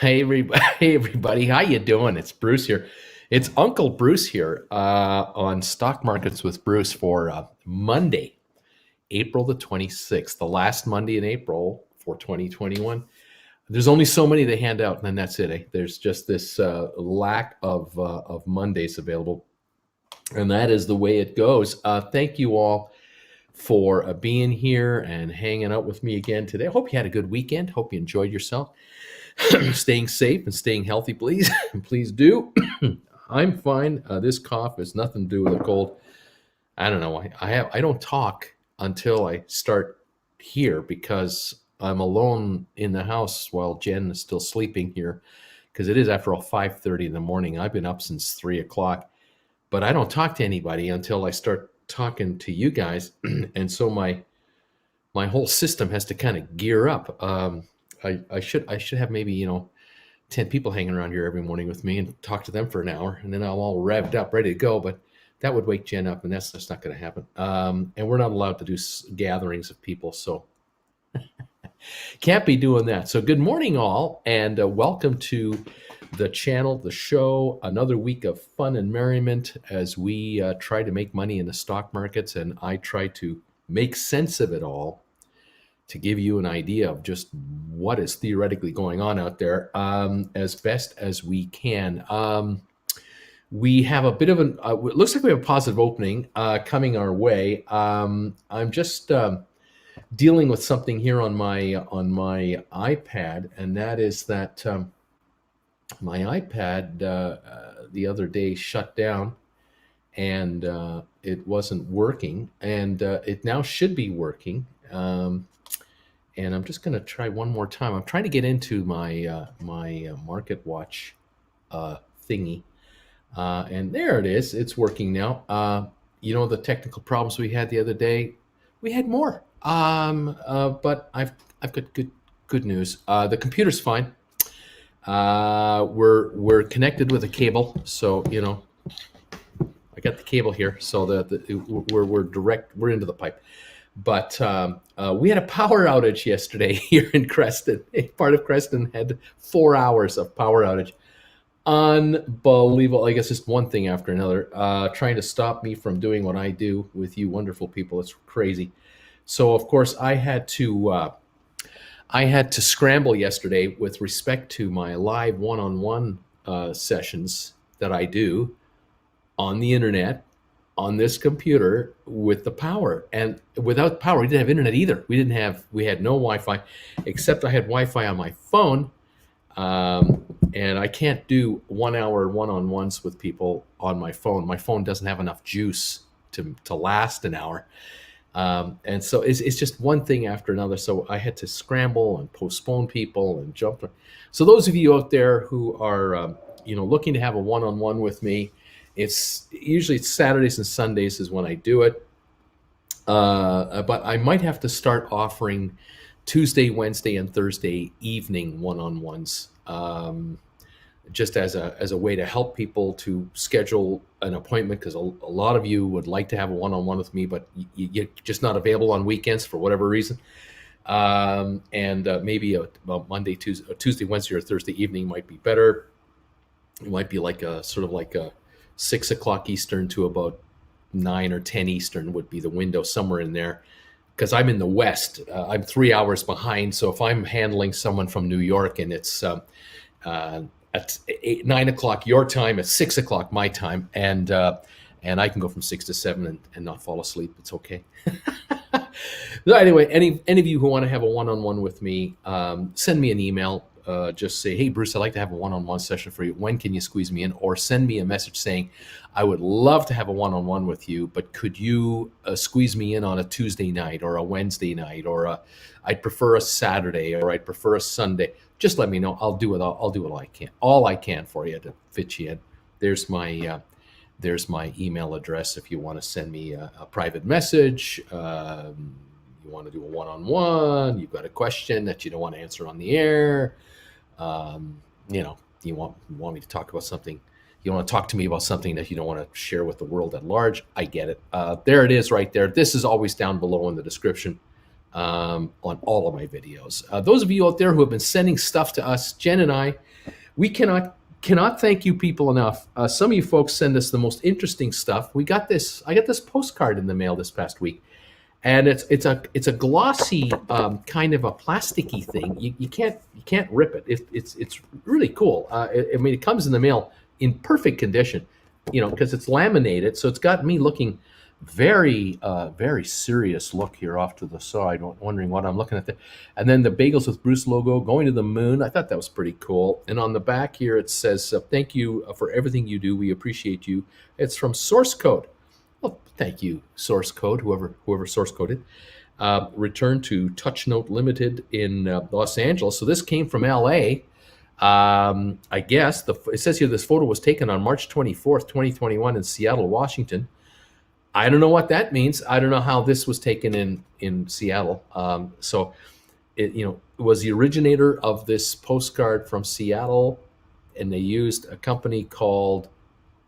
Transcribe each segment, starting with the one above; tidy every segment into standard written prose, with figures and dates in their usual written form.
Hey everybody, how you doing? It's Bruce here. It's Uncle Bruce here on Stock Markets with Bruce for Monday, April the 26th, the last Monday in April for 2021. There's only so many they hand out, and then that's it. There's just this lack of Mondays available, and that is the way it goes. Thank you all for being here and hanging out with me again today. I hope you had a good weekend. Hope you enjoyed yourself. Staying safe and staying healthy, please. Please do. I'm fine. This cough has nothing to do with a cold. I don't know. I don't talk until I start here because I'm alone in the house while Jen is still sleeping here, because it is, after all, 5:30 in the morning. I've been up since 3 o'clock, but I don't talk to anybody until I start talking to you guys, and so my whole system has to kind of gear up. I should have maybe 10 people hanging around here every morning with me and talk to them for an hour, and then I'm all revved up, ready to go. But that would wake Jen up, and that's just not going to happen. And we're not allowed to do gatherings of people, so can't be doing that. So good morning, all, and welcome to the channel, the show. Another week of fun and merriment as we try to make money in the stock markets, and I try to make sense of it all, to give you an idea of just what is theoretically going on out there as best as we can. We have a bit of it looks like we have a positive opening coming our way. I'm just dealing with something here on my iPad, and that is that my iPad the other day shut down, and it wasn't working, and it now should be working. And I'm just going to try one more time. I'm trying to get into my Market Watch thingy. And there it is. It's working now. The technical problems we had the other day, we had more. But I've got good news. The computer's fine. We're connected with a cable, so I got the cable here, so we're into the pipe. But we had a power outage yesterday here in Creston. Part of Creston had 4 hours of power outage. Unbelievable. I guess just one thing after another, trying to stop me from doing what I do with you wonderful people. It's crazy. So, of course, I had to scramble yesterday with respect to my live one-on-one sessions that I do on the internet, on this computer, with the power. And without power, we didn't have internet either. We had no Wi-Fi, except I had Wi-Fi on my phone. And I can't do 1 hour one-on-ones with people on my phone. My phone doesn't have enough juice to last an hour. And so it's just one thing after another. So I had to scramble and postpone people and jump. So those of you out there who are, looking to have a one-on-one with me, it's usually Saturdays and Sundays is when I do it. But I might have to start offering Tuesday, Wednesday, and Thursday evening one-on-ones, just as a way to help people to schedule an appointment, because a lot of you would like to have a one-on-one with me, but you're just not available on weekends for whatever reason. And maybe a Monday, Tuesday, Wednesday, or Thursday evening might be better. It might be like a 6 o'clock Eastern to about 9 or 10 Eastern would be the window, somewhere in there, because I'm in the West. I'm 3 hours behind. So if I'm handling someone from New York and it's at 9 o'clock your time, at 6 o'clock my time, and I can go from 6 to 7 and not fall asleep, it's okay. So anyway, any of you who want to have a one-on-one with me, send me an email. Just say, hey, Bruce, I'd like to have a one-on-one session for you. When can you squeeze me in? Or send me a message saying, I would love to have a one-on-one with you, but could you squeeze me in on a Tuesday night or a Wednesday night, or I'd prefer a Saturday, or I'd prefer a Sunday. Just let me know. I'll do what I can for you to fit you in. There's my email address if you want to send me a private message. You want to do a one-on-one, you've got a question that you don't want to answer on the air. You want me to talk about something. You want to talk to me about something that you don't want to share with the world at large. I get it. There it is right there. This is always down below in the description. on all of my videos. Those of you out there who have been sending stuff to us, Jen and I, we cannot thank you people enough. Some of you folks send us the most interesting stuff. I got this postcard in the mail this past week, and it's a glossy kind of a plasticky thing. You can't rip it. It's really cool. I mean, it comes in the mail in perfect condition, because it's laminated. So it's got me looking very serious look here off to the side, wondering what I'm looking at there. And then the Bagels with Bruce logo, going to the moon. I thought that was pretty cool. And on the back here it says, thank you for everything you do. We appreciate you. It's from Source Code. Well, thank you, Source Code, whoever source coded. Return to Touch Note Limited in Los Angeles. So this came from LA. I guess it says here this photo was taken on March 24th, 2021 in Seattle, Washington. I don't know what that means. I don't know how this was taken in Seattle. So it was the originator of this postcard from Seattle, and they used a company called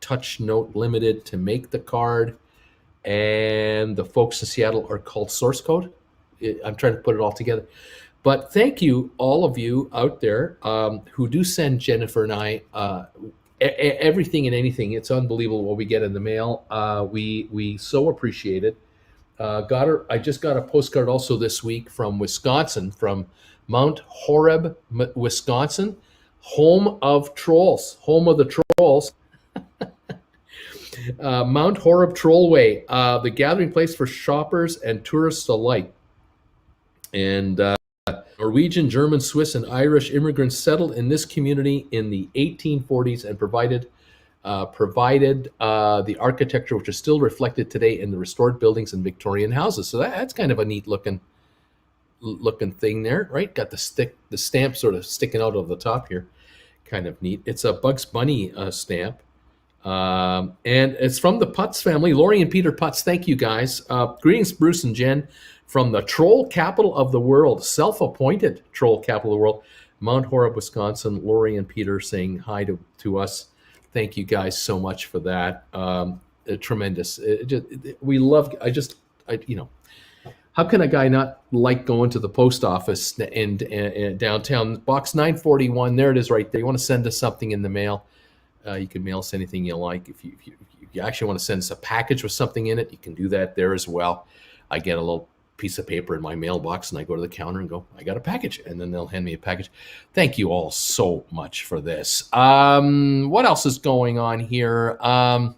Touch Note Limited to make the card, and the folks in Seattle are called Source Code. I'm trying to put it all together. But thank you, all of you out there who do send Jennifer and I everything and anything. It's unbelievable what we get in the mail. We so appreciate it. I just got a postcard also this week from Wisconsin, from Mount Horeb, Wisconsin, home of the trolls. Mount Horeb Trollway, the gathering place for shoppers and tourists alike. And Norwegian, German, Swiss, and Irish immigrants settled in this community in the 1840s and provided the architecture, which is still reflected today in the restored buildings and Victorian houses. So that's kind of a neat looking thing there, right? Got the stamp sort of sticking out of the top here, kind of neat. It's a Bugs Bunny stamp, and it's from the Putz family, Lori and Peter Putz. Thank you guys. Greetings, Bruce and Jen. From the troll capital of the world, self-appointed troll capital of the world, Mount Horeb, Wisconsin. Lori and Peter saying hi to us. Thank you guys so much for that. Tremendous. We love. How can a guy not like going to the post office in downtown? Box 941. There it is, right there. You want to send us something in the mail? You can mail us anything you like. If you actually want to send us a package with something in it, you can do that there as well. I get a little piece of paper in my mailbox and I go to the counter and go, I got a package, and then they'll hand me a package. Thank you all so much for this. What else is going on here? I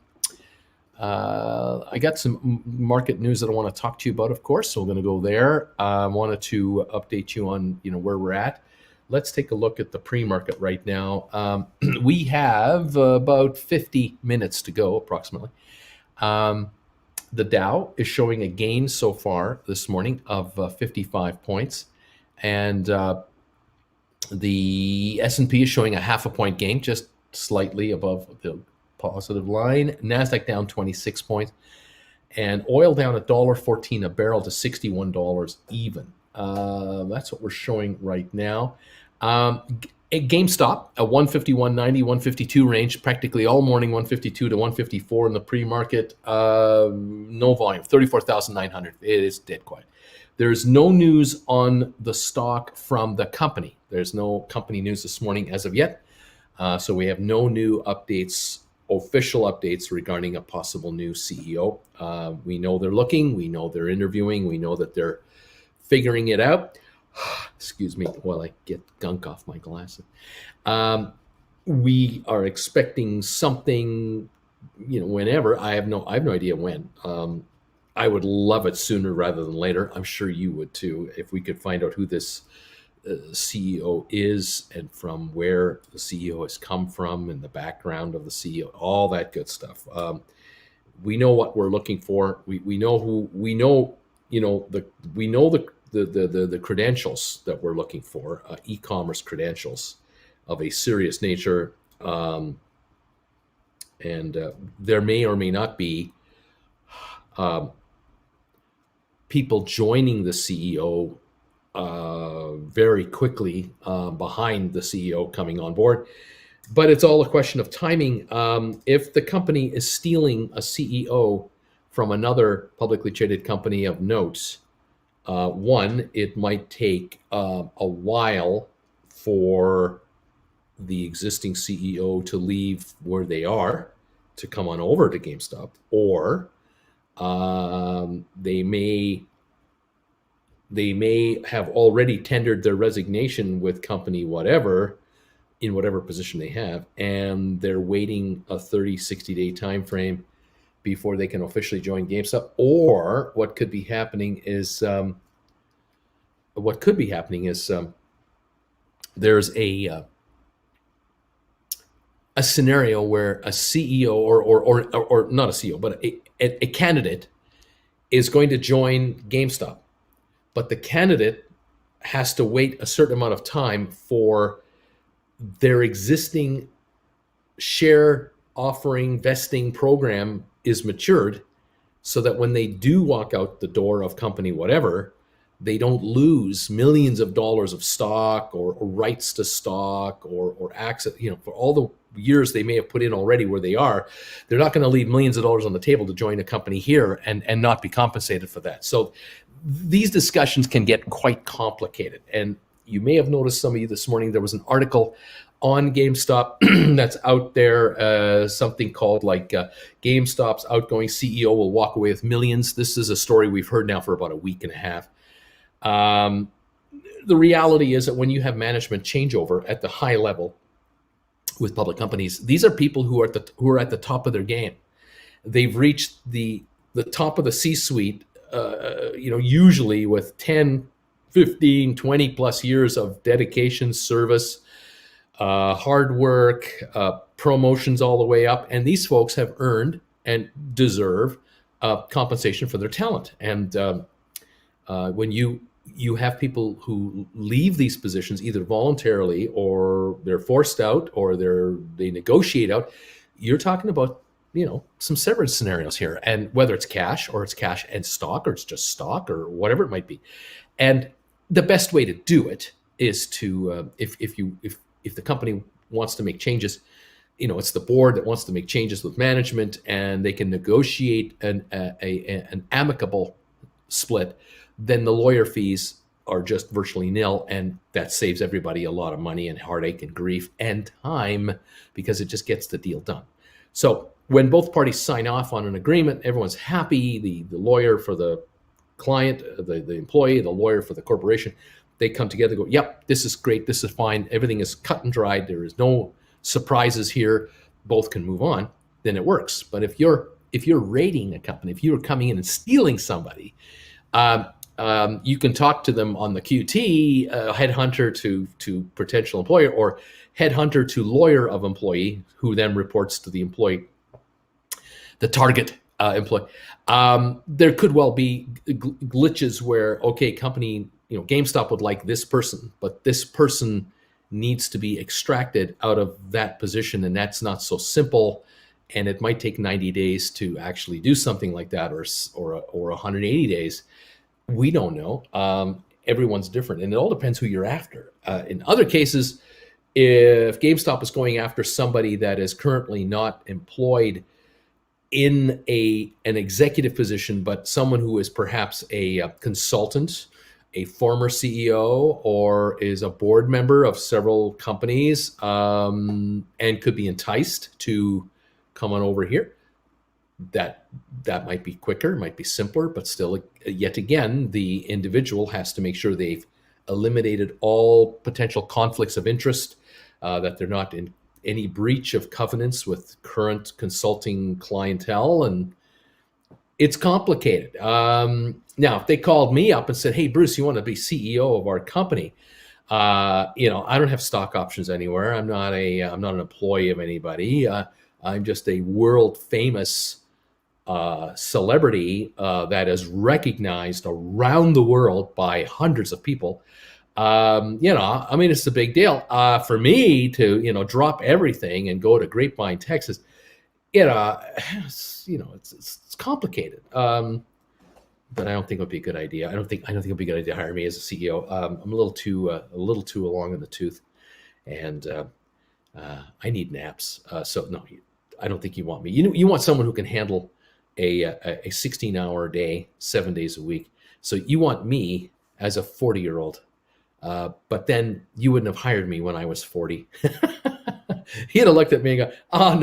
got some market news that I want to talk to you about, of course, so we're going to go there. I wanted to update you on where we're at. Let's take a look at the pre-market right now. We have about 50 minutes to go, approximately. The Dow is showing a gain so far this morning of 55 points, and the S&P is showing a half a point gain, just slightly above the positive line. NASDAQ down 26 points, and oil down $1.14 a barrel to $61 even. That's what we're showing right now. GameStop, a 151.90, 152 range, practically all morning, 152 to 154 in the pre-market. No volume, 34,900. It is dead quiet. There's no news on the stock from the company. There's no company news this morning as of yet. So we have no new updates, official updates regarding a possible new CEO. We know they're looking. We know they're interviewing. We know that they're figuring it out. Excuse me while I get gunk off my glasses. We are expecting something, whenever. I have no idea when. I would love it sooner rather than later. I'm sure you would too, if we could find out who this CEO is and from where the CEO has come from and the background of the CEO, all that good stuff. We know what we're looking for. We know who. We know the credentials that we're looking for, e-commerce credentials of a serious nature, and there may or may not be people joining the CEO very quickly behind the CEO coming on board. But it's all a question of timing. If the company is stealing a CEO from another publicly traded company of note, One, it might take a while for the existing CEO to leave where they are to come on over to GameStop, or they may have already tendered their resignation with company whatever in whatever position they have, and they're waiting a 30-60 day time frame before they can officially join GameStop. Or what could be happening is there's a scenario where a CEO or not a CEO, but a candidate is going to join GameStop, but the candidate has to wait a certain amount of time for their existing share offering vesting program is matured, so that when they do walk out the door of company whatever, they don't lose millions of dollars of stock or rights to stock or access, for all the years they may have put in already where they are. They're not going to leave millions of dollars on the table to join a company here and not be compensated for that. So these discussions can get quite complicated. And you may have noticed, some of you this morning, there was an article on GameStop that's out there, something called like GameStop's outgoing CEO will walk away with millions. This is a story we've heard now for about a week and a half. The reality is that when you have management changeover at the high level with public companies, these are people who are at the top of their game. They've reached the top of the C-suite, usually with 10, 15, 20 plus years of dedication, service, hard work, promotions all the way up. And these folks have earned and deserve compensation for their talent. And when you have people who leave these positions either voluntarily or they're forced out or they negotiate out, you're talking about some severance scenarios here, and whether it's cash or it's cash and stock or it's just stock or whatever it might be. And the best way to do it is to if the company wants to make changes, it's the board that wants to make changes with management, and they can negotiate an amicable split. Then the lawyer fees are just virtually nil, and that saves everybody a lot of money and heartache and grief and time, because it just gets the deal done. So when both parties sign off on an agreement, everyone's happy. The lawyer for the client, the employee, the lawyer for the corporation, they come together and go, yep, this is great, this is fine, everything is cut and dried, there is no surprises here, both can move on, then it works. But if you're raiding a company, if you're coming in and stealing somebody, you can talk to them on the QT, headhunter to potential employer, or headhunter to lawyer of employee, who then reports to the employee, the target employee. There could well be glitches where, okay, company, GameStop would like this person, but this person needs to be extracted out of that position, and that's not so simple. And it might take 90 days to actually do something like that, or 180 days. We don't know. Everyone's different, and it all depends who you're after. In other cases, if GameStop is going after somebody that is currently not employed in an executive position, but someone who is perhaps a consultant, a former CEO, or is a board member of several companies, and could be enticed to come on over here, that might be quicker, might be simpler, but still, yet again, the individual has to make sure they've eliminated all potential conflicts of interest, that they're not in any breach of covenants with current consulting clientele. And it's complicated. Now, if they called me up and said, hey, Bruce, you want to be CEO of our company? I don't have stock options anywhere. I'm not an employee of anybody. I'm just a world famous celebrity that is recognized around the world by hundreds of people. It's a big deal for me to, drop everything and go to Grapevine, Texas. It's complicated. But I don't think it would be a good idea. I don't think it'd be a good idea to hire me as a CEO. I'm a little too long in the tooth, and I need naps. So no, I don't think you want me. You want someone who can handle a 16-hour day, 7 days a week. So you want me as a 40-year-old, but then you wouldn't have hired me when I was 40. He'd have looked at me and go, oh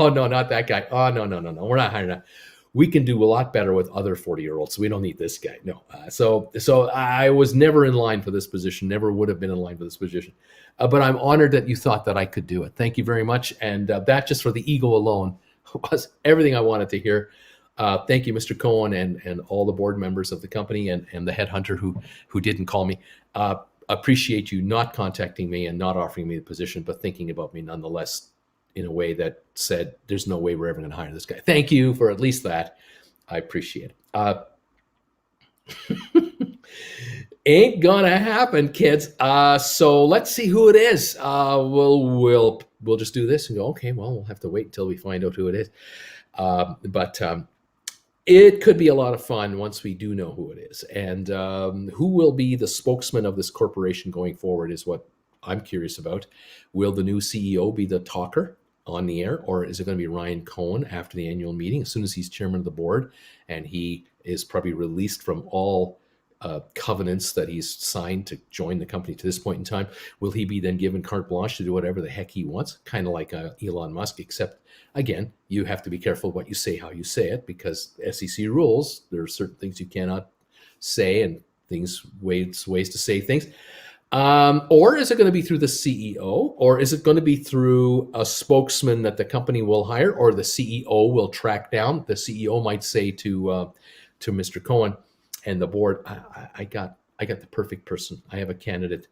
no, not that guy. Oh no, we're not hiring that. We can do a lot better with other 40-year-olds. So we don't need this guy. No. So I was never in line for this position, never would have been in line for this position. But I'm honored that you thought that I could do it. Thank you very much. And that just for the ego alone was everything I wanted to hear. Thank you, Mr. Cohen, and all the board members of the company and the headhunter who didn't call me. Appreciate you not contacting me and not offering me the position, but thinking about me nonetheless in a way that said, there's no way we're ever going to hire this guy. Thank you for at least that. I appreciate it. Ain't gonna happen, kids. So let's see who it is. We'll just do this and go, okay, well, we'll have to wait until we find out who it is. But it could be a lot of fun once we do know who it is. And who will be the spokesman of this corporation going forward is what I'm curious about. Will the new CEO be the talker on the air, or is it going to be Ryan Cohen after the annual meeting, as soon as he's chairman of the board and he is probably released from all covenants that he's signed to join the company to this point in time? Will he be then given carte blanche to do whatever the heck he wants, kind of like Elon Musk, except again, you have to be careful what you say, how you say it, because SEC rules, there are certain things you cannot say and ways to say things. Or is it going to be through the CEO, or is it going to be through a spokesman that the company will hire, or the CEO will track down? The CEO might say to Mr. Cohen and the board, I got the perfect person. I have a candidate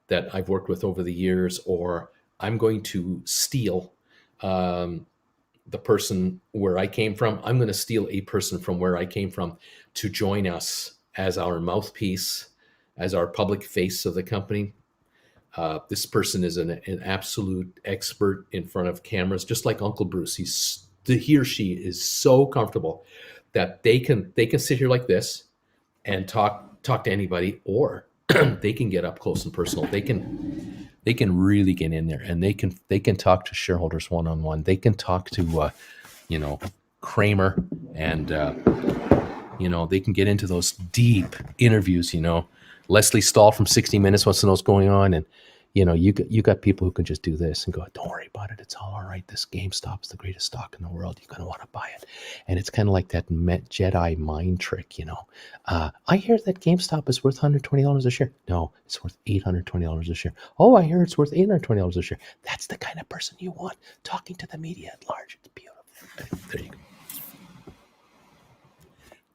that I've worked with over the years, or I'm going to steal the person where I came from. I'm going to steal a person from where I came from to join us as our mouthpiece, as our public face of the company. This person is an absolute expert in front of cameras, just like Uncle Bruce. He or she is so comfortable that they can sit here like this and talk to anybody, or they can get up close and personal. They can really get in there, and they can talk to shareholders one-on-one. They can talk to Kramer, and they can get into those deep interviews. Leslie Stahl from 60 Minutes wants to know what's going on, and you got people who can just do this and go, don't worry about it, it's all right. This GameStop's the greatest stock in the world. You're gonna want to buy it. And it's kind of like that Jedi mind trick. I hear that GameStop is worth $120 a share. No, it's worth $820 a share. Oh, I hear it's worth $820 a share. That's the kind of person you want talking to the media at large. It's beautiful. There you go.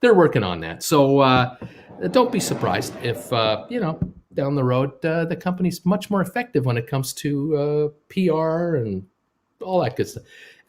They're working on that. So don't be surprised if, down the road, the company's much more effective when it comes to PR and all that good stuff.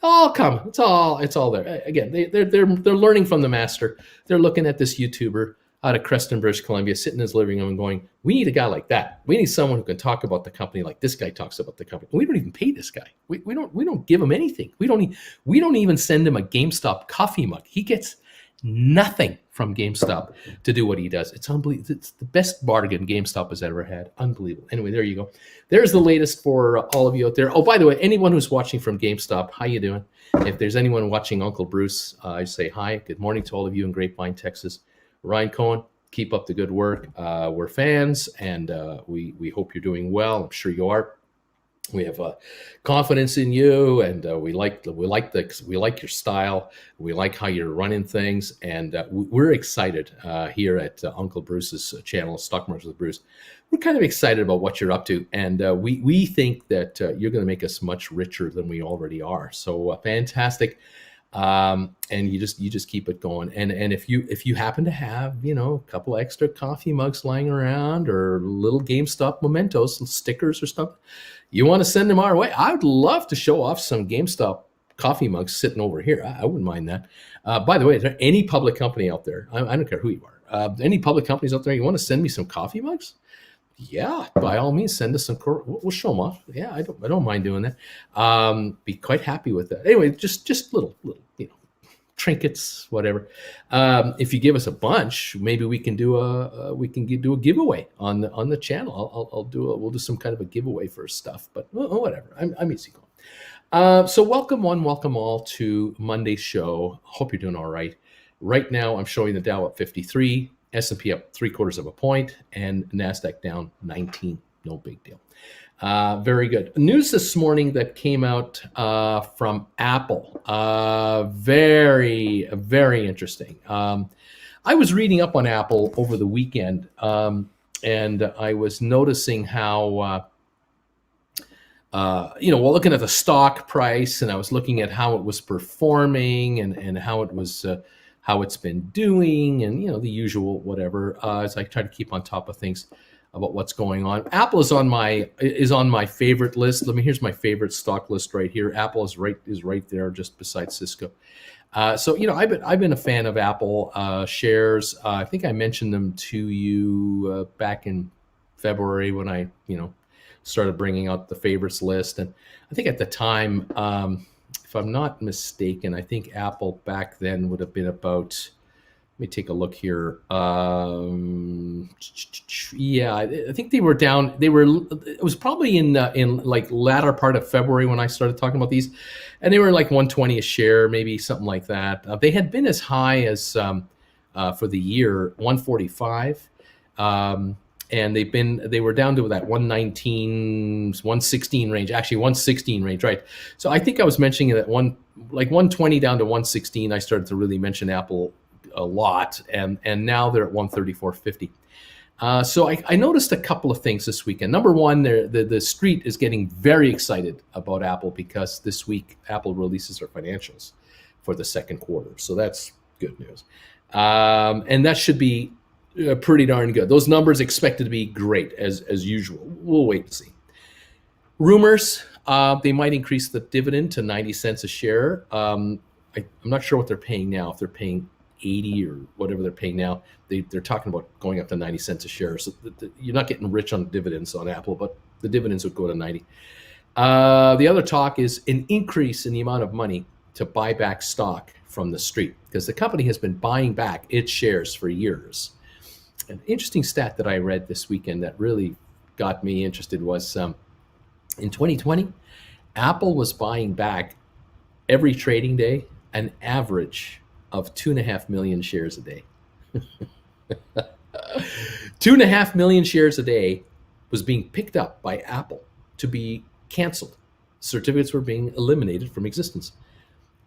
All come. It's all there. Again, they're learning from the master. They're looking at this YouTuber out of Creston, British Columbia, sitting in his living room and going, we need a guy like that. We need someone who can talk about the company like this guy talks about the company. We don't even pay this guy. We don't give him anything. We don't even send him a GameStop coffee mug. He gets nothing from GameStop to do what he does. It's unbelievable. It's the best bargain GameStop has ever had. Unbelievable. Anyway, there you go. There's the latest for all of you out there. Oh, by the way, anyone who's watching from GameStop, how you doing? If there's anyone watching Uncle Bruce, I say hi. Good morning to all of you in Grapevine, Texas. Ryan Cohen, keep up the good work. We're fans, and we hope you're doing well. I'm sure you are. We have confidence in you, and we like your style. We like how you're running things, and we're excited here at Uncle Bruce's channel, Stock Markets with Bruce. We're kind of excited about what you're up to, and we think that you're going to make us much richer than we already are. So fantastic. And you just keep it going. And if you happen to have, a couple extra coffee mugs lying around, or little GameStop mementos, stickers or stuff, you want to send them our way, I would love to show off some GameStop coffee mugs sitting over here. I wouldn't mind that. By the way, is there any public company out there? I don't care who you are. Any public companies out there, you want to send me some coffee mugs? Yeah, by all means, send us some. We'll show them off. Yeah, I don't mind doing that. Be quite happy with that. Anyway, just little trinkets, whatever. If you give us a bunch, maybe we can do a giveaway on the channel. We'll do some kind of a giveaway for stuff. But whatever. I'm easy going. So welcome one, welcome all to Monday's show. Hope you're doing all right. Right now, I'm showing the Dow at 53. S&P up 0.75 of a point, and NASDAQ down 19. No big deal. Very good. News this morning that came out from Apple. Very, very interesting. I was reading up on Apple over the weekend, and I was noticing how, well, looking at the stock price, and I was looking at how it was performing and how it was, how it's been doing, and the usual whatever. As I try to keep on top of things about what's going on. Apple is on my favorite list. Here's my favorite stock list right here. Apple is right there, just beside Cisco. So I've been a fan of Apple shares. I think I mentioned them to you back in February when I started bringing out the favorites list, and I think at the time, if I'm not mistaken, I think Apple back then would have been about. Let me take a look here. Yeah, I think they were down. It was probably in like latter part of February when I started talking about these, and they were like 120 a share, maybe something like that. They had been as high as for the year 145, and they were down to that 119, 116 range. Actually, 116 range, right? So I think I was mentioning that 120 down to 116. I started to really mention Apple a lot, and now they're at 134.50. So I noticed a couple of things this weekend. Number one, the street is getting very excited about Apple because this week Apple releases their financials for the second quarter. So that's good news, and that should be pretty darn good. Those numbers expected to be great as usual. We'll wait and see. Rumors, they might increase the dividend to 90 cents a share. I'm not sure what they're paying now. If they're paying 80 or whatever they're paying now, they're talking about going up to 90 cents a share. So you're not getting rich on dividends on Apple, but the dividends would go to 90. The other talk is an increase in the amount of money to buy back stock from the street, because the company has been buying back its shares for years. An interesting stat that I read this weekend that really got me interested was in 2020, Apple was buying back every trading day an average of 2.5 million shares a day. 2.5 million shares a day was being picked up by Apple to be canceled. Certificates were being eliminated from existence.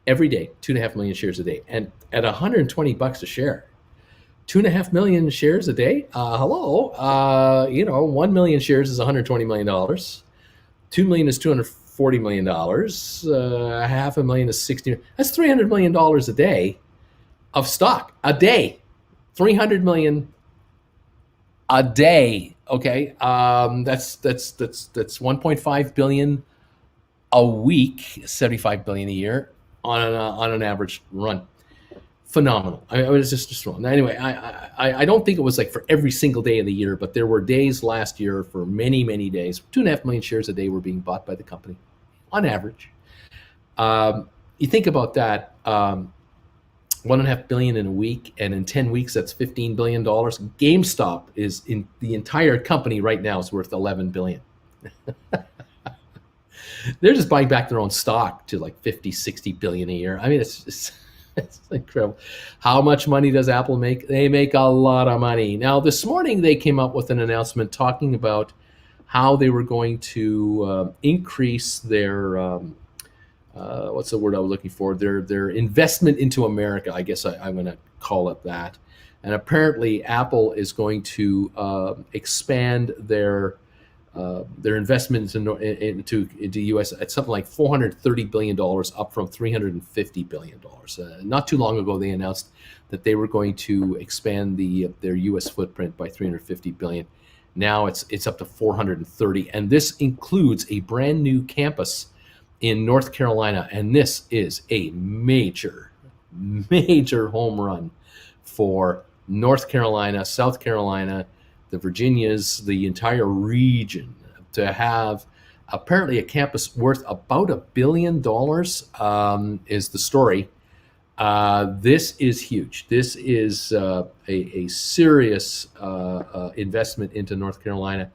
Every day, 2.5 million shares a day. And at $120 a share, 2.5 million shares a day? Hello? 1 million shares is $120 million. 2 million is $240 million. 500,000 is 60. That's $300 million a day of stock a day. 300 million a day. Okay, that's 1.5 billion a week, 75 billion a year on an average run. Phenomenal. I mean, it was just wrong. Anyway, I don't think it was like for every single day of the year, but there were days last year for many days. 2.5 million shares a day were being bought by the company, on average. You think about that. 1.5 billion in a week, and in 10 weeks, that's $15 billion. GameStop is in the entire company right now is worth 11 billion. They're just buying back their own stock to like 50, 60 billion a year. I mean, it's incredible. How much money does Apple make? They make a lot of money. Now, this morning, they came up with an announcement talking about how they were going to increase their what's the word I was looking for? Their investment into America, I guess I'm going to call it that. And apparently, Apple is going to expand their investments into U.S. at something like $430 billion, up from $350 billion. Not too long ago, they announced that they were going to expand their U.S. footprint by $350 billion. Now it's up to 430, and this includes a brand new campus in North Carolina, and this is a major home run for North Carolina, South Carolina, the Virginias, the entire region, to have apparently a campus worth about $1 billion is the story. This is huge. This is a serious investment into North Carolina.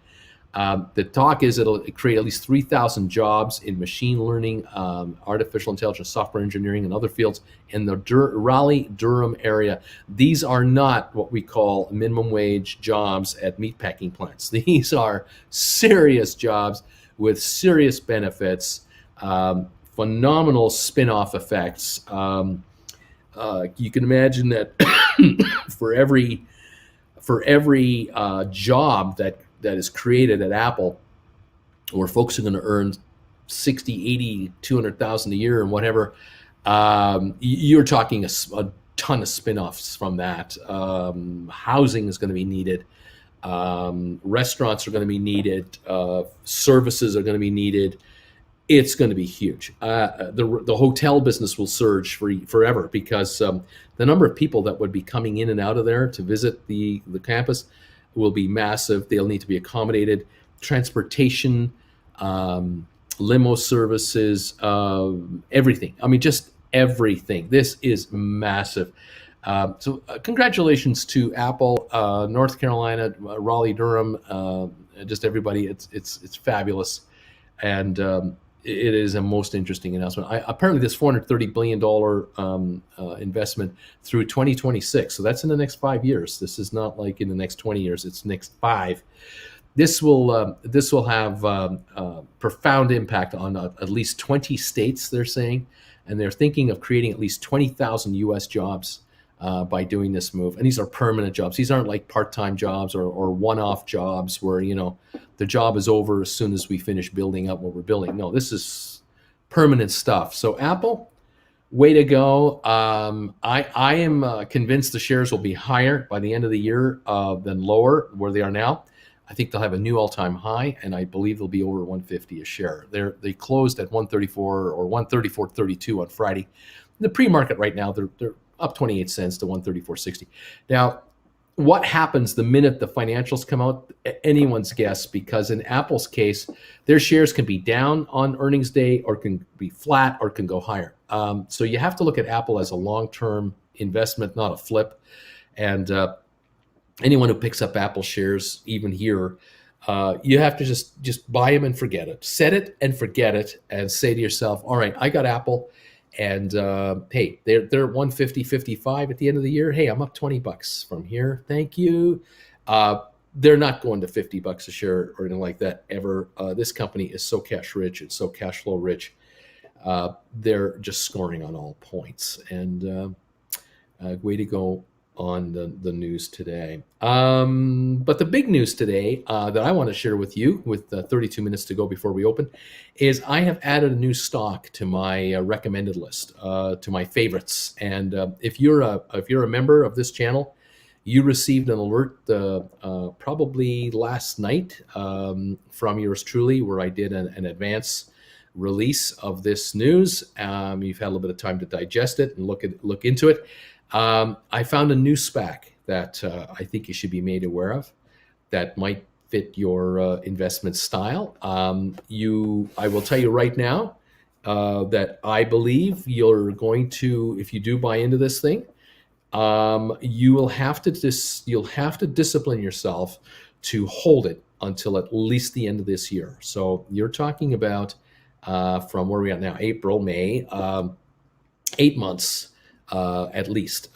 The talk is it'll create at least 3,000 jobs in machine learning, artificial intelligence, software engineering, and other fields in the Raleigh-Durham area. These are not what we call minimum wage jobs at meatpacking plants. These are serious jobs with serious benefits, phenomenal spin-off effects. You can imagine that for every job that is created at Apple, where folks are going to earn 60, 80, 200,000 a year and whatever, you're talking a ton of spin-offs from that. Housing is going to be needed. Restaurants are going to be needed. Services are going to be needed. It's going to be huge. The hotel business will surge forever because the number of people that would be coming in and out of there to visit the campus will be massive. They'll need to be accommodated. Transportation, limo services, everything. I mean, just everything. This is massive. So congratulations to Apple, North Carolina, Raleigh-Durham, just everybody. It's fabulous. And it is a most interesting announcement. Apparently, this $430 billion investment through 2026. So that's in the next 5 years. This is not like in the next 20 years. It's next 5. This will have profound impact on at least 20 states, they're saying. And they're thinking of creating at least 20,000 U.S. jobs by doing this move. And these are permanent jobs. These aren't like part-time jobs or one-off jobs where, the job is over as soon as we finish building up what we're building. No, this is permanent stuff. So Apple, way to go. I am convinced the shares will be higher by the end of the year than lower where they are now. I think they'll have a new all-time high, and I believe they'll be over 150 a share. They closed at 134 or 134.32 on Friday. In the pre-market right now, they're up 28 cents to 134.60. Now, what happens the minute the financials come out? Anyone's guess, because in Apple's case, their shares can be down on earnings day or can be flat or can go higher. So you have to look at Apple as a long-term investment, not a flip. And anyone who picks up Apple shares, even here, you have to just buy them and forget it. Set it and forget it and say to yourself, all right, I got Apple. And hey, they're 150, 55 at the end of the year. Hey, I'm up $20 from here. Thank you. They're not going to $50 a share or anything like that ever. This company is so cash rich. It's so cash flow rich. They're just scoring on all points. And way to go on the news today. But the big news today that I want to share with you, with 32 minutes to go before we open, is I have added a new stock to my recommended list, to my favorites. And if you're a member of this channel, you received an alert probably last night from yours truly, where I did an advance release of this news. You've had a little bit of time to digest it and look into it. I found a new SPAC that I think you should be made aware of that might fit your investment style. I will tell you right now that I believe you're going to, if you do buy into this thing, you'll have to discipline yourself to hold it until at least the end of this year. So you're talking about from where we are now, April, May, 8 months. At least,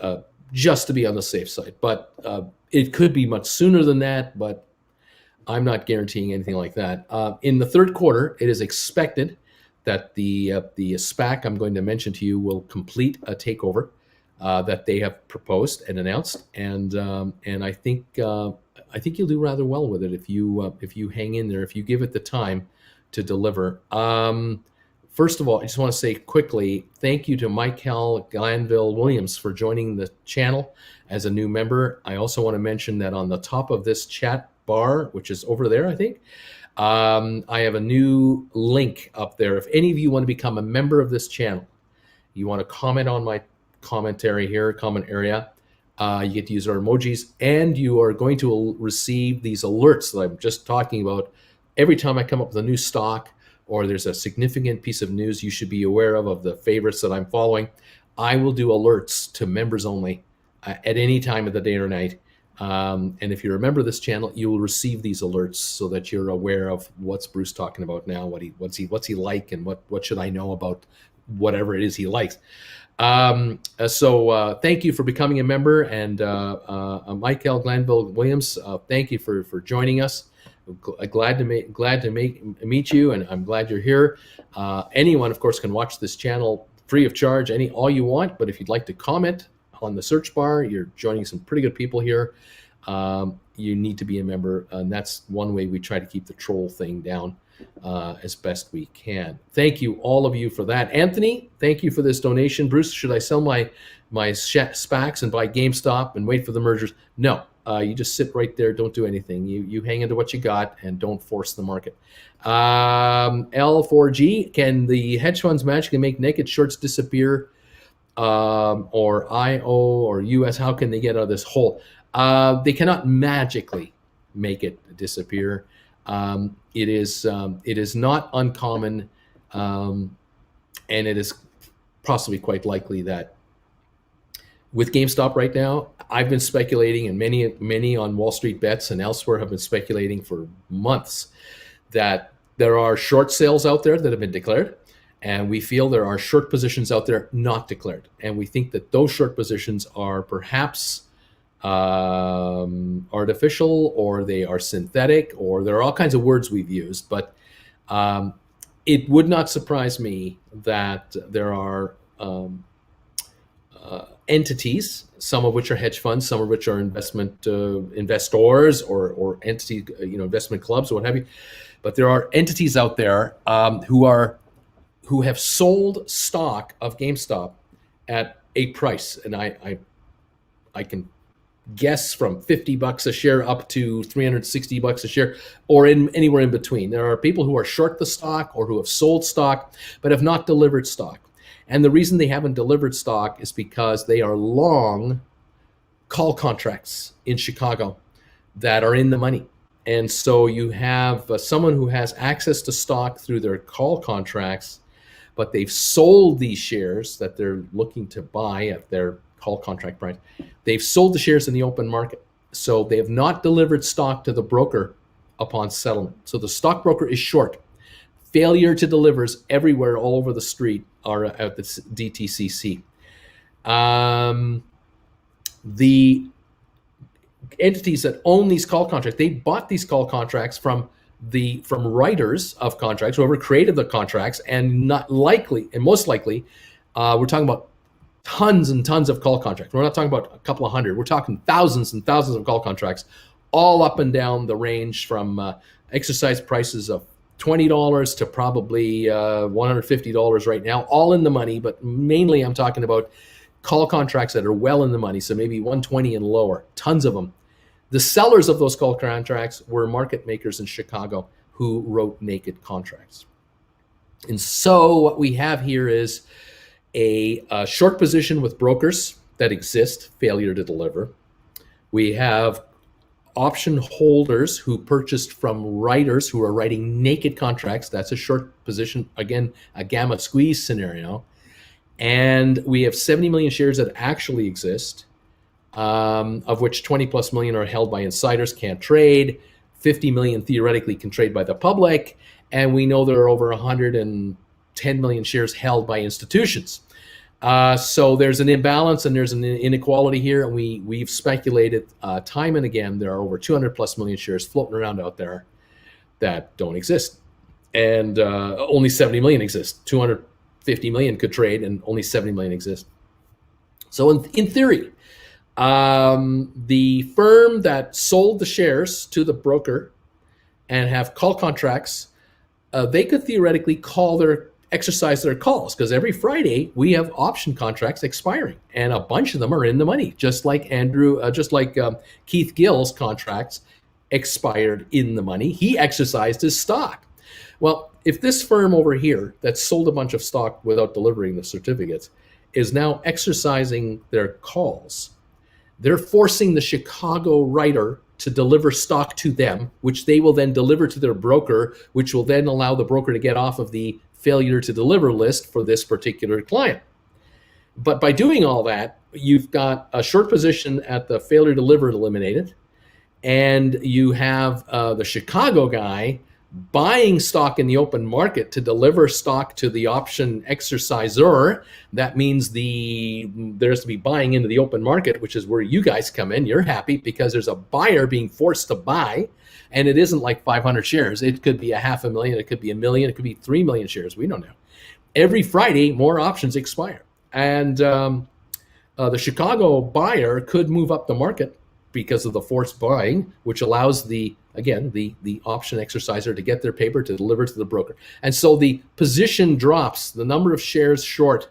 just to be on the safe side. But it could be much sooner than that, but I'm not guaranteeing anything like that. In the third quarter, it is expected that the SPAC I'm going to mention to you will complete a takeover that they have proposed and announced, and I think you'll do rather well with it if you hang in there, if you give it the time to deliver. First of all, I just want to say quickly, thank you to Michael Glanville Williams for joining the channel as a new member. I also want to mention that on the top of this chat bar, which is over there, I think, I have a new link up there. If any of you want to become a member of this channel, you want to comment on my commentary here, comment area, you get to use our emojis, and you are going to receive these alerts that I'm just talking about every time I come up with a new stock, or there's a significant piece of news you should be aware of the favorites that I'm following. I will do alerts to members only at any time of the day or night And if you're a member of this channel, you will receive these alerts so that you're aware of what's Bruce talking about now, what's he like, and what should I know about whatever it is he likes. So thank you for becoming a member, and Michael Glanville Williams, thank you for joining us. Glad to meet you, and I'm glad you're here. Anyone, of course, can watch this channel free of charge, all you want. But if you'd like to comment on the search bar, you're joining some pretty good people here. You need to be a member, and that's one way we try to keep the troll thing down as best we can. Thank you, all of you, for that. Anthony, thank you for this donation. Bruce, should I sell my SPACs and buy GameStop and wait for the mergers? No, you just sit right there. Don't do anything. You hang into what you got and don't force the market. L4G, can the hedge funds magically make naked shorts disappear? Or IO or US, how can they get out of this hole? They cannot magically make it disappear. It is not uncommon, and it is possibly quite likely that with GameStop right now, I've been speculating, and many on Wall Street Bets and elsewhere have been speculating for months that there are short sales out there that have been declared, and we feel there are short positions out there not declared. And we think that those short positions are perhaps artificial, or they are synthetic, or there are all kinds of words we've used. But it would not surprise me that there are entities, some of which are hedge funds, some of which are investors or entity, investment clubs or what have you. But there are entities out there who have sold stock of GameStop at a price, and I can guess from $50 a share up to $360 a share, or anywhere in between. There are people who are short the stock or who have sold stock but have not delivered stock. And the reason they haven't delivered stock is because they are long call contracts in Chicago that are in the money. And so you have someone who has access to stock through their call contracts, but they've sold these shares that they're looking to buy at their call contract price. They've sold the shares in the open market. So they have not delivered stock to the broker upon settlement. So the stockbroker is short. Failure to delivers everywhere, all over the street, are at the DTCC. The entities that own these call contracts, they bought these call contracts from writers of contracts, whoever created the contracts, and most likely, we're talking about tons and tons of call contracts. We're not talking about a couple of hundred. We're talking thousands and thousands of call contracts, all up and down the range from exercise prices of $20 to probably $150 right now, all in the money. But mainly I'm talking about call contracts that are well in the money, so maybe 120 and lower, tons of them. The sellers of those call contracts were market makers in Chicago who wrote naked contracts. And so what we have here is a short position with brokers that exist, failure to deliver. We have option holders who purchased from writers who are writing naked contracts. That's a short position, again, a gamma squeeze scenario. And we have 70 million shares that actually exist, of which 20 plus million are held by insiders, can't trade. 50 million theoretically can trade by the public. And we know there are over 110 million shares held by institutions. So there's an imbalance and there's an inequality here. And we've speculated time and again, there are over 200 plus million shares floating around out there that don't exist. And only 70 million exist. 250 million could trade and only 70 million exist. So in theory, the firm that sold the shares to the broker and have call contracts, they could theoretically exercise their calls, because every Friday we have option contracts expiring, and a bunch of them are in the money, just like Keith Gill's contracts expired in the money. He exercised his stock. Well, if this firm over here that sold a bunch of stock without delivering the certificates is now exercising their calls, they're forcing the Chicago writer to deliver stock to them, which they will then deliver to their broker, which will then allow the broker to get off of the failure to deliver list for this particular client. But by doing all that, you've got a short position at the failure to deliver eliminated, and you have the Chicago guy buying stock in the open market to deliver stock to the option exerciser. That means there's to be buying into the open market, which is where you guys come in. You're happy because there's a buyer being forced to buy, and it isn't like 500 shares. It could be a 500,000, it could be 1 million, it could be 3 million shares. We don't know. Every Friday, more options expire, and the Chicago buyer could move up the market because of the forced buying, which allows the option exerciser to get their paper to deliver to the broker. And so the position drops, the number of shares short,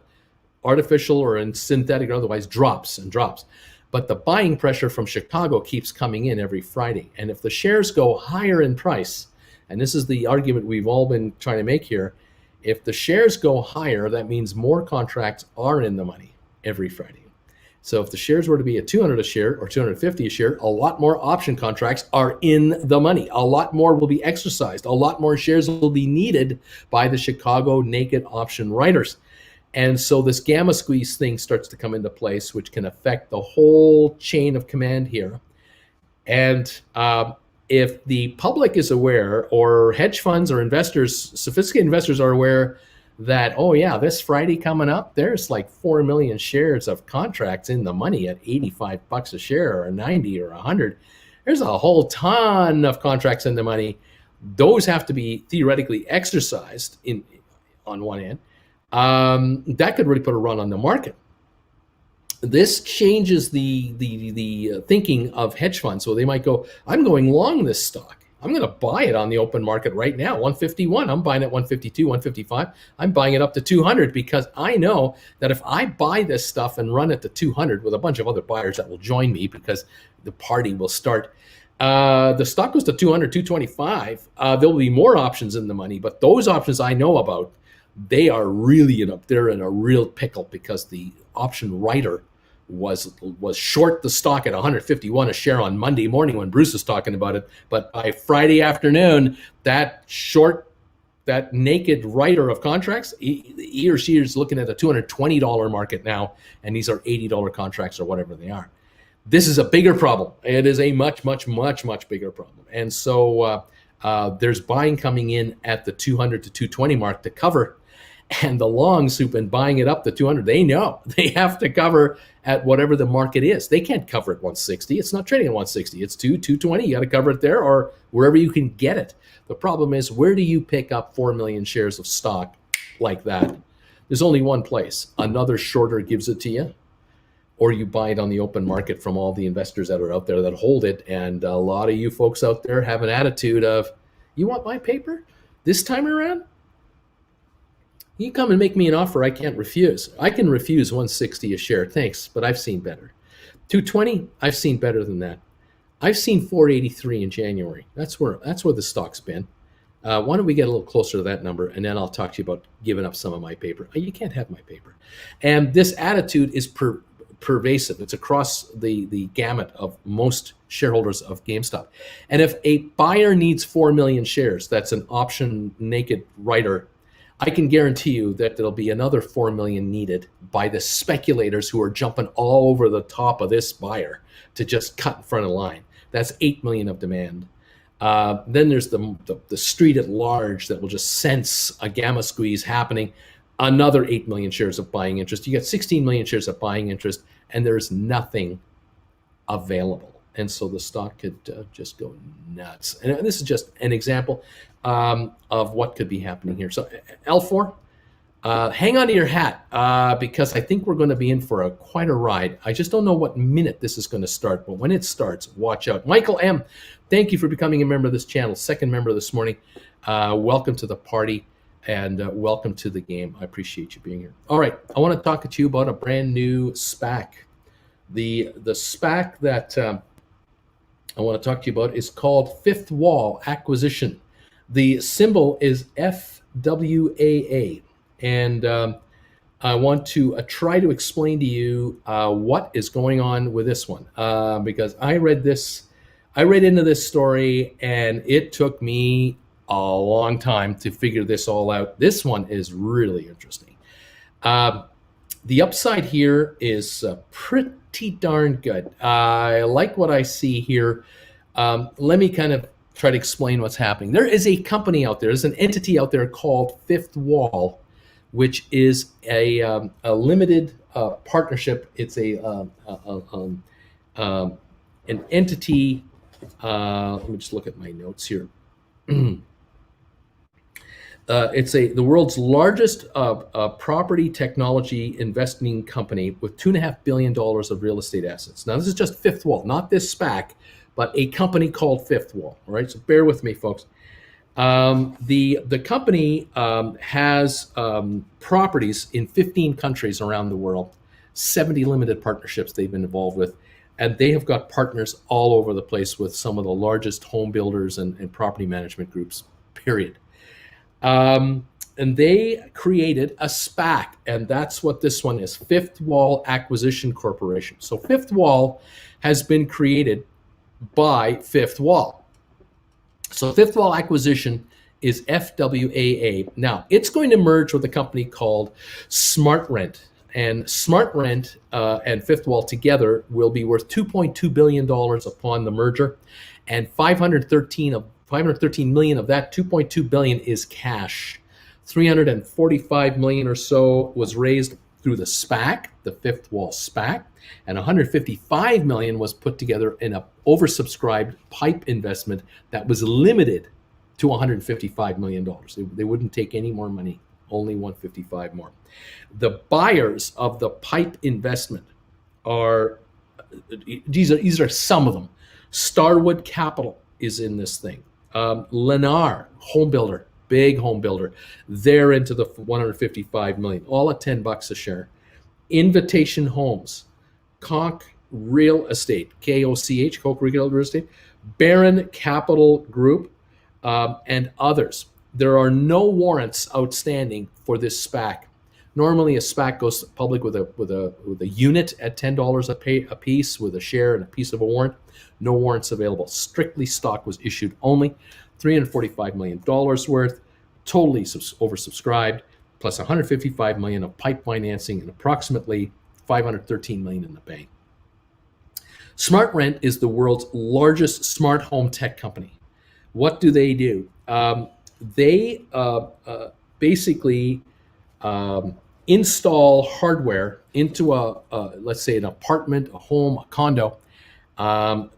artificial or in synthetic or otherwise, drops and drops. But the buying pressure from Chicago keeps coming in every Friday. And if the shares go higher in price, and this is the argument we've all been trying to make here, if the shares go higher, that means more contracts are in the money every Friday. So if the shares were to be at 200 a share or 250 a share, a lot more option contracts are in the money. A lot more will be exercised. A lot more shares will be needed by the Chicago naked option writers. And so this gamma squeeze thing starts to come into place, which can affect the whole chain of command here. And if the public is aware, or hedge funds or investors, sophisticated investors are aware that, oh yeah, this Friday coming up, there's like 4 million shares of contracts in the money at 85 bucks a share or 90 or 100. There's a whole ton of contracts in the money. Those have to be theoretically exercised on one end. That could really put a run on the market. This changes the thinking of hedge funds. So they might go, I'm going long this stock. I'm going to buy it on the open market right now, 151. I'm buying it 152, 155. I'm buying it up to 200 because I know that if I buy this stuff and run it to 200 with a bunch of other buyers that will join me because the party will start, the stock goes to 200, 225. There'll be more options in the money, but those options I know about, they are really they're in a real pickle because the option writer was short the stock at 151 a share on Monday morning when Bruce was talking about it. But by Friday afternoon, that naked writer of contracts, he or she is looking at a $220 market now, and these are $80 contracts or whatever they are. This is a bigger problem. It is a much, much, much, much bigger problem. And so there's buying coming in at the 200 to 220 mark to cover. And the longs who've been buying it up to 200, they know they have to cover at whatever the market is. They can't cover at 160. It's not trading at 160. It's 220. You got to cover it there or wherever you can get it. The problem is, where do you pick up 4 million shares of stock like that? There's only one place. Another shorter gives it to you, or you buy it on the open market from all the investors that are out there that hold it. And a lot of you folks out there have an attitude of, you want my paper this time around? You come and make me an offer I can't refuse. I can refuse 160 a share, thanks, but I've seen better. 220, I've seen better than that. I've seen 483 in January. That's where the stock's been. Why don't we get a little closer to that number, and then I'll talk to you about giving up some of my paper. You can't have my paper. And this attitude is pervasive. It's across the gamut of most shareholders of GameStop. And if a buyer needs 4 million shares, that's an option naked writer, I can guarantee you that there'll be another 4 million needed by the speculators who are jumping all over the top of this buyer to just cut in front of the line. That's 8 million of demand. Then there's the street at large that will just sense a gamma squeeze happening. Another 8 million shares of buying interest. You get 16 million shares of buying interest, and there's nothing available. And so the stock could just go nuts. And this is just an example of what could be happening here. So L4, hang on to your hat because I think we're going to be in for quite a ride. I just don't know what minute this is going to start, but when it starts, watch out. Michael M., thank you for becoming a member of this channel, second member this morning. Welcome to the party and welcome to the game. I appreciate you being here. All right, I want to talk to you about a brand new SPAC. The SPAC that I want to talk to you about is called Fifth Wall Acquisition. The symbol is FWAA. And I want to try to explain to you what is going on with this one. Because I read into this story and it took me a long time to figure this all out. This one is really interesting. The upside here is pretty darn good. I like what I see here. Let me kind of try to explain what's happening. There is a company out there, there's an entity out there called Fifth Wall, which is a limited partnership. It's an entity. Let me just look at my notes here. It's the world's largest property technology investing company with $2.5 billion of real estate assets. Now, this is just Fifth Wall, not this SPAC, but a company called Fifth Wall. All right, so bear with me, folks. The company has properties in 15 countries around the world, 70 limited partnerships they've been involved with, and they have got partners all over the place with some of the largest home builders and property management groups, period. And they created a SPAC, and that's what this one is, Fifth Wall Acquisition Corporation. So Fifth Wall has been created by Fifth Wall. So Fifth Wall Acquisition is FWAA. Now, it's going to merge with a company called SmartRent. And SmartRent and Fifth Wall together will be worth $2.2 billion upon the merger, and 513 million of that 2.2 billion is cash. 345 million or so was raised through the SPAC, the Fifth Wall SPAC, and 155 million was put together in an oversubscribed PIPE investment that was limited to 155 million dollars. They wouldn't take any more money, only 155 more. The buyers of the PIPE investment are these are some of them. Starwood Capital is in this thing. Lennar, home builder, big home builder, they're into the 155 million, all at $10 a share. Invitation Homes, Koch Real Estate, KOCH, Koch Real Estate, Barron Capital Group, and others. There are no warrants outstanding for this SPAC. Normally, a SPAC goes public with a unit at $10 a piece, with a share and a piece of a warrant. No warrants available. Strictly stock was issued only. $345 million worth, totally oversubscribed, plus $155 million of PIPE financing and approximately $513 million in the bank. SmartRent is the world's largest smart home tech company. What do? They basically install hardware into let's say an apartment, a home, a condo,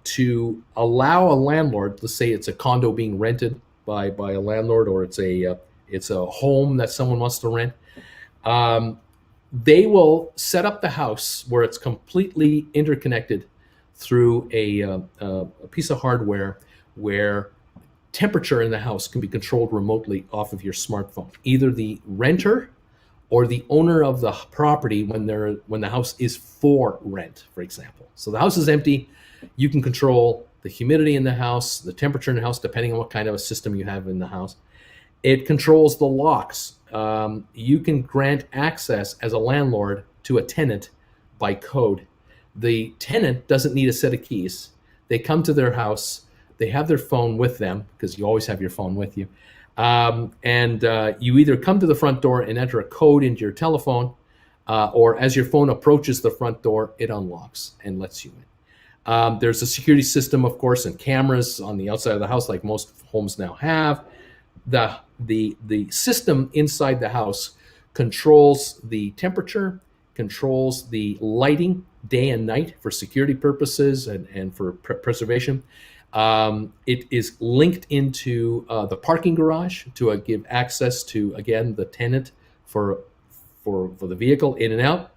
to allow a landlord, let's say it's a condo being rented by a landlord, or it's a home that someone wants to rent. They will set up the house where it's completely interconnected through a piece of hardware where temperature in the house can be controlled remotely off of your smartphone. Either the renter or the owner of the property when the house is for rent, for example. So the house is empty, you can control the humidity in the house, the temperature in the house, depending on what kind of a system you have in the house. It controls the locks. You can grant access as a landlord to a tenant by code. The tenant doesn't need a set of keys. They come to their house, they have their phone with them, because you always have your phone with you. And you either come to the front door and enter a code into your telephone, or as your phone approaches the front door, it unlocks and lets you in. There's a security system, of course, and cameras on the outside of the house, like most homes now have. The system inside the house controls the temperature, controls the lighting day and night for security purposes and for preservation. It is linked into the parking garage to give access to, again, the tenant for the vehicle in and out.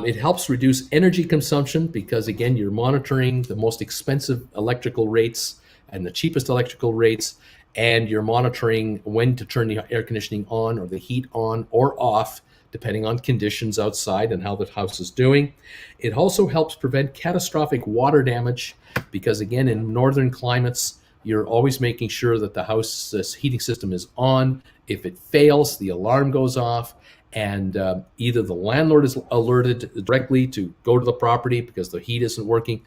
It helps reduce energy consumption because, again, you're monitoring the most expensive electrical rates and the cheapest electrical rates, and you're monitoring when to turn the air conditioning on or the heat on or off, depending on conditions outside and how the house is doing. It also helps prevent catastrophic water damage because, again, in northern climates, you're always making sure that the house's heating system is on. If it fails, the alarm goes off, and either the landlord is alerted directly to go to the property because the heat isn't working,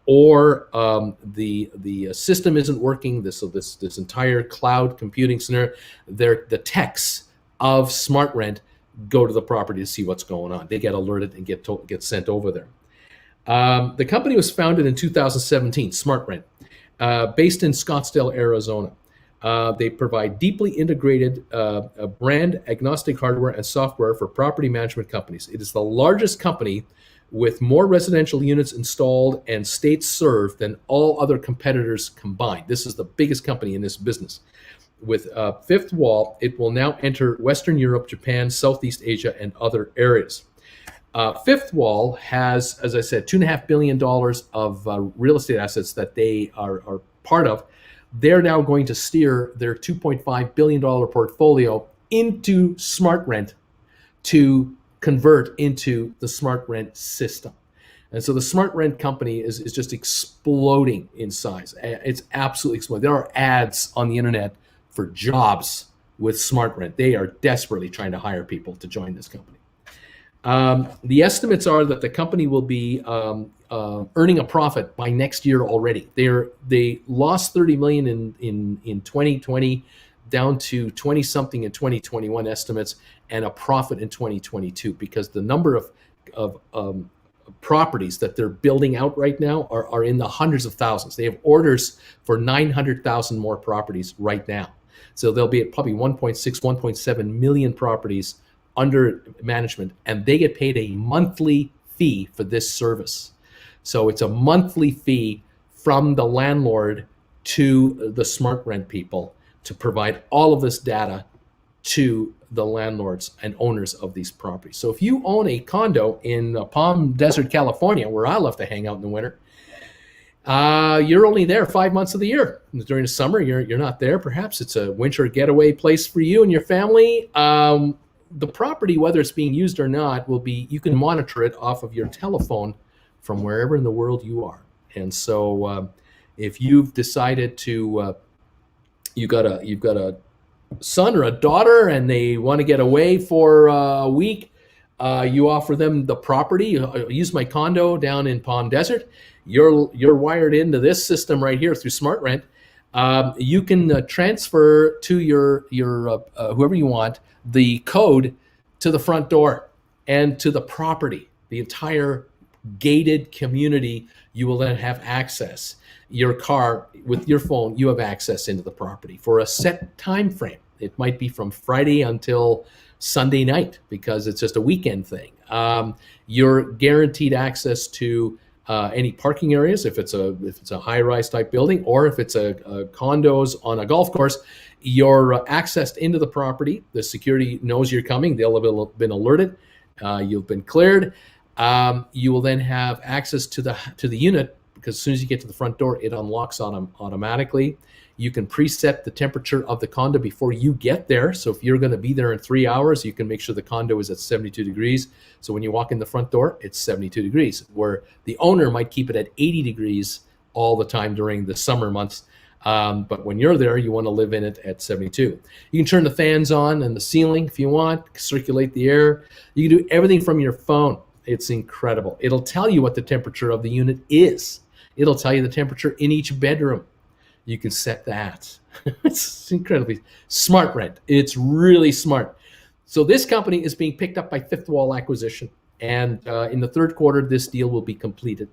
or the system isn't working. This entire cloud computing scenario, the techs of SmartRent go to the property to see what's going on. They get alerted and get sent over there. The company was founded in 2017, SmartRent, based in Scottsdale, Arizona. They provide deeply integrated brand agnostic hardware and software for property management companies. It is the largest company with more residential units installed and states served than all other competitors combined. This is the biggest company in this business. With Fifth Wall, it will now enter Western Europe, Japan, Southeast Asia, and other areas. Fifth Wall has, as I said, $2.5 billion of real estate assets that they are part of. They're now going to steer their $2.5 billion portfolio into SmartRent to convert into the SmartRent system. And so the SmartRent company is just exploding in size. It's absolutely exploding. There are ads on the internet for jobs with SmartRent. They are desperately trying to hire people to join this company. The estimates are that the company will be earning a profit by next year already. They lost $30 million in 2020, down to 20 something in 2021 estimates, and a profit in 2022 because the number of properties that they're building out right now are in the hundreds of thousands. They have orders for 900,000 more properties right now. So they'll be at probably 1.6, 1.7 million properties under management, and they get paid a monthly fee for this service. So it's a monthly fee from the landlord to the SmartRent people to provide all of this data to the landlords and owners of these properties. So if you own a condo in Palm Desert, California, where I love to hang out in the winter, you're only there 5 months of the year. During the summer, you're not there. Perhaps it's a winter getaway place for you and your family. The property, whether it's being used or not, you can monitor it off of your telephone from wherever in the world you are. And so if you've decided to, you've got a son or a daughter and they want to get away for a week, you offer them the property. Use my condo down in Palm Desert. You're wired into this system right here through SmartRent. You can transfer to your whoever you want the code to the front door and to the property, the entire gated community. You will then have access. Your car, with your phone, you have access into the property for a set time frame. It might be from Friday until Sunday night because it's just a weekend thing. You're guaranteed access to any parking areas if it's a high-rise type building, or if it's a condos on a golf course. You're accessed into the property. The security knows you're coming. They'll have been alerted. You've been cleared. You will then have access to the unit because as soon as you get to the front door, it unlocks automatically. You can preset the temperature of the condo before you get there. So if you're going to be there in 3 hours, you can make sure the condo is at 72 degrees. So when you walk in the front door, it's 72 degrees, where the owner might keep it at 80 degrees all the time during the summer months. But when you're there, you want to live in it at 72. You can turn the fans on and the ceiling if you want, circulate the air. You can do everything from your phone. It's incredible. It'll tell you what the temperature of the unit is. It'll tell you the temperature in each bedroom. You can set that. It's incredibly SmartRent. It's really smart. So this company is being picked up by Fifth Wall Acquisition. And in the third quarter, this deal will be completed.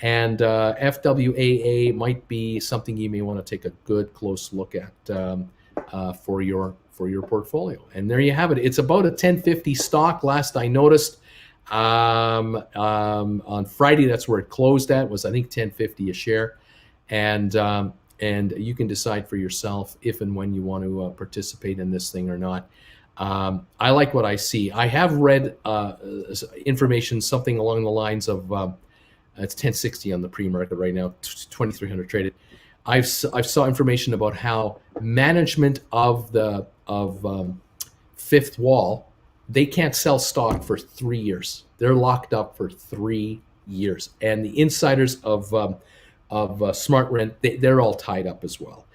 And FWAA might be something you may want to take a good close look at for your portfolio. And there you have it. It's about a 1050 stock. Last I noticed on Friday, that's where it closed at. Was I think 1050 a share, and you can decide for yourself if and when you want to participate in this thing or not. I like what I see. I have read information something along the lines of it's 1060 on the pre-market right now, 2300 traded. I've saw information about how management of Fifth Wall, they can't sell stock for 3 years. They're locked up for 3 years, and the insiders of SmartRent, they're all tied up as well.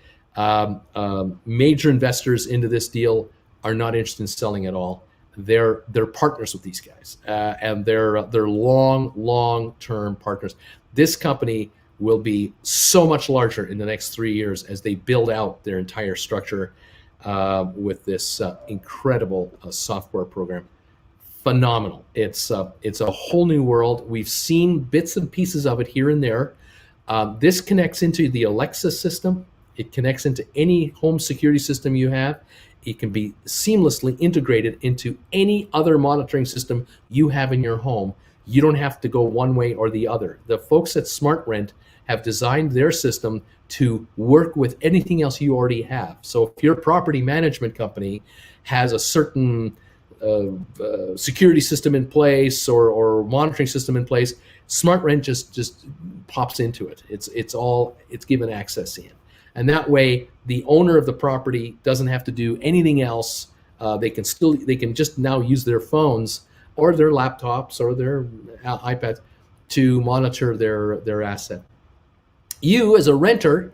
Major investors into this deal are not interested in selling at all. They're partners with these guys, and they're long-term partners. This company will be so much larger in the next 3 years as they build out their entire structure with this incredible software program. phenomenal. It's a whole new world. We've seen bits and pieces of it here and there. This connects into the Alexa system. It connects into any home security system you have. It can be seamlessly integrated into any other monitoring system you have in your home. You don't have to go one way or the other. The folks at SmartRent have designed their system to work with anything else you already have. So if your property management company has a certain security system in place or monitoring system in place, SmartRent just pops into it. It's given access in, and that way the owner of the property doesn't have to do anything else. They can just now use their phones or their laptops or their iPads to monitor their asset. You as a renter,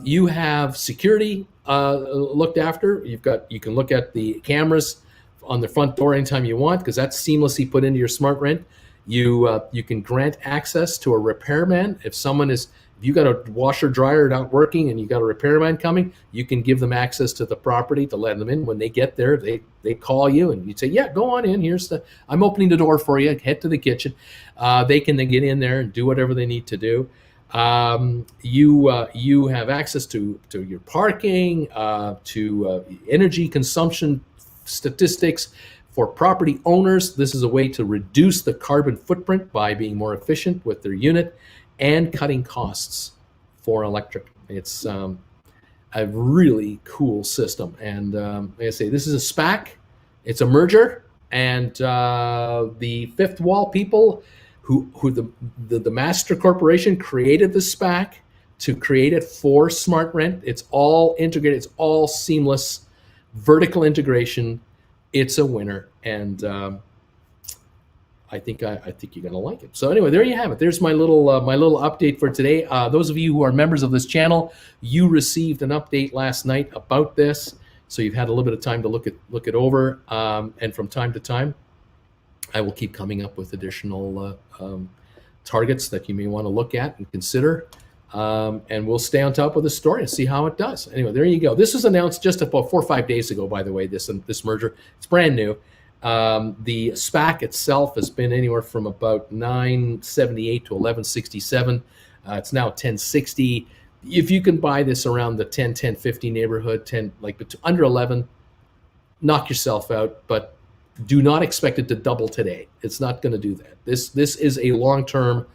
you have security looked after. You can look at the cameras on the front door anytime you want, because that's seamlessly put into your SmartRent. You can grant access to a repairman. If you got a washer dryer not working and you got a repairman coming, you can give them access to the property to let them in. When they get there, they call you and you say, yeah, go on in. I'm opening the door for you. Head to the kitchen. They can then get in there and do whatever they need to do. You have access to your parking, to energy consumption statistics for property owners. This is a way to reduce the carbon footprint by being more efficient with their unit and cutting costs for electric. It's a really cool system. And like I say, this is a SPAC. It's a merger. And the Fifth Wall people who the master corporation created the SPAC to create it for SmartRent. It's all integrated. It's all seamless. Vertical integration. It's a winner, and I think you're gonna like it. So anyway, there you have it. There's my little update for today. Those of you who are members of this channel, you received an update last night about this, so you've had a little bit of time to look it over. And from time to time, I will keep coming up with additional targets that you may want to look at and consider. And we'll stay on top of the story and see how it does. Anyway, there you go. This was announced just about 4 or 5 days ago, by the way, this merger. It's brand new. The SPAC itself has been anywhere from about $9.78 to $11.67. It's now $10.60. If you can buy this around the $10.50 neighborhood, under 11, knock yourself out, but do not expect it to double today. It's not going to do that. This is a long-term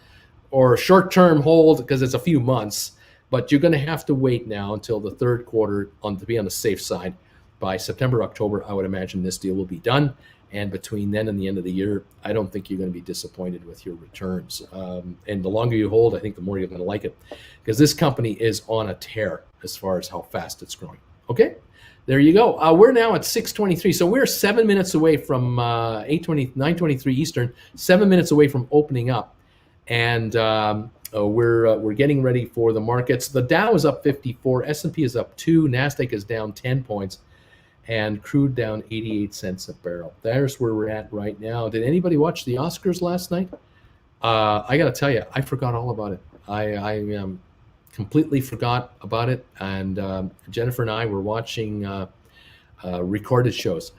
or short-term hold because it's a few months, but you're going to have to wait now until the third quarter to be on the safe side. By September, October, I would imagine this deal will be done. And between then and the end of the year, I don't think you're going to be disappointed with your returns. And the longer you hold, I think the more you're going to like it, because this company is on a tear as far as how fast it's growing. Okay, there you go. We're now at 6:23, so we're 7 minutes away from 9:23 Eastern, 7 minutes away from opening up. And we're getting ready for the markets. The Dow is up 54, S&P is up 2, NASDAQ is down 10 points, and crude down 88 cents a barrel. There's where we're at right now. Did anybody watch the Oscars last night? I got to tell you, I forgot all about it. I completely forgot about it. And Jennifer and I were watching recorded shows.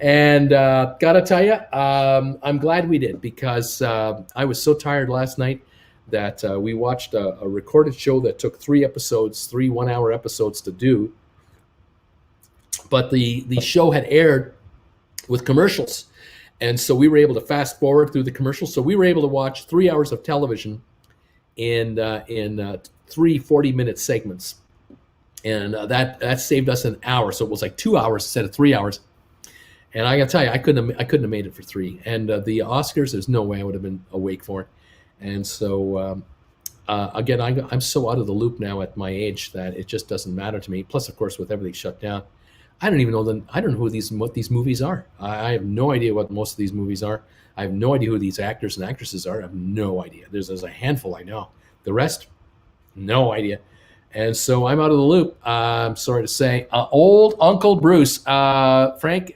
And gotta tell you, I'm glad we did, because I was so tired last night that we watched a recorded show that took 3 1-hour episodes to do. But the show had aired with commercials, and so we were able to fast forward through the commercials. So we were able to watch 3 hours of television in 3 40-minute segments, and that saved us an hour. So it was like 2 hours instead of 3 hours. And I gotta tell you, I couldn't have made it for 3. And the Oscars, there's no way I would have been awake for it. And so again, I'm so out of the loop now at my age that it just doesn't matter to me. Plus, of course, with everything shut down, I don't even know I don't know what these movies are. I have no idea what most of these movies are. I have no idea who these actors and actresses are. I have no idea. There's a handful I know. The rest, no idea. And so I'm out of the loop. I'm sorry to say. Old Uncle Bruce, Frankie,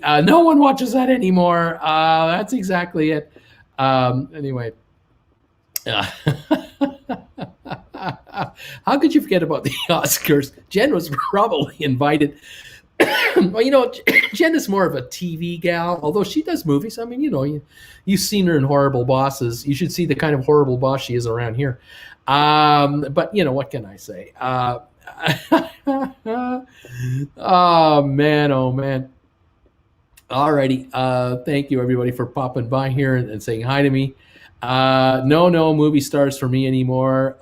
no one watches that anymore. That's exactly it. Anyway. How could you forget about the Oscars? Jen was probably invited. well, Jen is more of a TV gal, although she does movies. I mean, you've seen her in Horrible Bosses. You should see the kind of horrible boss she is around here. But what can I say? Oh man, oh man. Alrighty. Thank you everybody for popping by here and saying hi to me. No movie stars for me anymore.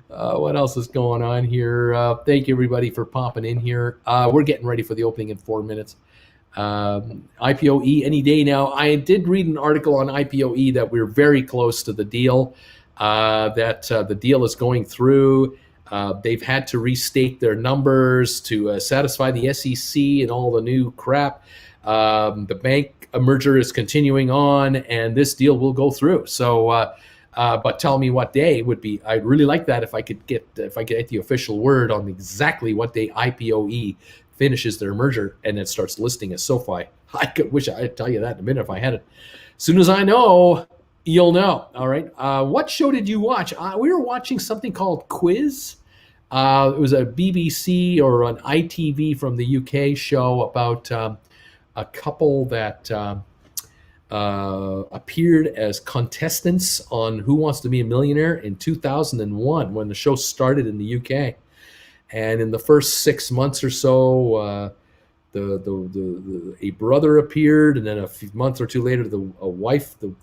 What else is going on here? Thank you everybody for popping in here. We're getting ready for the opening in 4 minutes. IPOE any day now. I did read an article on IPOE that we're very close to the deal, that the deal is going through. They've had to restate their numbers to satisfy the SEC and all the new crap. The bank merger is continuing on, and this deal will go through. So, but tell me what day would be. I'd really like that if I could get the official word on exactly what day IPOE finishes their merger and it starts listing as SoFi. Wish I'd tell you that in a minute if I had it. As soon as I know, you'll know. All right. What show did you watch? We were watching something called Quiz. It was a BBC or an ITV from the UK show about a couple that appeared as contestants on Who Wants to Be a Millionaire in 2001 when the show started in the UK. And in the first 6 months or so, a brother appeared, and then a month or two later, the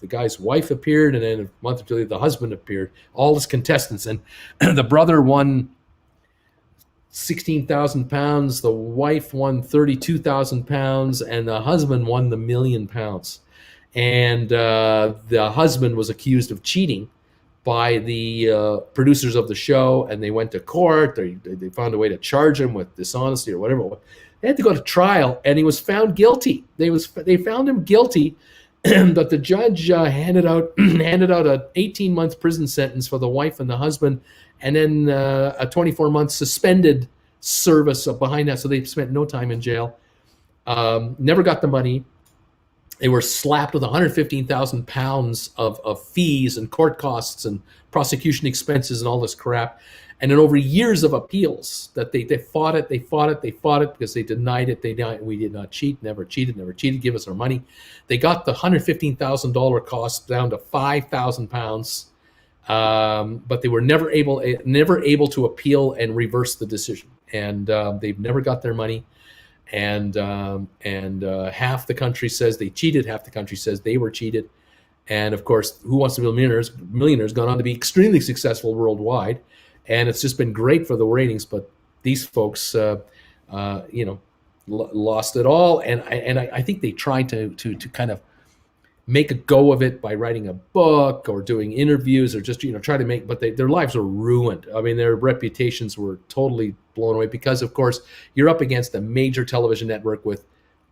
guy's wife appeared, and then a month or two later, the husband appeared. All as contestants, and the brother won 16,000 pounds, the wife won 32,000 pounds, and the husband won the £1 million. And the husband was accused of cheating by the producers of the show, and they went to court. They found a way to charge him with dishonesty or whatever. They had to go to trial, and he was found guilty. They found him guilty, but the judge handed out an 18-month prison sentence for the wife and the husband, and then a 24-month suspended service behind that. So they spent no time in jail. Never got the money. They were slapped with 115,000 pounds of fees and court costs and prosecution expenses and all this crap. And then over years of appeals that they fought it because they denied it. We did not cheat, never cheated, give us our money. They got the $115,000 cost down to 5,000 pounds. But they were never able to appeal and reverse the decision. And they've never got their money. And half the country says they cheated, half the country says they were cheated. And of course, Who Wants to Be a Millionaire gone on to be extremely successful worldwide, and it's just been great for the ratings. But these folks, lost it all, and I think they tried to kind of make a go of it by writing a book or doing interviews or just try to make, but their lives were ruined. I mean, their reputations were totally blown away because, of course, you're up against a major television network with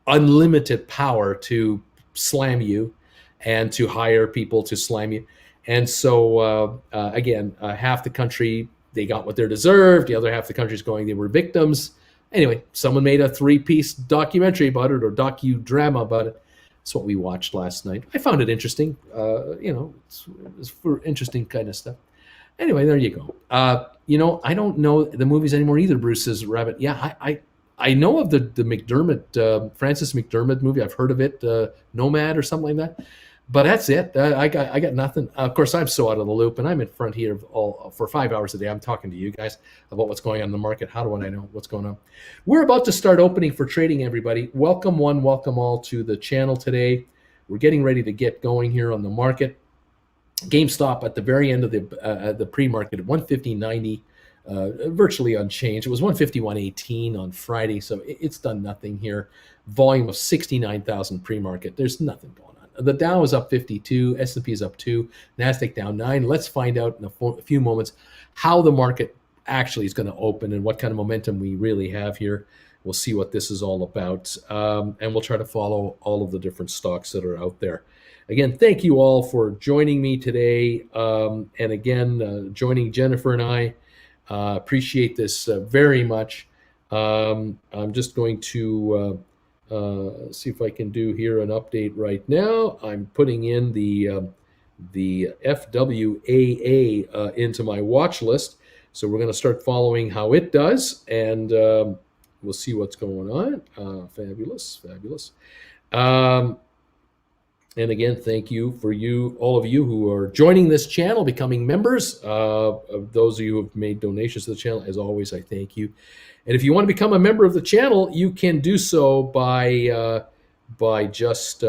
unlimited power to slam you and to hire people to slam you. And so, again, half the country, they got what they deserved. The other half of the country is going, they were victims. Anyway, someone made a 3-piece documentary about it or docudrama about it. That's what we watched last night. I found it interesting. It's for interesting kind of stuff. Anyway, there you go. I don't know the movies anymore either, Bruce says Rabbit. Yeah, I know of the McDermott, Francis McDermott movie. I've heard of it, Nomad or something like that. But that's it. I got nothing. Of course, I'm so out of the loop, and I'm in front here for 5 hours a day. I'm talking to you guys about what's going on in the market. How do I know what's going on? We're about to start opening for trading, everybody. Welcome one, welcome all to the channel today. We're getting ready to get going here on the market. GameStop at the very end of the pre-market at 150.90, virtually unchanged. It was 151.18 on Friday, so it's done nothing here. Volume of 69,000 pre-market. There's nothing going on. The Dow is up 52, S&P is up 2, NASDAQ down 9. Let's find out in a few moments how the market actually is going to open and what kind of momentum we really have here. We'll see what this is all about, and we'll try to follow all of the different stocks that are out there. Again, thank you all for joining me today, and again, joining Jennifer and I. Appreciate this very much. I'm just going to see if I can do here an update right now. I'm putting in the FWAA into my watch list. So we're going to start following how it does, and we'll see what's going on. Fabulous, fabulous. And again, thank you for all of you who are joining this channel, becoming members. Of those of you who have made donations to the channel, as always, I thank you. And if you want to become a member of the channel, you can do so by just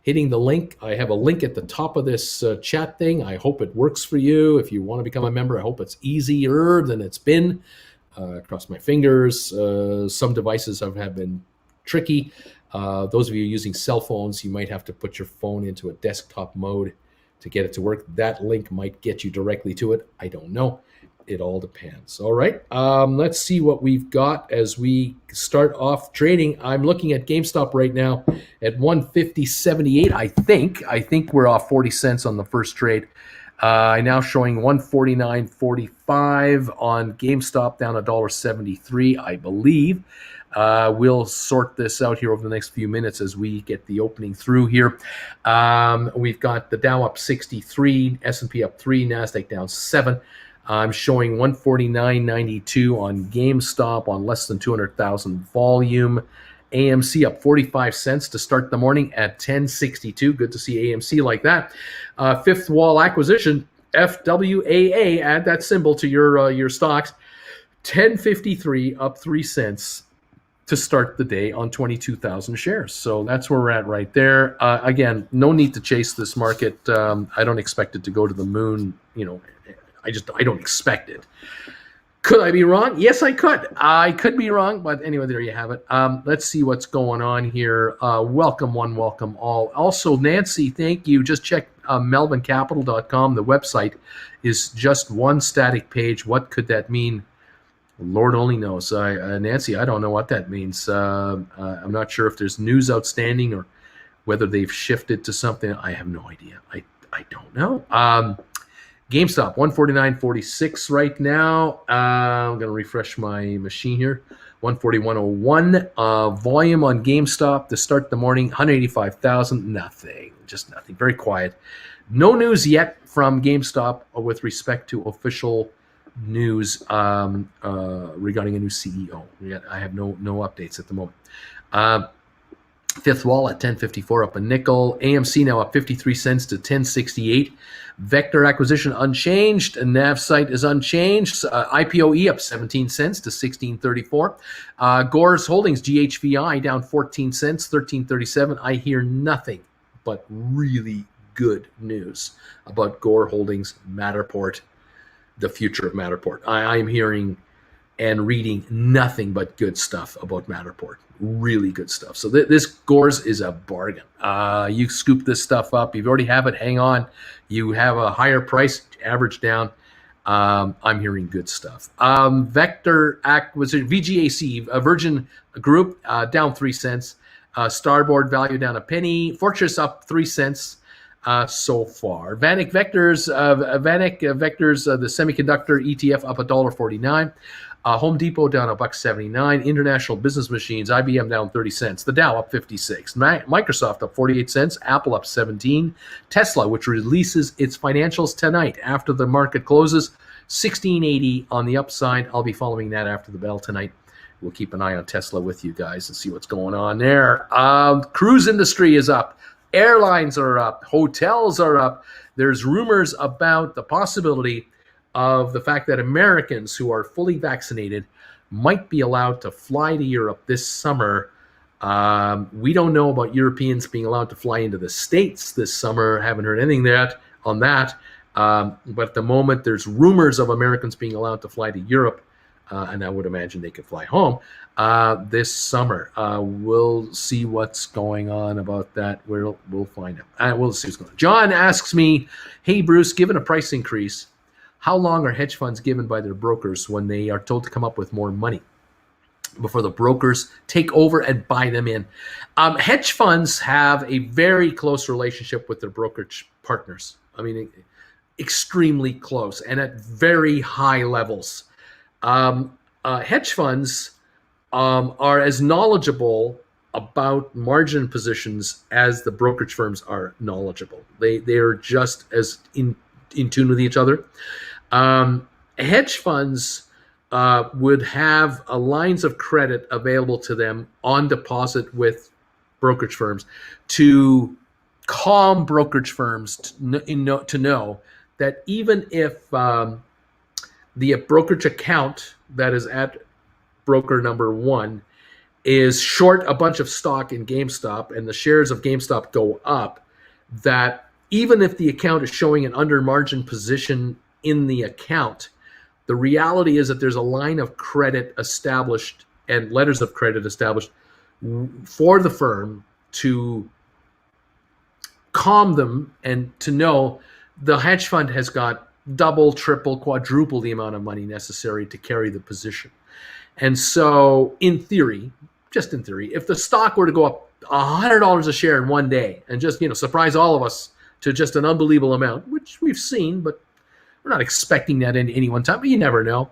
hitting the link. I have a link at the top of this chat thing. I hope it works for you. If you want to become a member, I hope it's easier than it's been. Cross my fingers. Some devices have been tricky. Those of you using cell phones, you might have to put your phone into a desktop mode to get it to work. That link might get you directly to it. I don't know. It all depends. All right. Let's see what we've got as we start off trading. I'm looking at GameStop right now at 150.78. I think we're off 40 cents on the first trade. Now showing 149.45 on GameStop, down $1.73, I believe. We'll sort this out here over the next few minutes as we get the opening through here. We've got the Dow up 63, S&P up 3, NASDAQ down 7. I'm showing 149.92 on GameStop on less than 200,000 volume. AMC up 45 cents to start the morning at 10.62. Good to see AMC like that. Fifth Wall Acquisition, FWAA, add that symbol to your stocks. 10.53, up 3 cents to start the day on 22,000 shares. So that's where we're at right there. Again, no need to chase this market. I don't expect it to go to the moon. I don't expect it. Could I be wrong? Yes, I could. I could be wrong, but anyway, there you have it. Let's see what's going on here. Welcome one, welcome all. Also, Nancy, thank you. Just check melvincapital.com. The website is just one static page. What could that mean? Lord only knows. Nancy, I don't know what that means. I'm not sure if there's news outstanding or whether they've shifted to something. I have no idea. I don't know. GameStop, 149.46 right now. I'm going to refresh my machine here. 141.01. Volume on GameStop to start the morning, 185,000. Nothing. Just nothing. Very quiet. No news yet from GameStop with respect to official news regarding a new CEO. I have no updates at the moment. Fifth Wall at 10.54, up a nickel. AMC now up 53 cents to 10.68. Vector acquisition unchanged. NAV site is unchanged. IPOE up 17 cents to 16.34. Gore's Holdings GHVI down 14 cents, 13.37. I hear nothing but really good news about Gore Holdings, Matterport, the future of Matterport. I'm hearing and reading nothing but good stuff about Matterport. Really good stuff. So this Gores is a bargain. You scoop this stuff up. You already have it. Hang on. You have a higher price, average down. I'm hearing good stuff. Vector acquisition, VGAC, Virgin Group, down 3 cents. Starboard value down a penny. Fortress up 3 cents. So far. VanEck Vectors, the semiconductor ETF up $1.49. Home Depot down $1.79. International Business Machines, IBM down 30 cents. The Dow up 56. Microsoft up 48 cents. Apple up 17. Tesla, which releases its financials tonight after the market closes, 16.80 on the upside. I'll be following that after the bell tonight. We'll keep an eye on Tesla with you guys and see what's going on there. Cruise industry is up. Airlines are up. Hotels are up. There's rumors about the possibility of the fact that Americans who are fully vaccinated might be allowed to fly to Europe this summer. We don't know about Europeans being allowed to fly into the States this summer. Haven't heard anything on that. But at the moment, there's rumors of Americans being allowed to fly to Europe, and I would imagine they could fly home this summer. We'll see what's going on about that. We'll find out. We'll see what's going on. John asks me, hey, Bruce, given a price increase, how long are hedge funds given by their brokers when they are told to come up with more money before the brokers take over and buy them in? Hedge funds have a very close relationship with their brokerage partners. I mean, extremely close and at very high levels. Hedge funds are as knowledgeable about margin positions as the brokerage firms are knowledgeable. They are just as in tune with each other. And hedge funds would have lines of credit available to them on deposit with brokerage firms to calm brokerage firms to know that even if the brokerage account that is at broker number one is short a bunch of stock in GameStop and the shares of GameStop go up, that even if the account is showing an under margin position in the account, the reality is that there's a line of credit established and letters of credit established for the firm to calm them and to know the hedge fund has got double, triple, quadruple the amount of money necessary to carry the position. And so in theory, just in theory, if the stock were to go up $100 a share in one day and just, surprise all of us to just an unbelievable amount, which we've seen, but we're not expecting that in any one time, but you never know.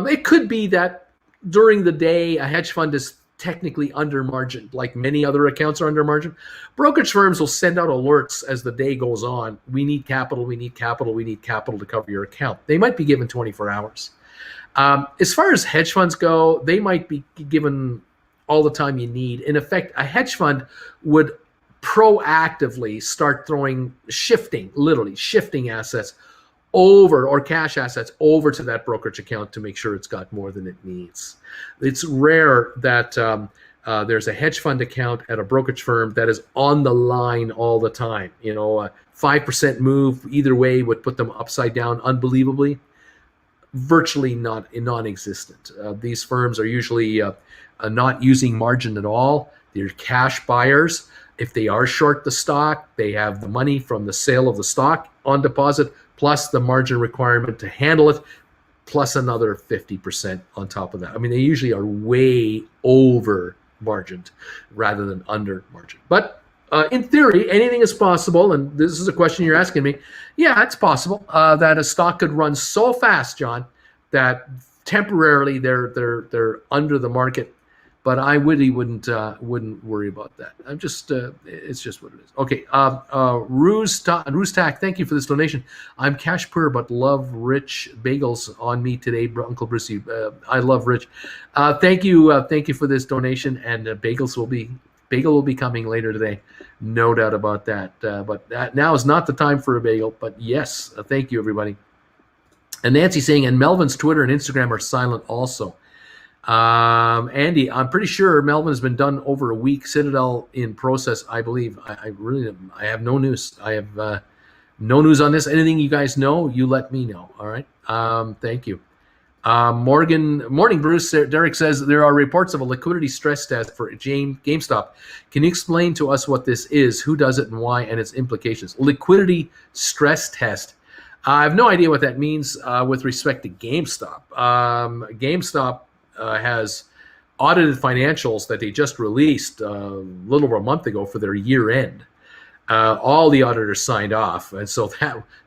It could be that during the day, a hedge fund is technically under margin, like many other accounts are under margin. Brokerage firms will send out alerts as the day goes on. We need capital, we need capital, we need capital to cover your account. They might be given 24 hours. As far as hedge funds go, they might be given all the time you need. In effect, a hedge fund would proactively start literally shifting assets over, or cash assets over to that brokerage account to make sure it's got more than it needs. It's rare that there's a hedge fund account at a brokerage firm that is on the line all the time. A 5% move either way would put them upside down unbelievably. Virtually non-existent. These firms are usually not using margin at all. They're cash buyers. If they are short the stock, they have the money from the sale of the stock on deposit, plus the margin requirement to handle it, plus another 50% on top of that. I mean, they usually are way over margined rather than under margined. But in theory, anything is possible, and this is a question you're asking me. Yeah, it's possible that a stock could run so fast, John, that temporarily they're under the market. But I really wouldn't worry about that. I'm just it's just what it is. Okay, Roostak, thank you for this donation. I'm cash poor but love rich bagels on me today, Uncle Brucey. I love rich. Thank you for this donation, and bagel will be coming later today, no doubt about that. But now is not the time for a bagel. But yes, thank you everybody. And Nancy saying, and Melvin's Twitter and Instagram are silent also. Andy, I'm pretty sure Melvin has been done over a week. Citadel in process, I believe. I have no news. I have no news on this. Anything you guys know, you let me know. All right. Thank you. Morning, Bruce. Derek says there are reports of a liquidity stress test for GameStop. Can you explain to us what this is, who does it, and why, and its implications? Liquidity stress test. I have no idea what that means with respect to GameStop. GameStop has audited financials that they just released a little over a month ago for their year end. All the auditors signed off, and so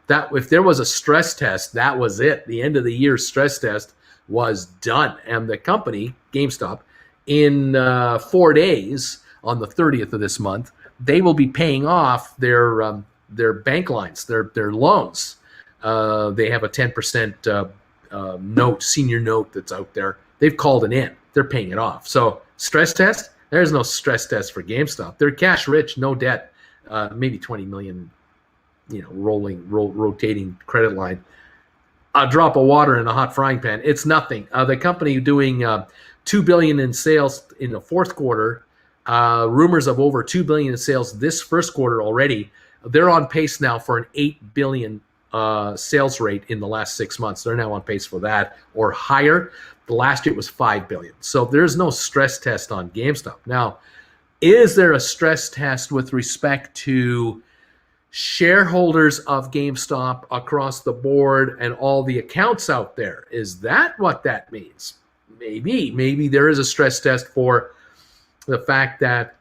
that if there was a stress test, that was it. The end of the year stress test was done, and the company GameStop, in 4 days, on the 30th of this month, they will be paying off their bank lines, their loans. They have a 10% note, senior note that's out there. They've called it in. They're paying it off. So stress test? There's no stress test for GameStop. They're cash rich, no debt, maybe 20 million, rotating credit line. A drop of water in a hot frying pan. It's nothing. The company doing $2 billion in sales in the fourth quarter. Rumors of over $2 billion in sales this first quarter already. They're on pace now for an $8 billion sales rate in the last 6 months. They're now on pace for that or higher. The last year it was $5 billion. So there's no stress test on GameStop. Now, is there a stress test with respect to shareholders of GameStop across the board and all the accounts out there? Is that what that means? Maybe there is a stress test for the fact that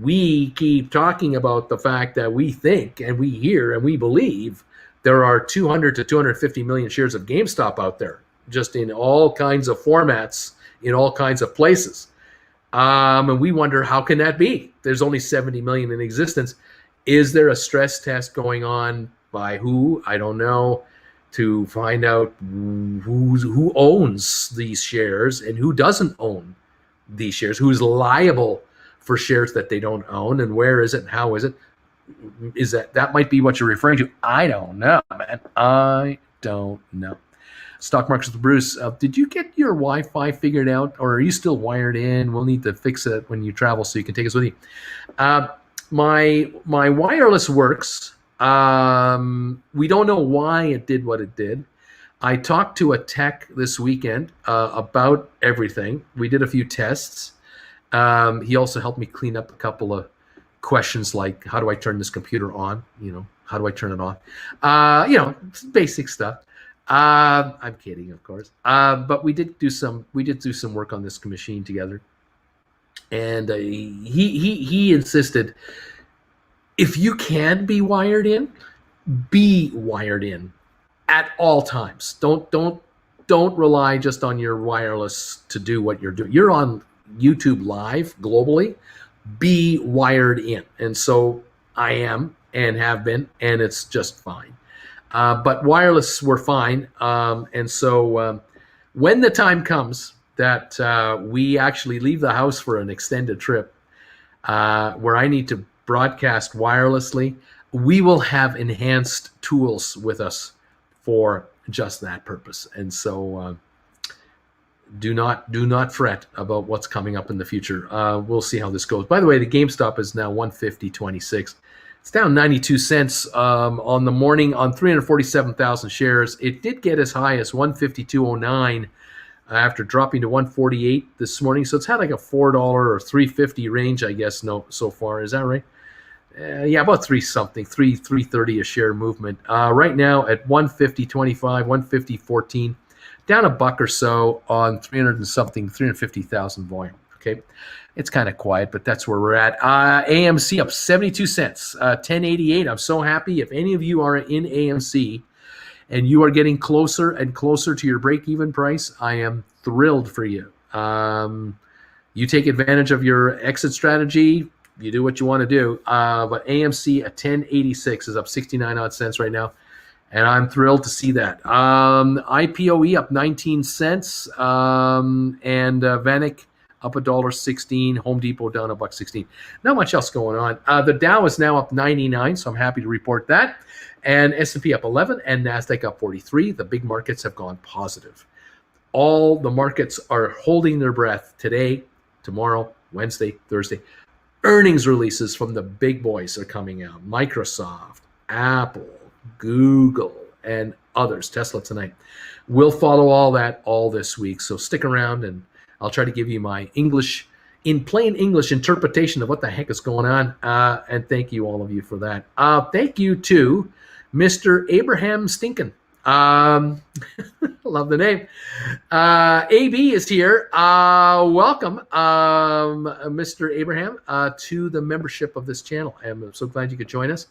we keep talking about the fact that we think and we hear and we believe there are 200 to 250 million shares of GameStop out there, just in all kinds of formats, in all kinds of places. And we wonder, how can that be? There's only 70 million in existence. Is there a stress test going on by who? I don't know. to find out who owns these shares and who doesn't own these shares, who's liable for shares that they don't own, and where is it and how is it. Is that might be what you're referring to? I don't know, man. I don't know. Stock Markets with Bruce. Did you get your Wi-Fi figured out, or are you still wired in? We'll need to fix it when you travel so you can take us with you. My wireless works. We don't know why it did what it did. I talked to a tech this weekend about everything. We did a few tests. He also helped me clean up a couple of questions like, how do I turn this computer on? How do I turn it on? Basic stuff. I'm kidding, of course. But we did do some work on this machine together. And he insisted, if you can be wired in at all times. Don't rely just on your wireless to do what you're doing. You're on YouTube Live globally. Be wired in. And so I am and have been, and it's just fine. But wireless were fine. And so when the time comes that we actually leave the house for an extended trip where I need to broadcast wirelessly, we will have enhanced tools with us for just that purpose. And so do not fret about what's coming up in the future. We'll see how this goes. By the way, the GameStop is now 150.26. It's down 92 cents on the morning on 347,000 shares. It did get as high as 152.09 after dropping to 148 this morning. So it's had like a $4 or $3.50 range, I guess, so far. Is that right? Yeah, about 3.30 a share movement. Right now at 150.25, 150.14. Down a buck or so on 350,000 volume. Okay, it's kind of quiet, but that's where we're at. AMC up 72 cents, 10.88. I'm so happy. If any of you are in AMC and you are getting closer and closer to your break-even price, I am thrilled for you. You take advantage of your exit strategy. You do what you want to do. But AMC at 10.86 is up 69 odd cents right now. And I'm thrilled to see that. IPOE up 19 cents, and Vanik up $1.16. Home Depot down $1.16. Not much else going on. The Dow is now up 99, so I'm happy to report that. And S&P up 11, and Nasdaq up 43. The big markets have gone positive. All the markets are holding their breath today, tomorrow, Wednesday, Thursday. Earnings releases from the big boys are coming out. Microsoft, Apple, Google, and others. Tesla tonight. We'll follow all that all this week. So stick around, and I'll try to give you my English, in plain English interpretation of what the heck is going on. And thank you, all of you, for that. Thank you to Mr. Abraham Stinkin. Love the name. AB is here. Welcome, Mr. Abraham, to the membership of this channel. I'm so glad you could join us.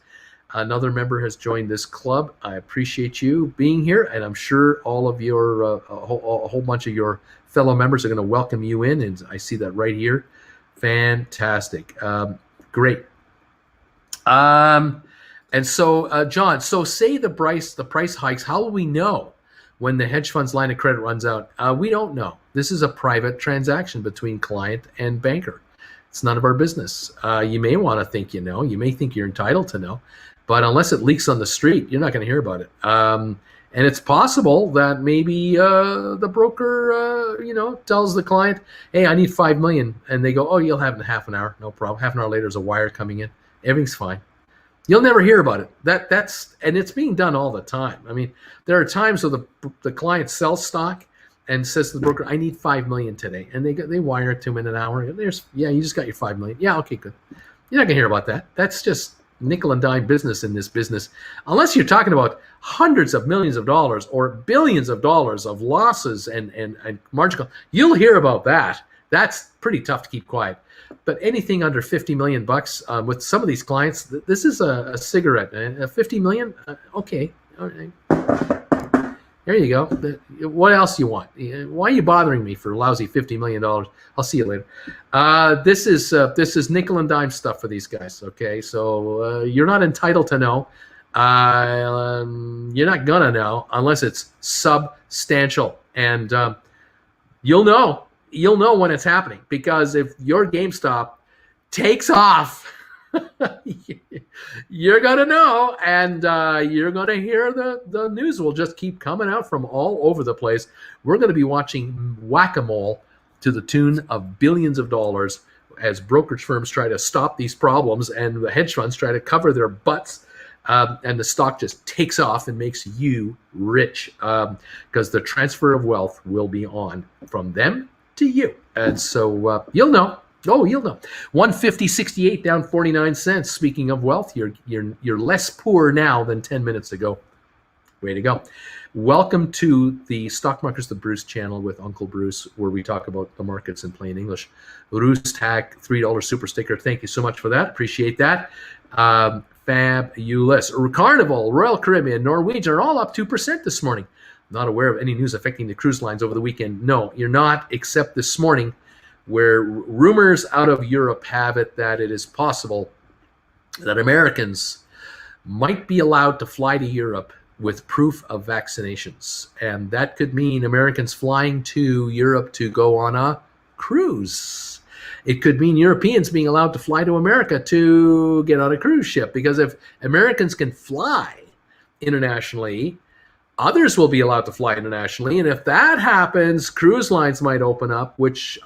Another member has joined this club. I appreciate you being here, and I'm sure all of your a whole bunch of your fellow members are going to welcome you in, and I see that right here. Fantastic. Great. And so, John, so say the price hikes. How will we know when the hedge fund's line of credit runs out? We don't know. This is a private transaction between client and banker. It's none of our business. You may want to think you know. You may think you're entitled to know. But unless it leaks on the street, you're not going to hear about it. And it's possible that maybe the broker, tells the client, "Hey, I need $5 million," and they go, "Oh, you'll have it in half an hour, no problem." Half an hour later, there's a wire coming in. Everything's fine. You'll never hear about it. And it's being done all the time. I mean, there are times where the client sells stock and says to the broker, "I need $5 million today," and they wire it to him in an hour. And you just got your $5 million. Yeah, okay, good. You're not gonna hear about that. That's just nickel and dime business in this business, unless you're talking about hundreds of millions of dollars or billions of dollars of losses and margin call. You'll hear about that. That's pretty tough to keep quiet. But anything under $50 million bucks with some of these clients, this is a cigarette. $50 million, okay, all right. There you go. What else you want? Why are you bothering me for lousy $50 million? I'll see you later. This is nickel and dime stuff for these guys. Okay, so you're not entitled to know. You're not gonna know unless it's substantial, and you'll know when it's happening, because if your GameStop takes off, you're gonna know, and you're gonna hear the news will just keep coming out from all over the place. We're gonna be watching whack-a-mole to the tune of billions of dollars as brokerage firms try to stop these problems and the hedge funds try to cover their butts, and the stock just takes off and makes you rich, because the transfer of wealth will be on from them to you. And so you'll know. Oh, you'll know. 150.68 down 49 cents. Speaking of wealth, you're less poor now than 10 minutes ago. Way to go. Welcome to the Stock Markets, the Bruce channel with Uncle Bruce, where we talk about the markets in plain English. Roostag, $3 super sticker. Thank you so much for that. Appreciate that. Fabulous. Carnival, Royal Caribbean, Norwegian are all up 2% this morning. Not aware of any news affecting the cruise lines over the weekend. No, you're not, except this morning, where rumors out of Europe have it that it is possible that Americans might be allowed to fly to Europe with proof of vaccinations. And that could mean Americans flying to Europe to go on a cruise. It could mean Europeans being allowed to fly to America to get on a cruise ship, because if Americans can fly internationally, others will be allowed to fly internationally. And if that happens, cruise lines might open up, which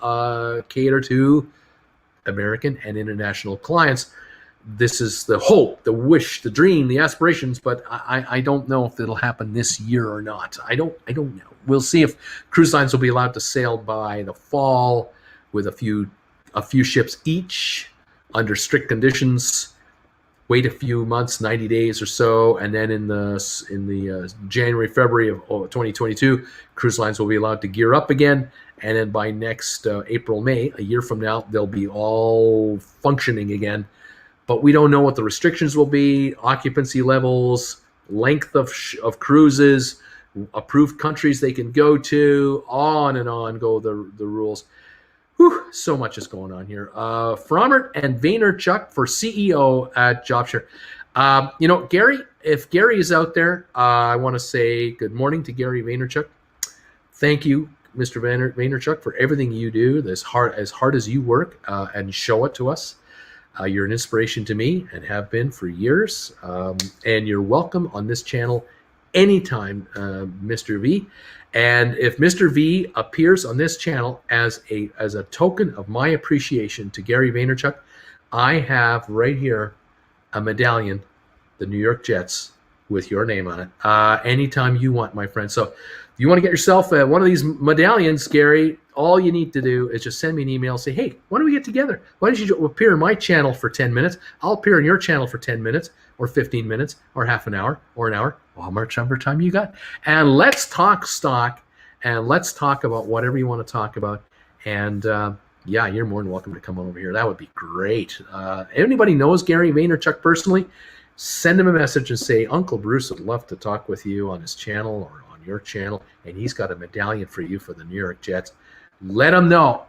cater to American and international clients. This is the hope, the wish, the dream, the aspirations, but I don't know if it'll happen this year or not. I don't know. We'll see if cruise lines will be allowed to sail by the fall with a few ships each under strict conditions. Wait a few months, 90 days or so, and then in the January, February of 2022, cruise lines will be allowed to gear up again, and then by next April, May, a year from now, they'll be all functioning again. But we don't know what the restrictions will be, occupancy levels, length of cruises, approved countries they can go to, on and on go the rules. Whew, so much is going on here. Frommert and Vaynerchuk for CEO at JobShare. Gary, if Gary is out there, I want to say good morning to Gary Vaynerchuk. Thank you, Mr. Vaynerchuk, for everything you do, as hard as you work and show it to us. You're an inspiration to me and have been for years. And you're welcome on this channel anytime, Mr. V. And if Mr. V appears on this channel as a token of my appreciation to Gary Vaynerchuk, I have right here a medallion, the New York Jets, with your name on it. Anytime you want, my friend. So if you want to get yourself one of these medallions, Gary, all you need to do is just send me an email, say, hey, why don't we get together? Why don't you appear in my channel for 10 minutes? I'll appear in your channel for 10 minutes or 15 minutes or half an hour or an hour, how much number time you got. And let's talk stock, and let's talk about whatever you want to talk about. And yeah, you're more than welcome to come over here. That would be great. Anybody knows Gary Vaynerchuk personally, send him a message and say, Uncle Bruce would love to talk with you on his channel or on your channel, and he's got a medallion for you for the New York Jets. Let him know.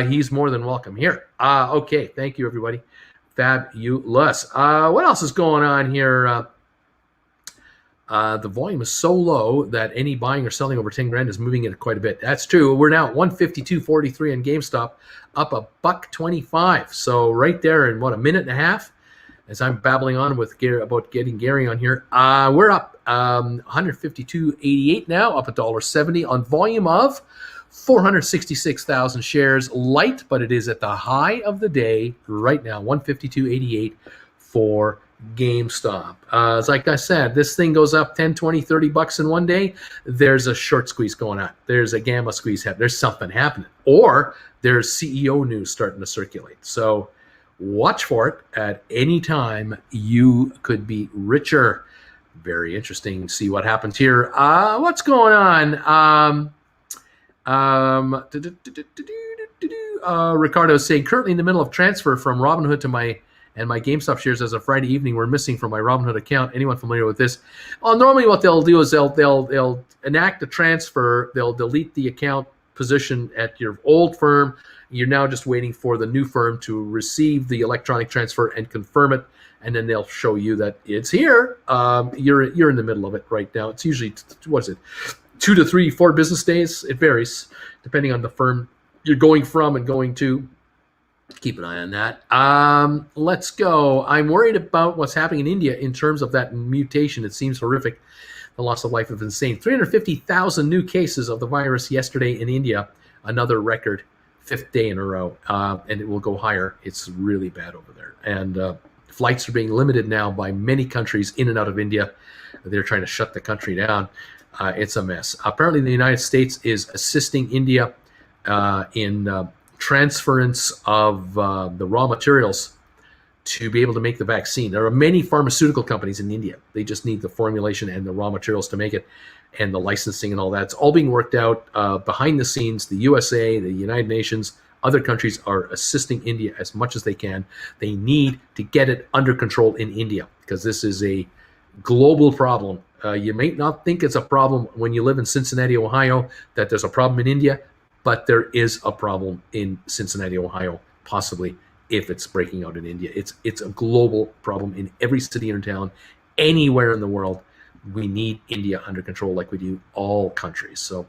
He's more than welcome here. Okay, thank you, everybody. Fabulous. What else is going on here? The volume is so low that any buying or selling over 10 grand is moving it quite a bit. That's true. We're now at 152.43 on GameStop, up $1.25. So right there in a minute and a half, as I'm babbling on with Gary about getting Gary on here, we're up 152.88 now, up $1.70 on volume of 466,000 shares. Light, but it is at the high of the day right now, 152.88 for GameStop. Like I said, this thing goes up 10, 20, 30 bucks in one day. There's a short squeeze going on. There's a gamma squeeze happening. There's something happening. Or there's CEO news starting to circulate. So watch for it at any time. You could be richer. Very interesting. See what happens here. What's going on? Ricardo is saying, currently in the middle of transfer from Robinhood to my GameStop shares as of Friday evening were missing from my Robinhood account. Anyone familiar with this? Normally what they'll do is they'll enact the transfer. They'll delete the account position at your old firm. You're now just waiting for the new firm to receive the electronic transfer and confirm it, and then they'll show you that it's here. You're in the middle of it right now. It's usually, what is it, 2 to 3, 4 business days. It varies depending on the firm you're going from and going to. Keep an eye on that. Let's go. I'm worried about what's happening in India in terms of that mutation. It seems horrific. The loss of life is insane. 350,000 new cases of the virus yesterday in India. Another record, 5th day in a row. And it will go higher. It's really bad over there. And flights are being limited now by many countries in and out of India. They're trying to shut the country down. It's a mess. Apparently, the United States is assisting India in transference of the raw materials to be able to make the vaccine. There are many pharmaceutical companies in India. They just need the formulation and the raw materials to make it, and the licensing and all that. It's all being worked out behind the scenes. The USA, the United Nations, other countries are assisting India as much as they can. They need to get it under control in India because this is a global problem. You may not think it's a problem when you live in Cincinnati, Ohio, that there's a problem in India, but there is a problem in Cincinnati, Ohio, possibly, if it's breaking out in India. It's a global problem in every city and town, anywhere in the world. We need India under control like we do all countries. So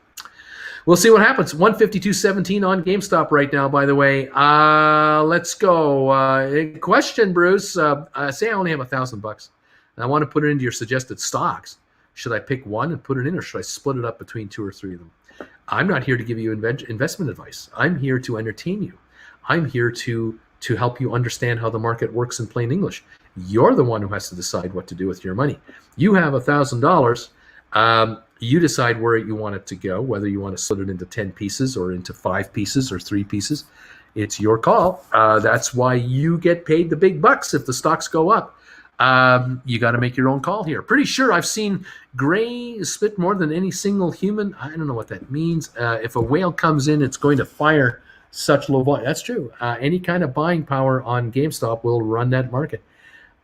we'll see what happens. 152.17 on GameStop right now, by the way. Let's go. Question, Bruce. Say I only have $1,000 and I want to put it into your suggested stocks. Should I pick one and put it in, or should I split it up between 2 or 3 of them? I'm not here to give you investment advice. I'm here to entertain you. I'm here to help you understand how the market works in plain English. You're the one who has to decide what to do with your money. You have $1,000. You decide where you want it to go, whether you want to split it into 10 pieces or into 5 pieces or 3 pieces. It's your call. That's why you get paid the big bucks if the stocks go up. You got to make your own call here. Pretty sure I've seen gray split more than any single human. I don't know what that means. If a whale comes in, it's going to fire such low volume. That's true. Any kind of buying power on GameStop will run that market.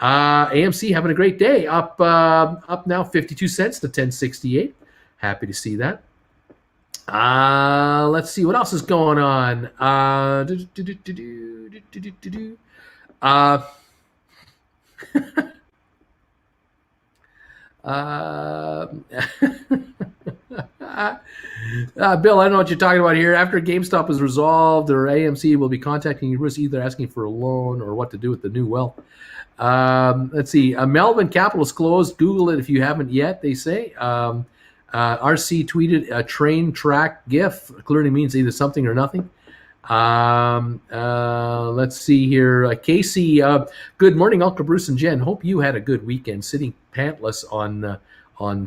AMC having a great day. Up now 52 cents to 10.68. Happy to see that. Let's see what else is going on. Bill, I don't know what you're talking about here. After GameStop is resolved, or AMC will be contacting you, either asking for a loan or what to do with the new wealth. Let's see. Melvin Capital is closed. Google it if you haven't yet, they say. RC tweeted a train track GIF. Clearly means either something or nothing. Let's see here. Casey, good morning, Uncle Bruce and Jen. Hope you had a good weekend sitting pantless on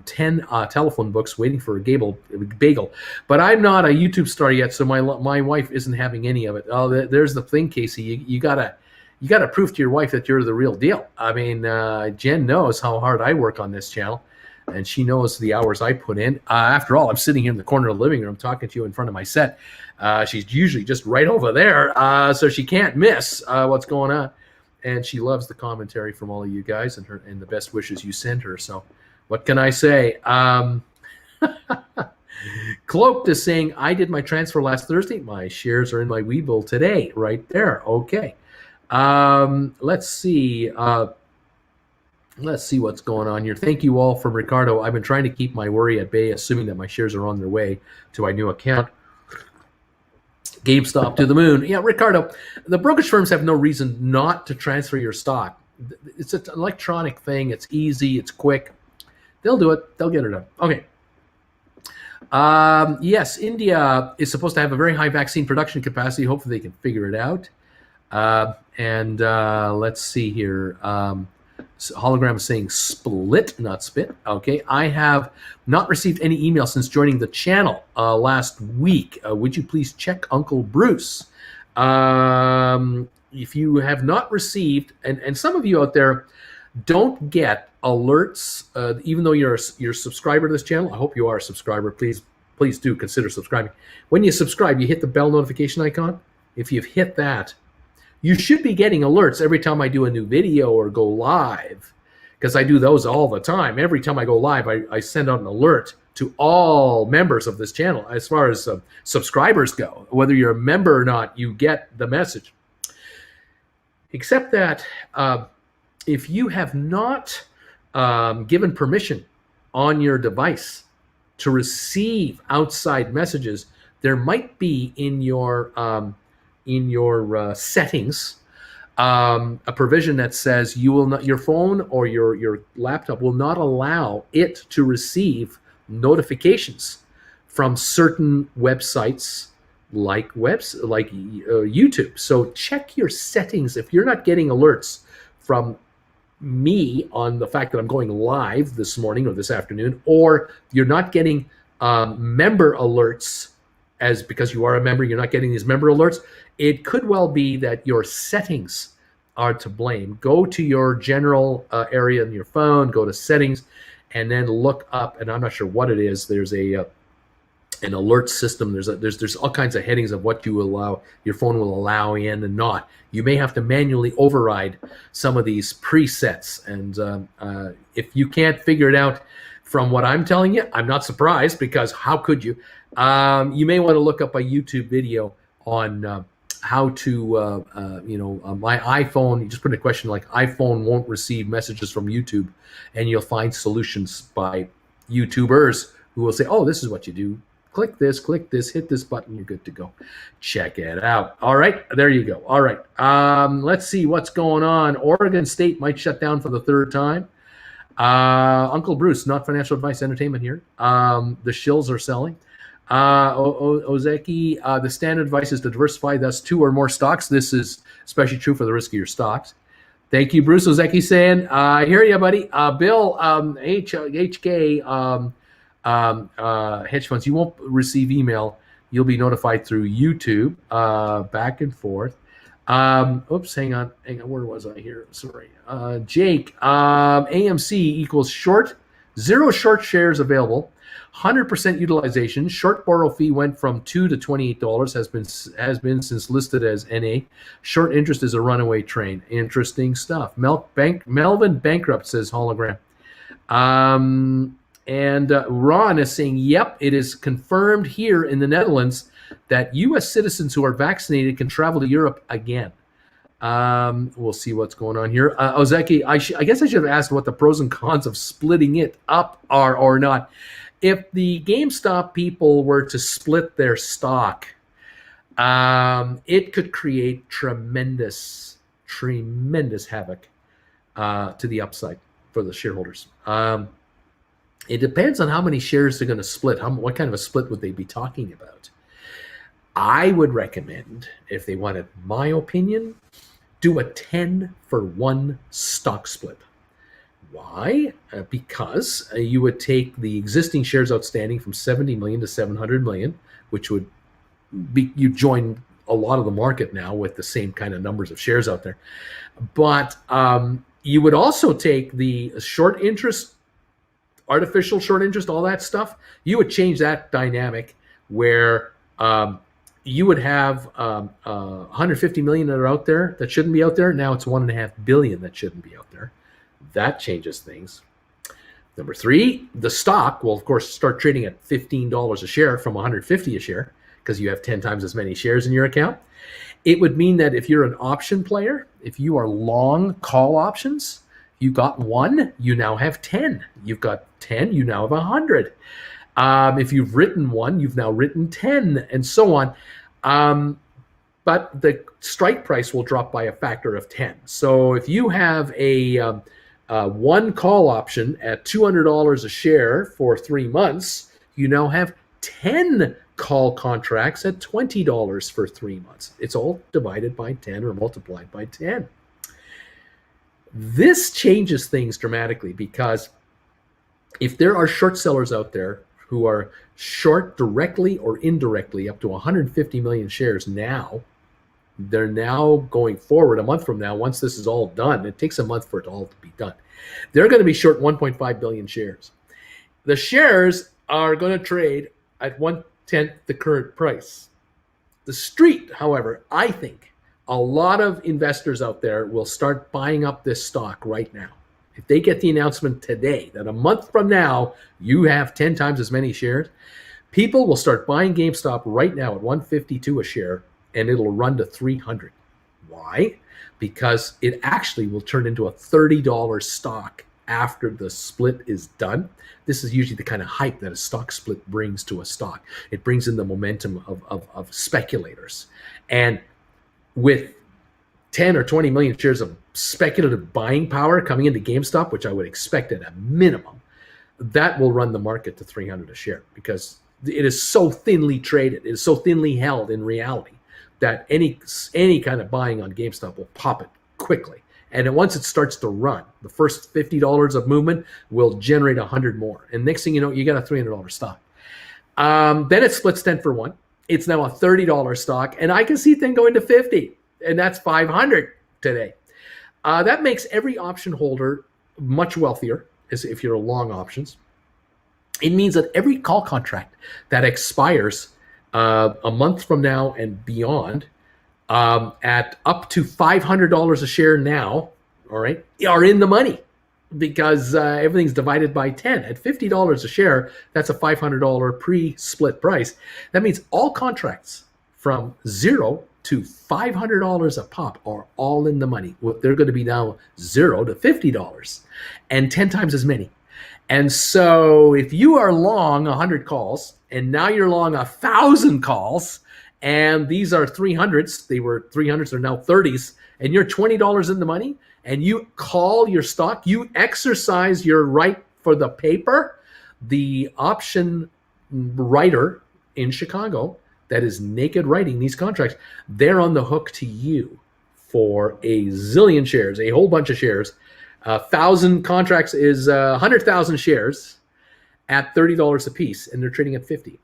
10 telephone books waiting for a bagel. But I'm not a YouTube star yet, so my wife isn't having any of it. Oh, there's the thing, Casey. You gotta prove to your wife that you're the real deal. I mean, Jen knows how hard I work on this channel, and she knows the hours I put in. After all, I'm sitting here in the corner of the living room talking to you in front of my set. She's usually just right over there, so she can't miss what's going on. And she loves the commentary from all of you guys and the best wishes you send her. So what can I say? Cloaked is saying, I did my transfer last Thursday. My shares are in my Webull today. Right there. Okay. Let's see. Let's see what's going on here. Thank you all from Ricardo. I've been trying to keep my worry at bay, assuming that my shares are on their way to my new account. GameStop to the moon. Yeah, Ricardo, the brokerage firms have no reason not to transfer your stock. It's an electronic thing. It's easy. It's quick. They'll do it. They'll get it done. Okay. Yes, India is supposed to have a very high vaccine production capacity. Hopefully they can figure it out. Let's see here. Hologram is saying split, not spit. Okay. I have not received any email since joining the channel last week. Would you please check Uncle Bruce? If you have not received, and some of you out there don't get alerts, even though you're a subscriber to this channel. I hope you are a subscriber. Please do consider subscribing. When you subscribe, you hit the bell notification icon. If you've hit that, you should be getting alerts every time I do a new video or go live, because I do those all the time. Every time I go live, I send out an alert to all members of this channel. As far as subscribers go, whether you're a member or not, you get the message. Except that if you have not given permission on your device to receive outside messages, there might be in your settings a provision that says you will not, your phone or your laptop will not allow it to receive notifications from certain websites like YouTube. So check your settings. If you're not getting alerts from me on the fact that I'm going live this morning or this afternoon, or you're not getting member alerts because you are a member, you're not getting these member alerts, it could well be that your settings are to blame. Go to your general area in your phone, go to settings, and then look up, and I'm not sure what it is. There's an alert system. There's all kinds of headings of what you allow, your phone will allow in and not. You may have to manually override some of these presets, and if you can't figure it out from what I'm telling you, I'm not surprised, because how could you? You may want to look up a YouTube video on how to, my iPhone. You just put in a question like iPhone won't receive messages from YouTube, and you'll find solutions by YouTubers who will say, oh, this is what you do. Click this, hit this button, you're good to go. Check it out. All right, there you go. All right, let's see what's going on. Oregon State might shut down for the third time. Uncle Bruce, not financial advice, entertainment here. The shills are selling. Ozeki, the standard advice is to diversify, thus 2 or more stocks. This is especially true for the riskier stocks. Thank you, Bruce. Ozeki saying, I hear you, buddy. Bill, HK, hedge funds, you won't receive email. You'll be notified through YouTube. Back and forth. Oops, hang on. Where was I here? Sorry. Jake, AMC equals short, 0 short shares available, 100% utilization. Short borrow fee went from $2 to $28. Has been since listed as NA. Short interest is a runaway train. Interesting stuff. Melvin Bankrupt, says hologram. And Ron is saying, yep, it is confirmed here in the Netherlands that U.S. citizens who are vaccinated can travel to Europe again. We'll see what's going on here. Ozeki, I guess I should have asked what the pros and cons of splitting it up are or not. If the GameStop people were to split their stock, it could create tremendous havoc to the upside for the shareholders. It depends on how many shares they're going to split. What kind of a split would they be talking about? I would recommend, if they wanted my opinion, do a 10-for-1 stock split. Why? Because you would take the existing shares outstanding from 70 million to 700 million, which would be, you join a lot of the market now with the same kind of numbers of shares out there. But you would also take the short interest, artificial short interest, all that stuff. You would change that dynamic where you would have 150 million that are out there that shouldn't be out there. Now it's 1.5 billion that shouldn't be out there. That changes things. Number 3, the stock will, of course, start trading at $15 a share from 150 a share because you have 10 times as many shares in your account. It would mean that if you're an option player, if you are long call options, you got 1, you now have 10. You've got 10, you now have 100. If you've written 1, you've now written 10, and so on. But the strike price will drop by a factor of 10. So if you have a 1 call option at $200 a share for 3 months, you now have 10 call contracts at $20 for 3 months. It's all divided by 10 or multiplied by 10. This changes things dramatically because if there are short sellers out there who are short directly or indirectly up to 150 million shares now, they're now going forward a month from now, once this is all done, it takes a month for it all to be done, they're going to be short 1.5 billion shares. The shares are going to trade at 1/10 the current price. The street, however, I think a lot of investors out there will start buying up this stock right now. if they get the announcement today that a month from now you have 10 times as many shares, people will start buying GameStop right now at 152 a share, and it'll run to 300. Why? Because it actually will turn into a $30 stock after the split is done. This is usually the kind of hype that a stock split brings to a stock. It brings in the momentum of speculators. And with 10 or 20 million shares of speculative buying power coming into GameStop, which I would expect at a minimum, that will run the market to 300 a share, because it is so thinly traded, it is so thinly held in reality, that any kind of buying on GameStop will pop it quickly. And once it starts to run, the first $50 of movement will generate 100 more. And next thing you know, you got a $300 stock. Then it splits 10 for 1. It's now a $30 stock, and I can see it then going to 50, and that's 500 today. That makes every option holder much wealthier, as if you're long options. It means that every call contract that expires a month from now and beyond, at up to $500 a share now, all right, are in the money, because everything's divided by 10. At $50 a share, that's a $500 pre-split price. That means all contracts from $0 to $500 a pop are all in the money. They're going to be now $0 to $50 and 10 times as many. And so if you are long 100 calls and now you're long 1,000 calls, and these are 300s, they were 300s, they're now 30s, and you're $20 in the money, and you call your stock, you exercise your right for the paper, the option writer in Chicago that is naked writing these contracts, they're on the hook to you for a zillion shares, a whole bunch of shares. 1,000 contracts is 100,000 shares at $30 a piece, and they're trading at 50.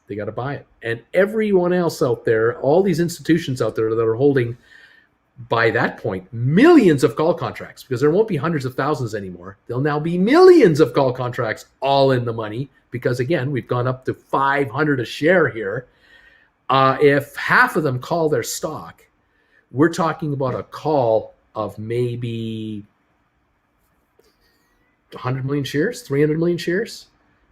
They got to buy it. And everyone else out there, all these institutions out there that are holding, by that point, millions of call contracts, because there won't be hundreds of thousands anymore. There'll now be millions of call contracts all in the money, because again, we've gone up to 500 a share here. If half of them call their stock, we're talking about a call of maybe 100 million shares, 300 million shares.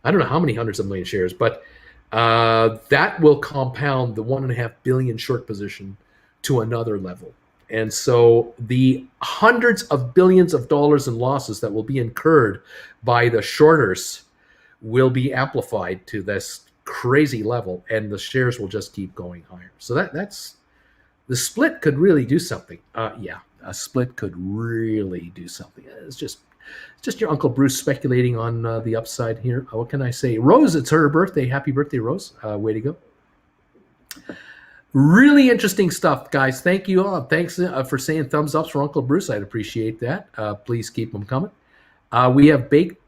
I don't know how many hundreds of million shares, but that will compound the 1.5 billion short position to another level. And so the hundreds of billions of dollars in losses that will be incurred by the shorters will be amplified to this crazy level, and the shares will just keep going higher. So that's the split could really do something. Yeah, a split could really do something. It's just your Uncle Bruce speculating on the upside here. What can I say? Rose, it's her birthday. Happy birthday, Rose. Way to go. Really interesting stuff, guys. Thank you all. Thanks for saying thumbs ups for Uncle Bruce. I'd appreciate that. Please keep them coming. We have Baked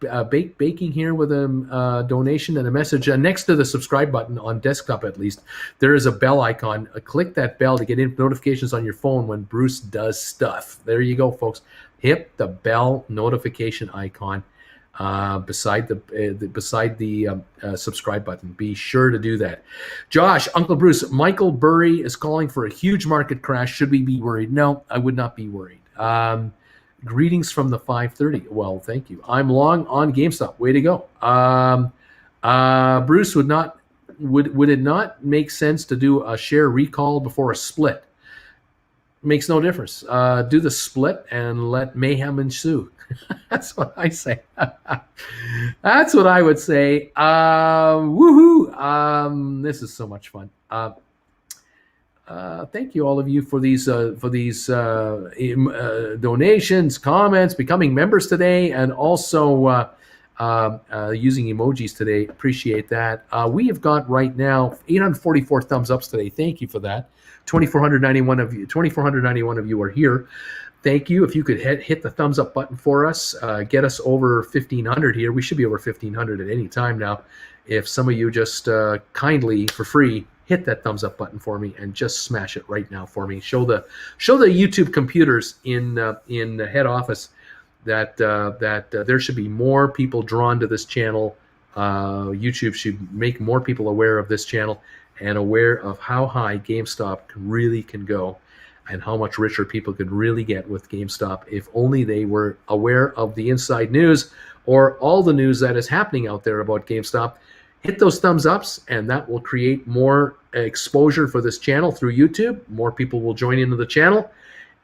Baking here with a donation and a message. Next to the subscribe button on desktop, at least, there is a bell icon. Click that bell to get notifications on your phone when Bruce does stuff. There you go, folks. Hit the bell notification icon beside the subscribe button. Be sure to do that. Josh, Uncle Bruce, Michael Burry is calling for a huge market crash. Should we be worried? No, I would not be worried. Greetings from the 5:30. Well, thank you. I'm long on GameStop. Way to go. Bruce, would it not make sense to do a share recall before a split? Makes no difference. Do the split and let mayhem ensue. That's what I say. That's what I would say. Woohoo! This is so much fun. Thank you, all of you, for these donations, comments, becoming members today, and also using emojis today. Appreciate that. We have got right now 844 thumbs ups today. Thank you for that. 2,491 of you are here. Thank you. If you could hit the thumbs up button for us, get us over 1,500 here. We should be over 1,500 at any time now. If some of you just kindly, for free, hit that thumbs up button for me and just smash it right now for me. Show the YouTube computers in the head office that there should be more people drawn to this channel. YouTube should make more people aware of this channel and aware of how high GameStop really can go. and how much richer people could really get with GameStop if only they were aware of the inside news or all the news that is happening out there about GameStop. Hit those thumbs ups, and that will create more exposure for this channel through YouTube. More people will join into the channel,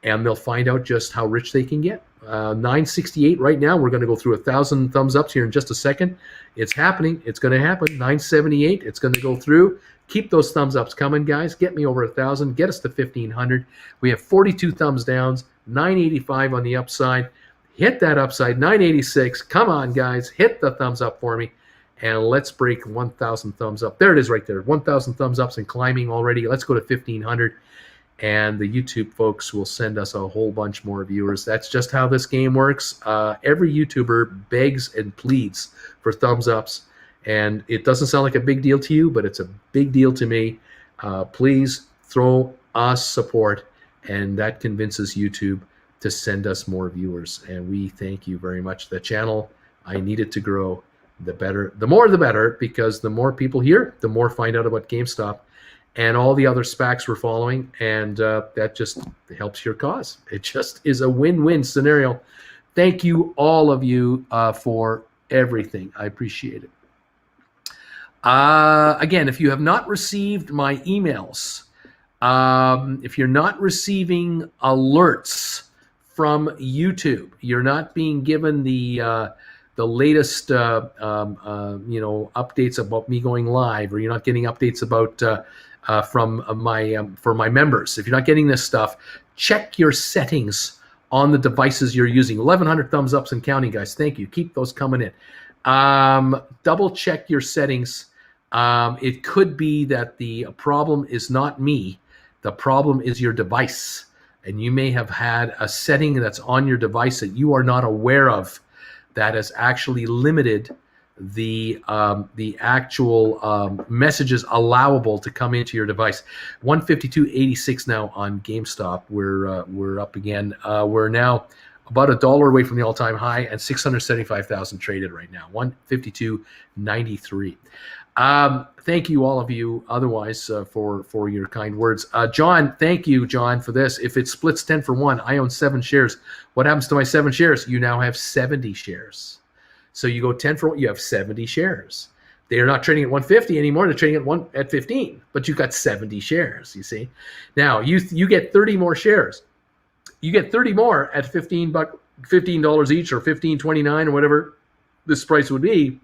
and they'll find out just how rich they can get. 968 right now. We're going to go through 1,000 thumbs ups here in just a second. It's happening. It's going to happen. 978. It's going to go through. Keep those thumbs ups coming, guys. Get me over 1,000. Get us to 1,500. We have 42 thumbs downs. 985 on the upside. Hit that upside. 986. Come on, guys. Hit the thumbs up for me. And let's break 1,000 thumbs up. There it is right there. 1,000 thumbs ups and climbing already. Let's go to 1,500. And the YouTube folks will send us a whole bunch more viewers. That's just how this game works. Every YouTuber begs and pleads for thumbs ups. And it doesn't sound like a big deal to you, but it's a big deal to me. Please throw us support. And that convinces YouTube to send us more viewers. And we thank you very much. The channel, I need it to grow. The better, the more the better, because the more people here, the more find out about GameStop and all the other SPACs we're following, and that just helps your cause. It just is a win-win scenario. Thank you, all of you, for everything. I appreciate it. Again, if you have not received my emails, if you're not receiving alerts from YouTube, you're not being given the latest updates about me going live, or you're not getting updates about from my members. If you're not getting this stuff, check your settings on the devices you're using. 1,100 thumbs ups and counting, guys. Thank you. Keep those coming in. Double check your settings. It could be that the problem is not me. The problem is your device, and you may have had a setting that's on your device that you are not aware of that has actually limited the actual messages allowable to come into your device. 152.86 now on GameStop. We're up again. We're now about $1 away from the all-time high, and 675,000 traded right now. 152.93. Thank you, all of you. Otherwise, for your kind words, John. Thank you, John, for this. If it splits 10 for 1, I own 7 shares. What happens to my 7 shares? You now have 70 shares. So you go 10 for 1, you have 70 shares. They are not trading at 150 anymore. They're trading at 15, but you've got 70 shares. You see, now you get 30 more shares. You get 30 more at $15 each, or $15.29, or whatever this price would be.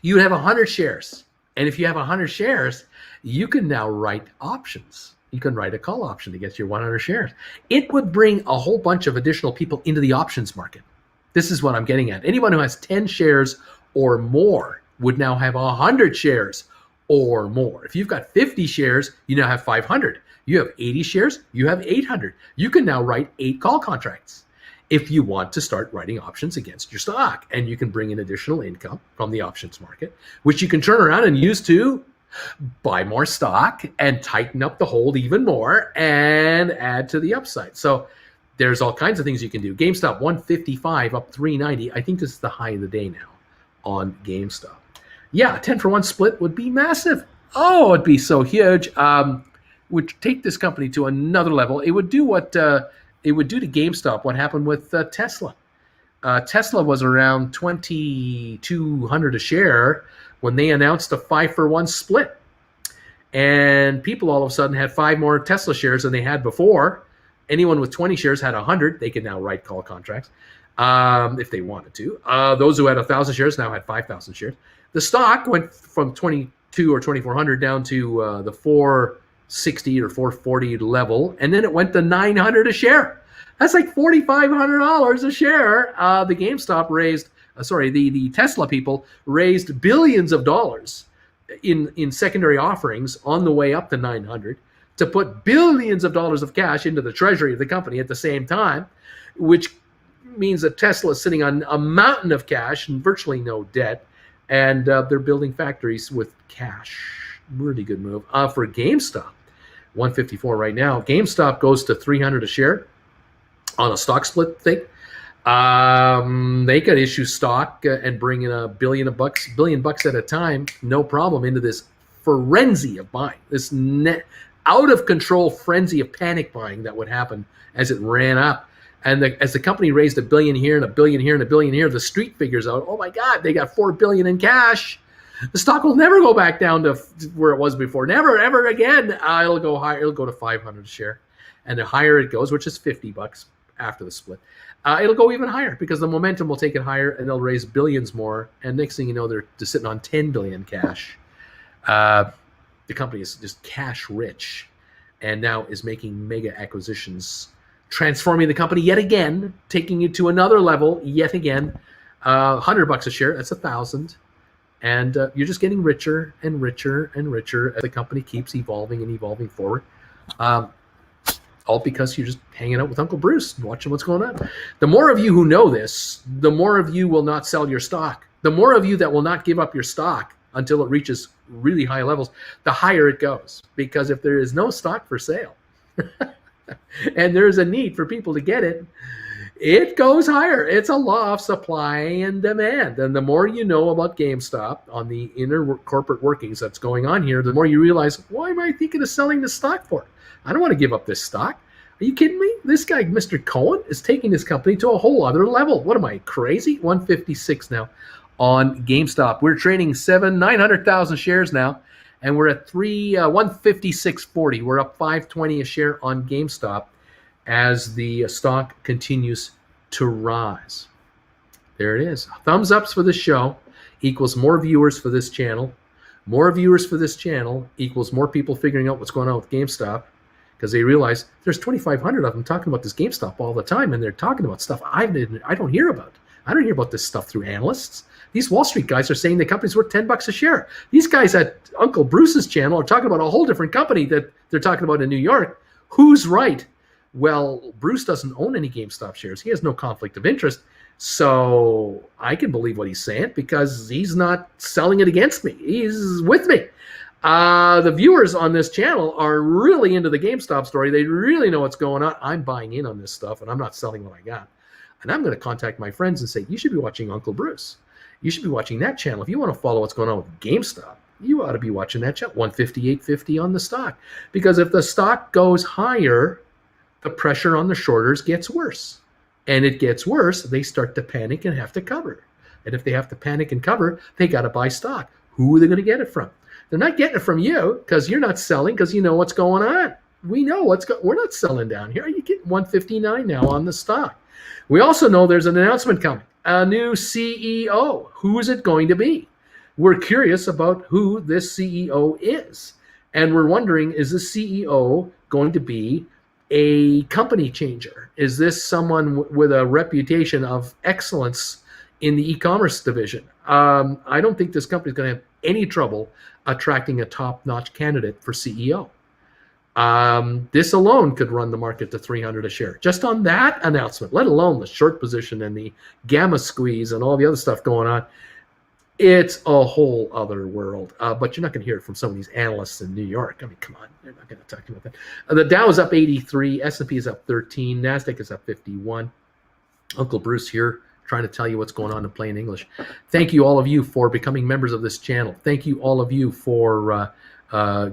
You have 100 shares. And if you have 100 shares, you can now write options. You can write a call option to get your 100 shares. It would bring a whole bunch of additional people into the options market. This is what I'm getting at. Anyone who has 10 shares or more would now have 100 shares or more. If you've got 50 shares, you now have 500. You have 80 shares, you have 800. You can now write 8 call contracts if you want to start writing options against your stock. And you can bring in additional income from the options market, which you can turn around and use to buy more stock and tighten up the hold even more and add to the upside. So there's all kinds of things you can do. GameStop 155 up 390. I think this is the high of the day now on GameStop. Yeah, 10 for 1 split would be massive. Oh, it'd be so huge. Would take this company to another level. It would do what it would do to GameStop what happened with Tesla. Tesla was around 2,200 a share when they announced a 5 for 1 split. And people all of a sudden had 5 more Tesla shares than they had before. Anyone with 20 shares had 100. They could now write call contracts if they wanted to. Those who had 1,000 shares now had 5,000 shares. The stock went from 22 or 2,400 down to the 460 or 440 level, and then it went to 900 a share. That's like $4,500 a share. The GameStop raised, the Tesla people raised billions of dollars in secondary offerings on the way up to 900 to put billions of dollars of cash into the treasury of the company at the same time, which means that Tesla is sitting on a mountain of cash and virtually no debt, and they're building factories with cash. Really good move. For GameStop, 154 right now. GameStop goes to 300 a share on a stock split thing. They could issue stock and bring in $1 billion bucks at a time, no problem, into this frenzy of buying. This out of control frenzy of panic buying that would happen as it ran up. And as the company raised $1 billion here and $1 billion here and $1 billion here, the street figures out, oh my God, they got $4 billion in cash. The stock will never go back down to where it was before. Never, ever again. It'll go higher. It'll go to 500 a share. And the higher it goes, which is $50 after the split, it'll go even higher because the momentum will take it higher and they'll raise billions more. And next thing you know, they're just sitting on 10 billion cash. The company is just cash rich and now is making mega acquisitions, transforming the company yet again, taking it to another level yet again. $100 a share, that's 1,000. And you're just getting richer and richer and richer as the company keeps evolving and evolving forward. All because you're just hanging out with Uncle Bruce and watching what's going on. The more of you who know this, the more of you will not sell your stock. The more of you that will not give up your stock until it reaches really high levels, the higher it goes. Because if there is no stock for sale and there's a need for people to get it, it goes higher. It's a law of supply and demand. And the more you know about GameStop on the inner corporate workings that's going on here, the more you realize, why am I thinking of selling the stock for? I don't want to give up this stock. Are you kidding me? This guy, Mr. Cohen, is taking this company to a whole other level. What am I, crazy? 156 now on GameStop. We're trading 900,000 shares now, and we're at 156.40. We're up 520 a share on GameStop as the stock continues to rise. There it is. Thumbs ups for the show equals more viewers for this channel. More viewers for this channel equals more people figuring out what's going on with GameStop, because they realize there's 2,500 of them talking about this GameStop all the time, and they're talking about stuff I don't hear about. I don't hear about this stuff through analysts. These Wall Street guys are saying the company's worth $10 a share. These guys at Uncle Bruce's channel are talking about a whole different company that they're talking about in New York. Who's right? Well, Bruce doesn't own any GameStop shares. He has no conflict of interest. So I can believe what he's saying because he's not selling it against me. He's with me. The viewers on this channel are really into the GameStop story. They really know what's going on. I'm buying in on this stuff, and I'm not selling what I got. And I'm going to contact my friends and say, you should be watching Uncle Bruce. You should be watching that channel. If you want to follow what's going on with GameStop, you ought to be watching that channel. 158.50 on the stock. Because if the stock goes higher, the pressure on the shorters gets worse. And it gets worse, they start to panic and have to cover. And if they have to panic and cover, they got to buy stock. Who are they going to get it from? They're not getting it from you because you're not selling because you know what's going on. We know we're not selling down here. You get 159 now on the stock. We also know there's an announcement coming. A new CEO. Who is it going to be? We're curious about who this CEO is. And we're wondering, is the CEO going to be a company changer? Is this someone with a reputation of excellence in the e-commerce division? I don't think this company is going to have any trouble attracting a top-notch candidate for CEO. This alone could run the market to 300 a share. Just on that announcement, let alone the short position and the gamma squeeze and all the other stuff going on. It's a whole other world. But you're not going to hear it from some of these analysts in New York. I mean, come on. They're not going to talk about that. The Dow is up 83. S&P is up 13. NASDAQ is up 51. Uncle Bruce here trying to tell you what's going on in plain English. Thank you, all of you, for becoming members of this channel. Thank you, all of you, for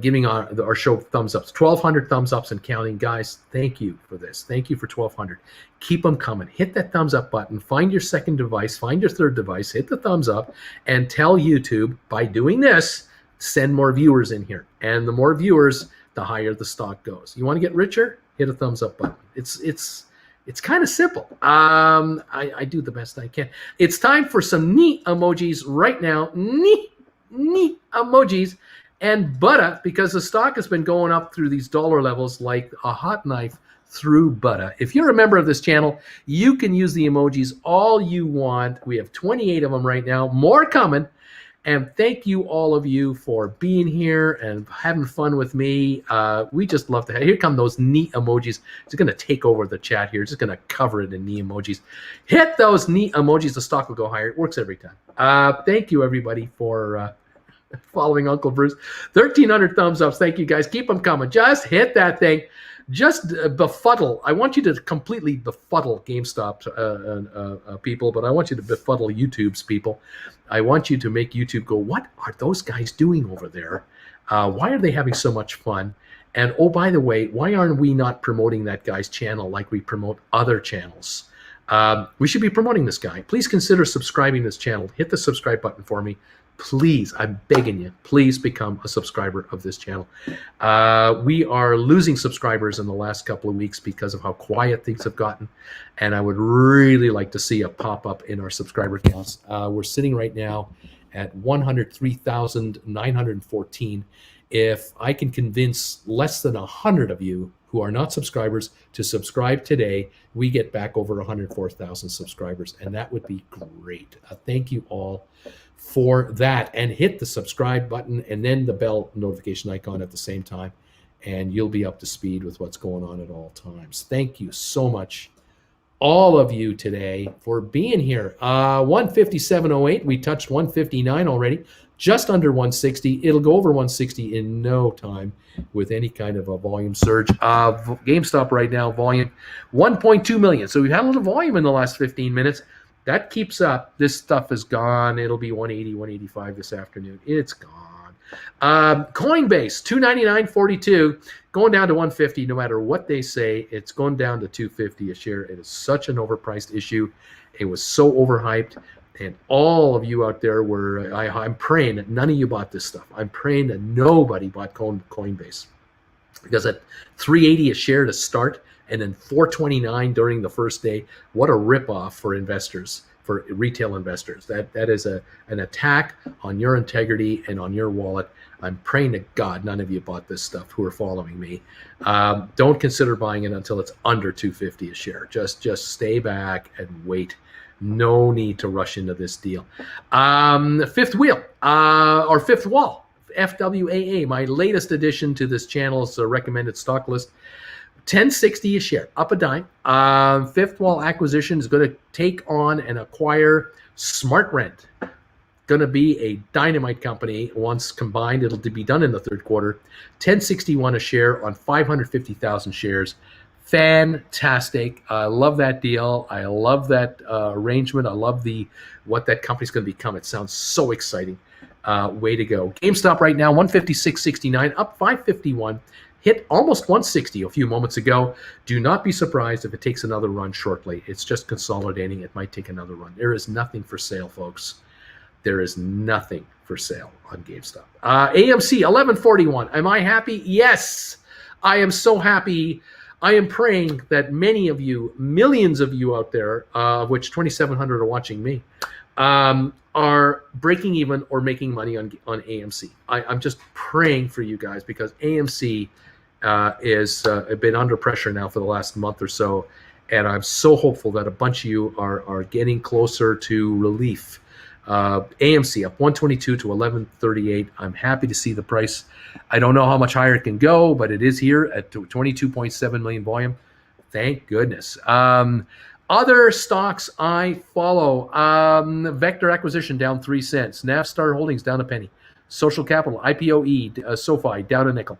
giving our show thumbs ups. 1,200 thumbs ups and counting. Guys, thank you for this. Thank you for 1,200. Keep them coming. Hit that thumbs up button. Find your second device. Find your third device. Hit the thumbs up and tell YouTube, by doing this, send more viewers in here. And the more viewers, the higher the stock goes. You want to get richer? Hit a thumbs up button. It's kind of simple. I do the best I can. It's time for some neat emojis right now. Neat emojis. And butter, because the stock has been going up through these dollar levels like a hot knife through butter. If you're a member of this channel, you can use the emojis all you want. We have 28 of them right now. More coming. And thank you, all of you, for being here and having fun with me. We just love to have. Here come those neat emojis. It's going to take over the chat here. It's just going to cover it in neat emojis. Hit those neat emojis. The stock will go higher. It works every time. Thank you, everybody, for following Uncle Bruce. 1,300 thumbs ups. Thank you, guys. Keep them coming. Just hit that thing. Just befuddle. I want you to completely befuddle GameStop people, but I want you to befuddle YouTube's people. I want you to make YouTube go, what are those guys doing over there? Why are they having so much fun? And oh, by the way, why aren't we not promoting that guy's channel like we promote other channels? We should be promoting this guy. Please consider subscribing to this channel. Hit the subscribe button for me. Please, I'm begging you, please become a subscriber of this channel. We are losing subscribers in the last couple of weeks because of how quiet things have gotten. And I would really like to see a pop up in our subscriber counts. We're sitting right now at 103,914. If I can convince less than 100 of you who are not subscribers to subscribe today, we get back over 104,000 subscribers, and that would be great. Thank you all for that, and hit the subscribe button and then the bell notification icon at the same time, and you'll be up to speed with what's going on at all times. Thank you so much, all of you today, for being here. 157.08, we touched 159 already, just under 160. It'll go over 160 in no time with any kind of a volume surge. GameStop right now, volume 1.2 million. So we've had a little volume in the last 15 minutes. That keeps up. This stuff is gone. It'll be 180, 185 this afternoon. It's gone. Coinbase, 299.42, going down to 150. No matter what they say, it's going down to 250 a share. It is such an overpriced issue. It was so overhyped. And all of you out there were, I'm praying that none of you bought this stuff. I'm praying that nobody bought Coinbase. Because at 380 a share to start, and then 429 during the first day, what a ripoff for investors, for retail investors. That is an attack on your integrity and on your wallet. I'm praying to God none of you bought this stuff who are following me. Don't consider buying it until it's under 250 a share. Just stay back and wait. No need to rush into this deal. Fifth wheel, or fifth wall, FWAA, my latest addition to this channel's recommended stock list. 1060 a share, up a dime. Fifth wall acquisition is going to take on and acquire SmartRent. Going to be a dynamite company once combined. It'll be done in the third quarter. 1061 a share on 550,000 shares. Fantastic. I love that deal. I love that arrangement. I love what that company's going to become. It sounds so exciting. Way to go. GameStop right now, 156.69, up 551. Hit almost 160 a few moments ago. Do not be surprised if it takes another run shortly. It's just consolidating. It might take another run. There is nothing for sale, folks. There is nothing for sale on GameStop. AMC, 1141. Am I happy? Yes. I am so happy. I am praying that many of you, millions of you out there, of which 2,700 are watching me, are breaking even or making money on AMC. I'm just praying for you guys because AMC is been under pressure now for the last month or so, and I'm so hopeful that a bunch of you are getting closer to relief. AMC up 122 to 1138. I'm happy to see the price. I don't know how much higher it can go, but it is here at 22.7 million volume. Thank goodness. Other stocks I follow. Vector Acquisition down 3 cents. Navstar Holdings down a penny. Social Capital, IPOE, SoFi down a nickel.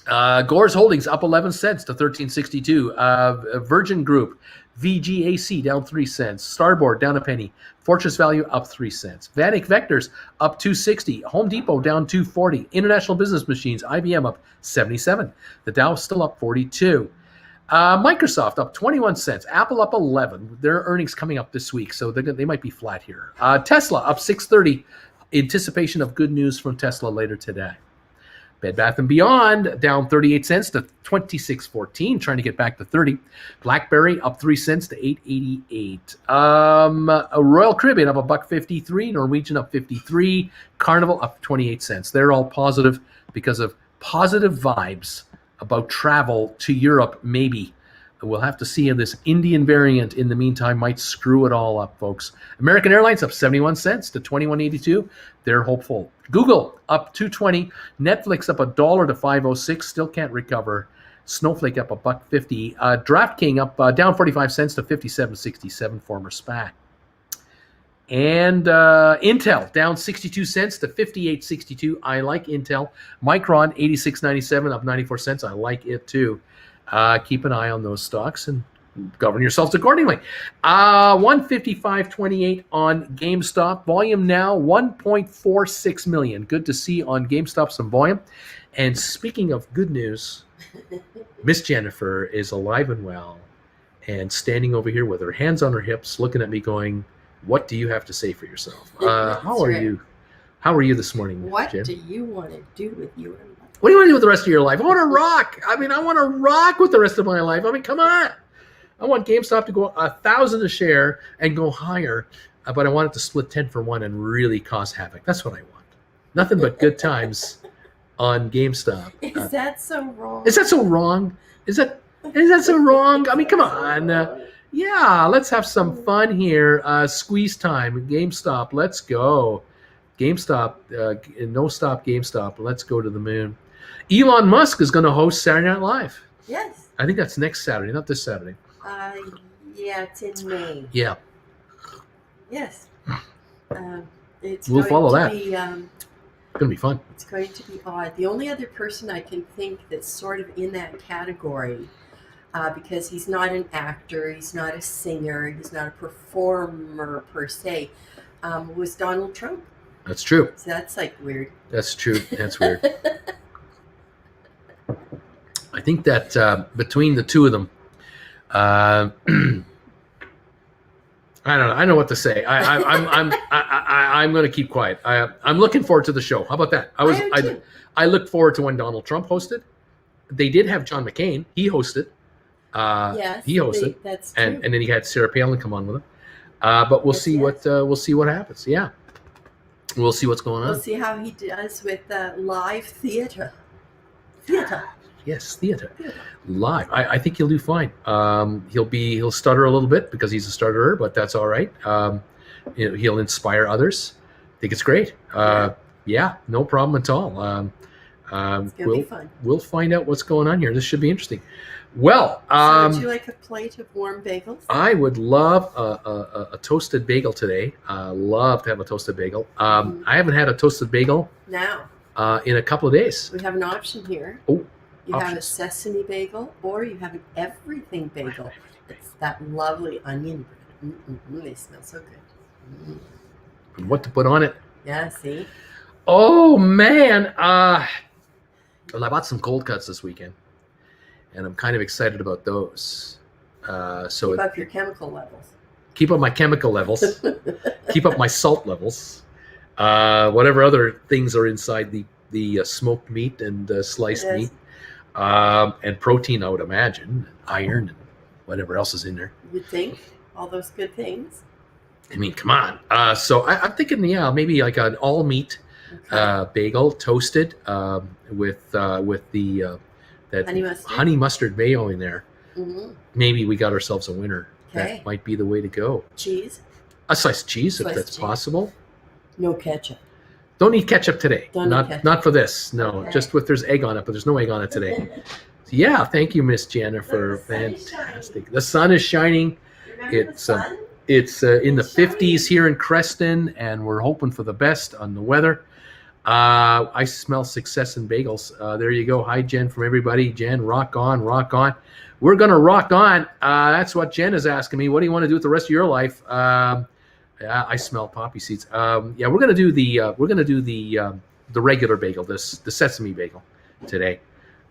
Gores Holdings up 11 cents to 13.62. Virgin Group, VGAC down 3 cents. Starboard down a penny. Fortress Value up 3 cents. Vatic Vectors up 2.60. Home Depot down 2.40. International Business Machines, IBM up 77. The Dow still up 42. Microsoft up 21 cents. Apple up 11. Their earnings coming up this week, so they might be flat here. Tesla up 6.30. Anticipation of good news from Tesla later today. Bed Bath & Beyond down 38 cents to 26.14, trying to get back to 30. BlackBerry up 3 cents to 8.88. Royal Caribbean up $1.53. Norwegian up 53. Carnival up 28 cents. They're all positive because of positive vibes about travel to Europe, maybe. We'll have to see if this Indian variant in the meantime might screw it all up, folks. American Airlines up 71 cents to 21.82. They're hopeful. Google up 2.20. Netflix up $1 to 5.06. Still can't recover. Snowflake up $1.50. DraftKings up down 45 cents to 57.67. Former SPAC. And Intel down 62 cents to 58.62. I like Intel. Micron 86.97 up 94 cents. I like it too. Keep an eye on those stocks and govern yourselves accordingly. 155.28 on GameStop. Volume now 1.46 million. Good to see on GameStop some volume. And speaking of good news, Miss Jennifer is alive and well and standing over here with her hands on her hips, looking at me going, what do you have to say for yourself? How are you? How are you this morning, What Jen? do you want to do with your life? What do you want to do with the rest of your life? I want to rock. I want to rock with the rest of my life. Come on. I want GameStop to go 1,000 a share and go higher, but I want it to split 10 for 1 and really cause havoc. That's what I want. Nothing but good times on GameStop. Is that so wrong? Is that so wrong? Is that so wrong? Come on. Yeah, let's have some fun here. Squeeze time. GameStop. Let's go. GameStop. No stop GameStop. Let's go to the moon. Elon Musk is going to host Saturday Night Live. Yes. I think that's next Saturday, not this Saturday. Yeah, it's in May. Yeah. Yes. We'll follow that. It's going to be fun. It's going to be odd. The only other person I can think that's sort of in that category, because he's not an actor, he's not a singer, he's not a performer per se, was Donald Trump. That's true. So that's like weird. That's true. That's weird. I think that between the two of them, I don't know. I know what to say. I'm going to keep quiet. I'm looking forward to the show. How about that? I look forward to when Donald Trump hosted. They did have John McCain. He hosted. Yes, he hosted. That's true. And then he had Sarah Palin come on with him. But we'll see what happens. Yeah, we'll see what's going on. We'll see how he does with live theater. Yes, theater. Live. I think he'll do fine. He'll stutter a little bit because he's a stutterer, but that's all right. He'll inspire others. I think it's great. Yeah, no problem at all. It's gonna be fun. We'll find out what's going on here. This should be interesting. Well, so would you like a plate of warm bagels? I would love a toasted bagel today. Love to have a toasted bagel. I haven't had a toasted bagel now in a couple of days. We have an option here. Oh. You have a sesame bagel, or you have an everything bagel. It's that lovely onion bread. They smell so good. And what to put on it? Yeah, see? Oh, man. Well, I bought some cold cuts this weekend, and I'm kind of excited about those. Keep up your chemical levels. Keep up my chemical levels. Keep up my salt levels. Whatever other things are inside the smoked meat and sliced meat. And protein, I would imagine, iron, and whatever else is in there. You'd think all those good things. Come on. So I'm thinking, maybe like an all meat bagel, toasted with the that honey mustard mayo in there. Mm-hmm. Maybe we got ourselves a winner. Okay. That might be the way to go. Cheese. A sliced cheese, if that's possible. No ketchup. Don't need ketchup today. Not for this. No, okay. Just with there's egg on it, but there's no egg on it today. So yeah, thank you, Miss Jennifer. Fantastic. The sun is shining. It's in the 50s here in Creston, and we're hoping for the best on the weather. I smell success in bagels. There you go. Hi, Jen, from everybody. Jen, rock on, rock on. We're gonna rock on. That's what Jen is asking me. What do you want to do with the rest of your life? I smell poppy seeds. Yeah, we're gonna do the regular bagel, the sesame bagel today.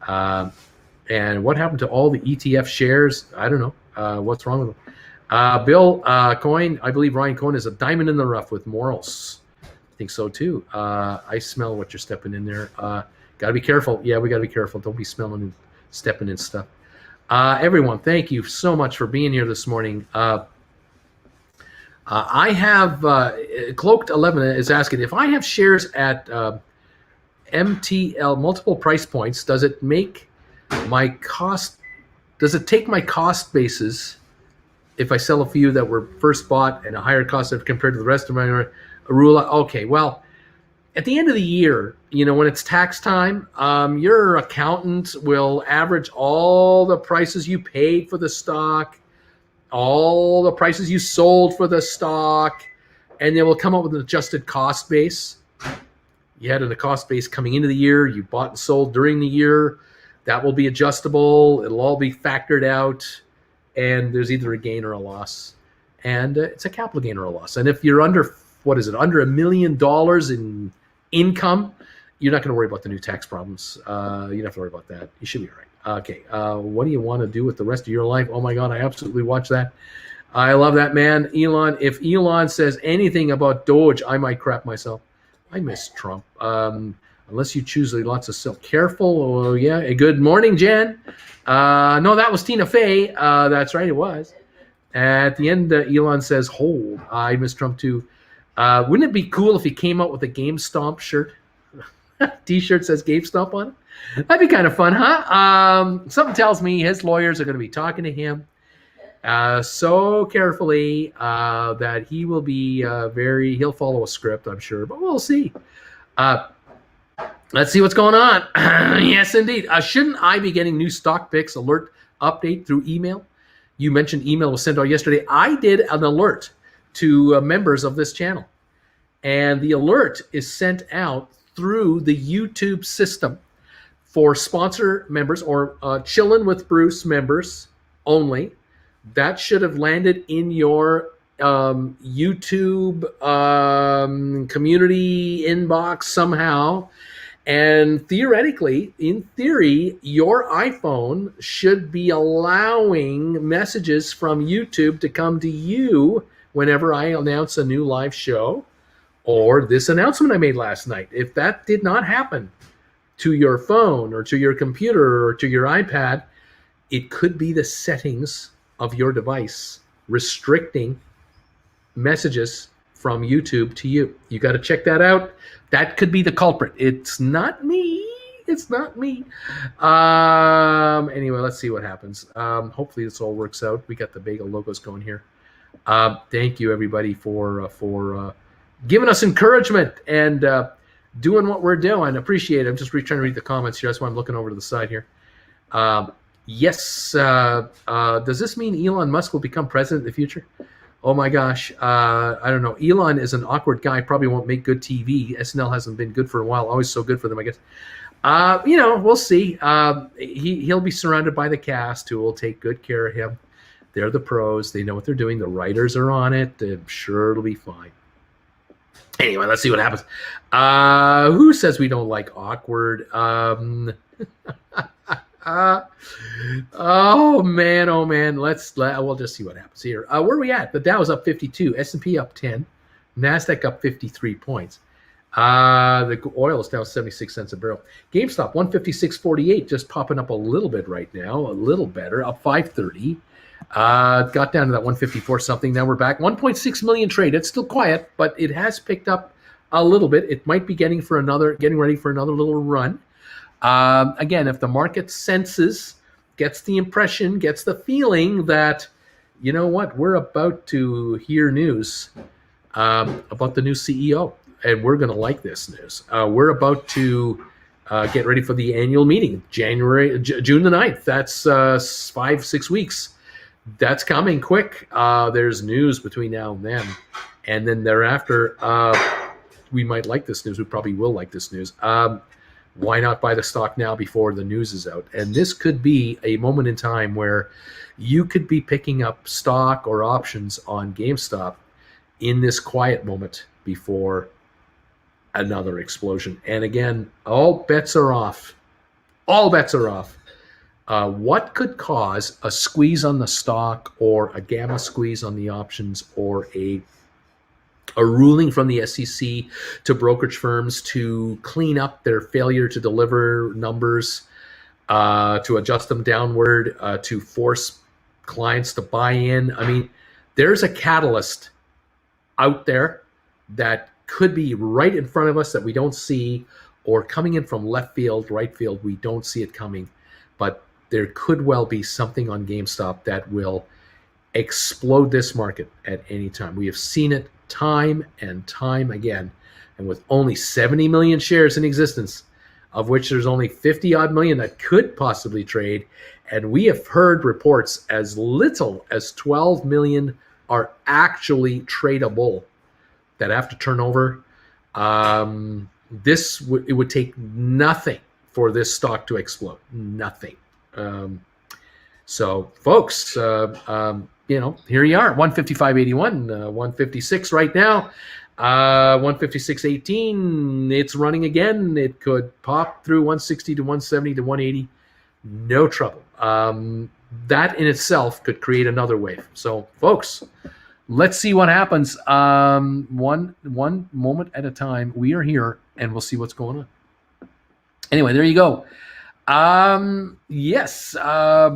And what happened to all the ETF shares? I don't know. What's wrong with them? Bill Coyne, I believe Ryan Coyne is a diamond in the rough with morals. I think so too. I smell what you're stepping in there. Gotta be careful. Yeah, we gotta be careful. Don't be smelling and stepping in stuff. Everyone, thank you so much for being here this morning. I have Cloaked 11 is asking if I have shares at MTL multiple price points. Does it make my cost? Does it take my cost basis if I sell a few that were first bought and a higher cost compared to the rest of my Arula? Okay, well, at the end of the year, when it's tax time, your accountant will average all the prices you paid for the stock, all the prices you sold for the stock, and they will come up with an adjusted cost base. You had a cost base coming into the year, you bought and sold during the year. That will be adjustable. It'll all be factored out. and there's either a gain or a loss, and it's a capital gain or a loss. And if you're under under $1 million in income, you're not going to worry about the new tax problems. You don't have to worry about that. You should be all right. Okay, what do you want to do with the rest of your life? Oh my God, I absolutely watch that. I love that, man. Elon, if Elon says anything about Doge, I might crap myself. I miss Trump. Unless you choose lots of silk. Careful. Oh, yeah. Good morning, Jen. No, that was Tina Fey. That's right, it was. At the end, Elon says, hold. I miss Trump too. Wouldn't it be cool if he came out with a GameStop shirt? T-shirt says GameStop on it. That'd be kind of fun, huh? Something tells me his lawyers are going to be talking to him so carefully that he will be he'll follow a script, I'm sure, but we'll see. Let's see what's going on. Yes, indeed. Shouldn't I be getting new stock picks alert update through email? You mentioned email was sent out yesterday. I did an alert to members of this channel, and the alert is sent out through the YouTube system for sponsor members or Chillin with Bruce members only. That should have landed in your YouTube community inbox somehow. And theoretically, in theory, your iPhone should be allowing messages from YouTube to come to you whenever I announce a new live show or this announcement I made last night. If that did not happen to your phone or to your computer or to your iPad, it could be the settings of your device restricting messages from YouTube to you. You got to check that out. That could be the culprit. It's not me. It's not me. Anyway, let's see what happens. Hopefully this all works out. We got the bagel logos going here. Thank you, everybody, for giving us encouragement and doing what we're doing. Appreciate it. I'm just trying to read the comments here. That's why I'm looking over to the side here. Yes. Does this mean Elon Musk will become president in the future? Oh my gosh. I don't know. Elon is an awkward guy. Probably won't make good TV. SNL hasn't been good for a while. Always so good for them, I guess. We'll see. He'll be surrounded by the cast who will take good care of him. They're the pros. They know what they're doing. The writers are on it. I'm sure it'll be fine. Anyway, let's see what happens. Who says we don't like awkward? Oh man. We'll just see what happens here. Where are we at? The Dow's up 52, S&P up 10, NASDAQ up 53 points. The oil is down 76 cents a barrel. GameStop 156.48, just popping up a little bit right now, a little better, up 530. Got down to that 154 something. Now we're back 1.6 million trade. It's still quiet, but it has picked up a little bit. It might be getting ready for another little run. Again, if the market senses, gets the impression, gets the feeling that, you know what, we're about to hear news about the new CEO, and we're going to like this news. We're about to get ready for the annual meeting, June the 9th. That's 5-6 weeks. That's coming quick. There's news between now and then. And then thereafter, we might like this news. We probably will like this news. Why not buy the stock now before the news is out? And this could be a moment in time where you could be picking up stock or options on GameStop in this quiet moment before another explosion. And again, all bets are off. All bets are off. What could cause a squeeze on the stock or a gamma squeeze on the options or a ruling from the SEC to brokerage firms to clean up their failure to deliver numbers, to adjust them downward, to force clients to buy in? I mean, there's a catalyst out there that could be right in front of us that we don't see, or coming in from left field, right field, we don't see it coming. But there could well be something on GameStop that will explode this market at any time. We have seen it time and time again. And with only 70 million shares in existence, of which there's only 50 odd million that could possibly trade, and we have heard reports as little as 12 million are actually tradable that have to turn over. It would take nothing for this stock to explode. Nothing. So, folks, here you are, 155.81, 156 right now, 156.18. It's running again. It could pop through 160 to 170 to 180. No trouble. That in itself could create another wave. So, folks, let's see what happens. One moment at a time. We are here, and we'll see what's going on. Anyway, there you go. Yes,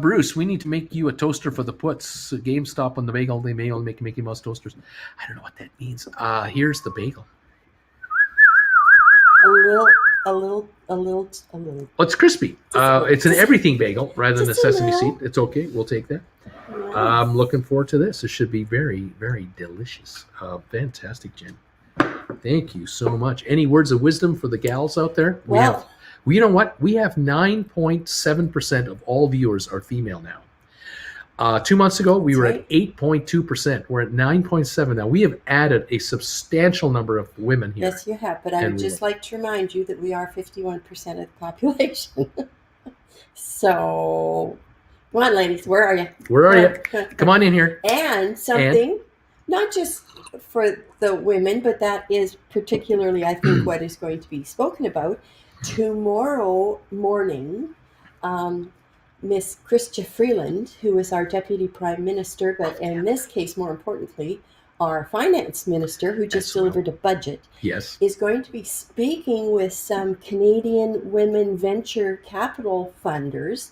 Bruce, we need to make you a toaster for the puts. GameStop on the bagel. They may only make Mickey Mouse toasters. I don't know what that means. Here's the bagel. A little. Oh, it's crispy. It's an everything bagel rather than a sesame seed. It's okay. We'll take that. Nice. I'm looking forward to this. It should be very, very delicious. Fantastic, Jen. Thank you so much. Any words of wisdom for the gals out there? Well, you know what? We have 9.7% of all viewers are female now. 2 months ago, we were at 8.2%. We're at 9.7 now. We have added a substantial number of women here. yes, you have. But I would just like to remind you that we are 51% of the population. So, come on, ladies. Where are you? Where are you? Come on in here. And something, not just for the women, but that is particularly, I think, what is going to be spoken about. Tomorrow morning, Miss Chrystia Freeland, who is our Deputy Prime Minister, but in this case, more importantly, our Finance Minister, who just delivered a budget, yes, is going to be speaking with some Canadian women venture capital funders.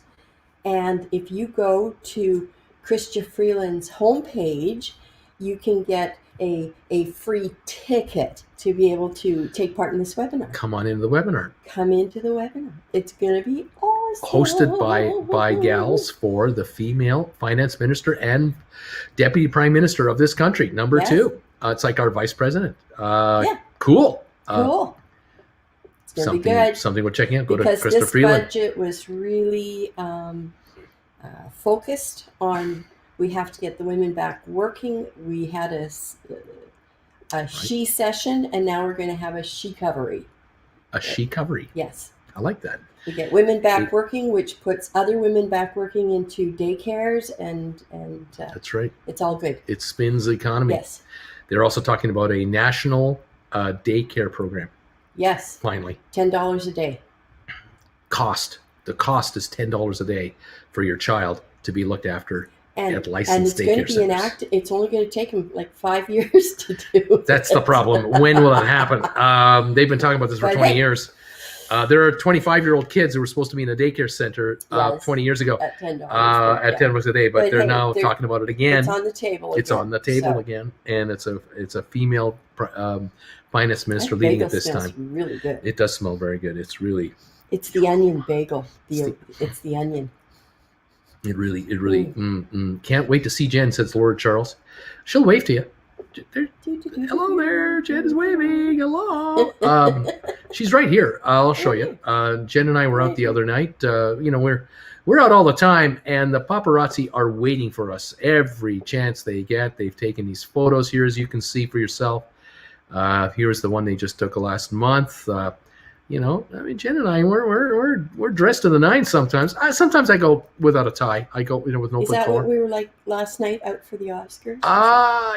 And if you go to Chrystia Freeland's homepage, you can get a free ticket to be able to take part in this webinar. Come on into the webinar. Come into the webinar. It's going to be awesome. Hosted by gals for the female finance minister and deputy prime minister of this country, number two. It's like our vice president. Cool. Cool. It's going to be good. Something we're checking out. Go because to Chrystia Freeland. This budget was really focused on, we have to get the women back working. We had a she session, and now we're going to have a she-covery. A she-covery? Yes. I like that. We get women back working, which puts other women back working into daycares, and that's right. It's all good. It spins the economy. Yes. They're also talking about a national daycare program. Yes. Finally. $10 a day. The cost is $10 a day for your child to be looked after at licensed and it's going to be centers. It's only going to take them like 5 years to do. That's the problem. When will it happen? They've been talking about this for 20 years. There are 25-year-old kids who were supposed to be in a daycare center 20 years ago at $10 at $10 a day, but they're now talking about it again. It's on the table. It's on the table again, and it's a female finance minister leading it this time. Really good. It does smell very good. It's the onion bagel. It's the onion. It really can't wait to see Jen, says Lord Charles. She'll wave to you. Hello there, Jen is waving. Hello. She's right here. I'll show you. Jen and I were out the other night. We're out all the time, and the paparazzi are waiting for us every chance they get. They've taken these photos here, as you can see for yourself. Here's the one they just took last month. Jen and I, we're dressed to the nines sometimes. Sometimes I go without a tie. I go, with no. Is that what we were like last night out for the Oscars?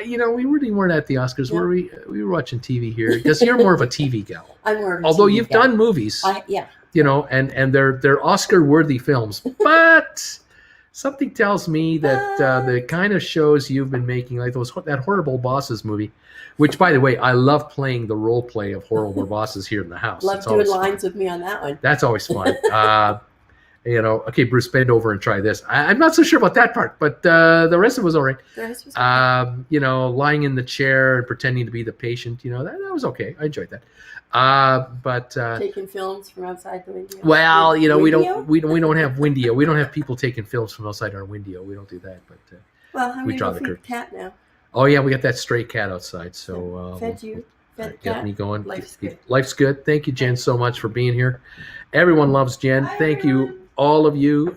We really weren't at the Oscars. No. We were watching TV here because you're more of a TV gal. I'm more of a Although TV you've gal. done movies. Yeah. And they're Oscar-worthy films, but something tells me that the kind of shows you've been making, like that Horrible Bosses movie, which, by the way, I love playing the role play of Horrible Bosses here in the house. Love doing lines with me on that one. That's always fun. Okay, Bruce, bend over and try this. I'm not so sure about that part, but the rest of it was all right. The rest was okay. Lying in the chair and pretending to be the patient, that was okay. I enjoyed that. But taking films from outside the window. Well, we don't have window. We don't have people taking films from outside our window. We don't do that. But we draw the curtain. Cat now. Oh yeah, we got that stray cat outside. So fed cat. Get me going. Life's good. Life's good. Thank you, Jen, so much for being here. Everyone loves Jen. Thank you, all of you.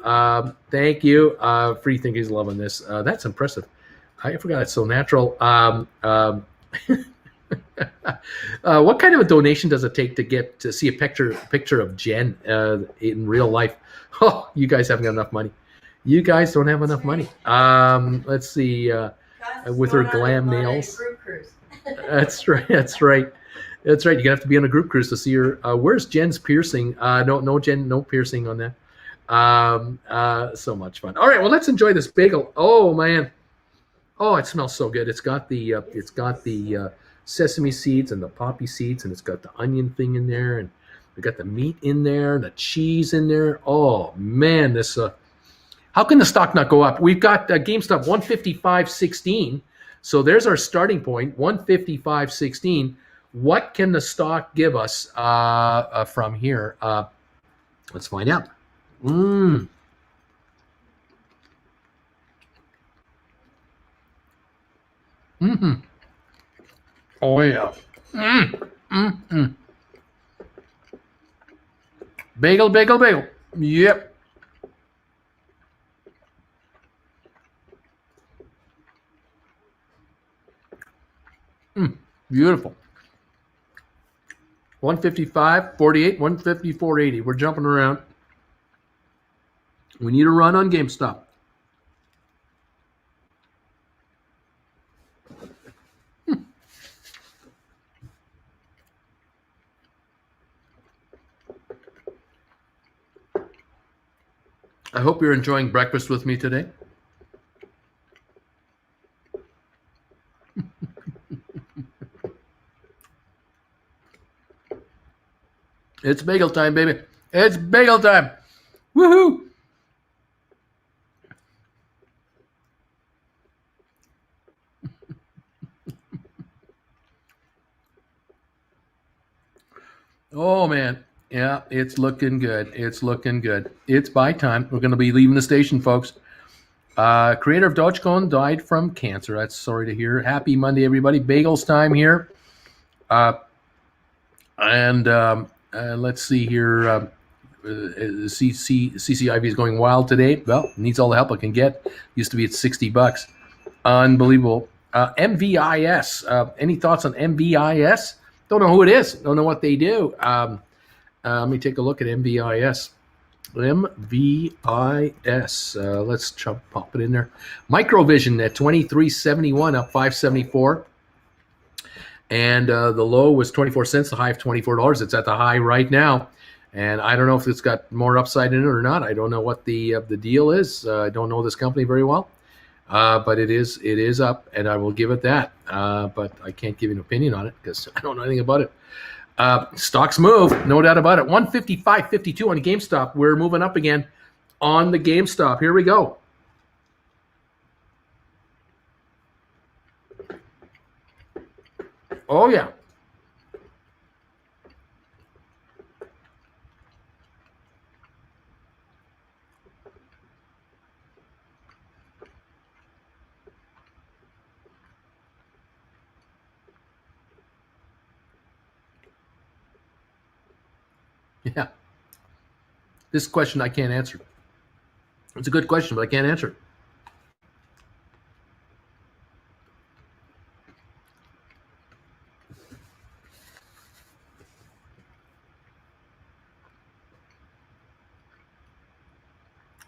Thank you. Free Thinking's loving this. That's impressive. I forgot it's so natural. What kind of a donation does it take to get to see a picture of Jen in real life? Oh, you guys haven't got enough money. You guys don't have enough money. Let's see. With her glam nails. Group cruise. That's right. That's right. That's right. You're gonna have to be on a group cruise to see her. Where's Jen's piercing? No, Jen, no piercing on that. So much fun. All right, well, let's enjoy this bagel. Oh man, oh, it smells so good. It's got the sesame seeds and the poppy seeds, and it's got the onion thing in there, and we got the meat in there, and the cheese in there. Oh man, this. How can the stock not go up? We've got GameStop 155.16. So there's our starting point, 155.16. What can the stock give us from here? Let's find out. Mm-hmm. Oh, yeah. Bagel, bagel, bagel. Yep. Beautiful. 155.48, 154.80. We're jumping around. We need a run on GameStop. I hope you're enjoying breakfast with me today. It's bagel time, baby. It's bagel time. Woohoo! Oh, man. Yeah, it's looking good. It's looking good. It's buy time. We're going to be leaving the station, folks. Creator of Dogecoin died from cancer. That's sorry to hear. Happy Monday, everybody. Bagels time here. Let's see here. CCIV is going wild today. Well, needs all the help it can get. Used to be at $60. Unbelievable. MVIS. Any thoughts on MVIS? Don't know who it is. Don't know what they do. Let me take a look at MVIS. MVIS. Let's pop it in there. Microvision at 23.71, up 5.74. And the low was 24 cents, the high of $24. It's at the high right now. And I don't know if it's got more upside in it or not. I don't know what the deal is. I don't know this company very well. But it is up, and I will give it that. But I can't give you an opinion on it because I don't know anything about it. Stocks move, no doubt about it. 155.52 on GameStop. We're moving up again on the GameStop. Here we go. Oh, yeah. Yeah. This question I can't answer. It's a good question, but I can't answer.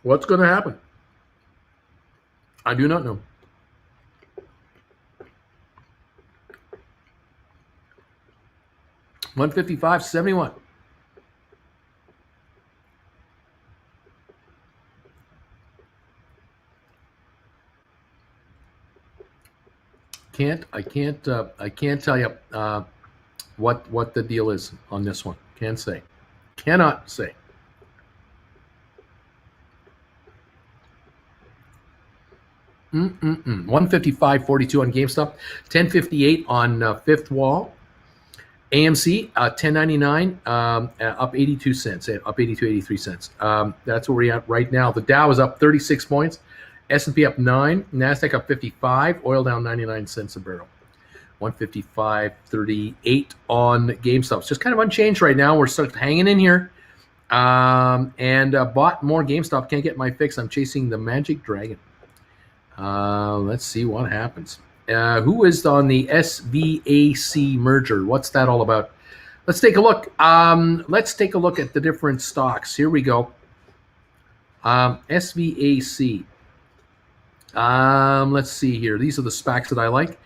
What's going to happen? I do not know. $155.71. I can't tell you what the deal is on this one. Can't say. Cannot say. Mm-mm-mm. 155.42 on GameStop, 10.58 on Fifth Wall. AMC 10.99, up 82 cents, up 82.83 cents. That's where we're at right now. The Dow is up 36 points. S&P up 9, NASDAQ up 55, oil down 99 cents a barrel. 155.38 on GameStop. It's just kind of unchanged right now. We're sort of hanging in here. And bought more GameStop. Can't get my fix. I'm chasing the Magic Dragon. Let's see what happens. Who is on the SVAC merger? What's that all about? Let's take a look. Let's take a look at the different stocks. Here we go. SVAC. Let's see here. These are the SPACs that I like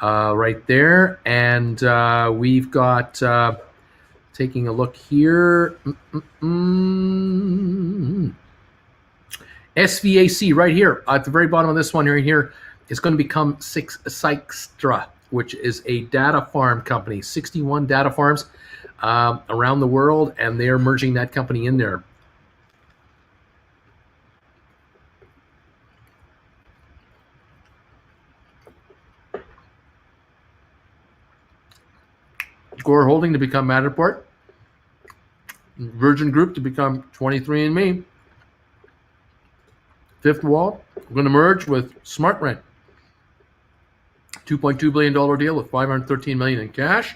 right there. And we've got, taking a look here. SVAC right here at the very bottom of this one right here is going to become Sixtra, which is a data farm company, 61 data farms around the world, and they're merging that company in there. Gore Holding to become Matterport. Virgin Group to become 23andMe. Fifth Wall, we're going to merge with SmartRent. $2.2 billion deal with $513 million in cash.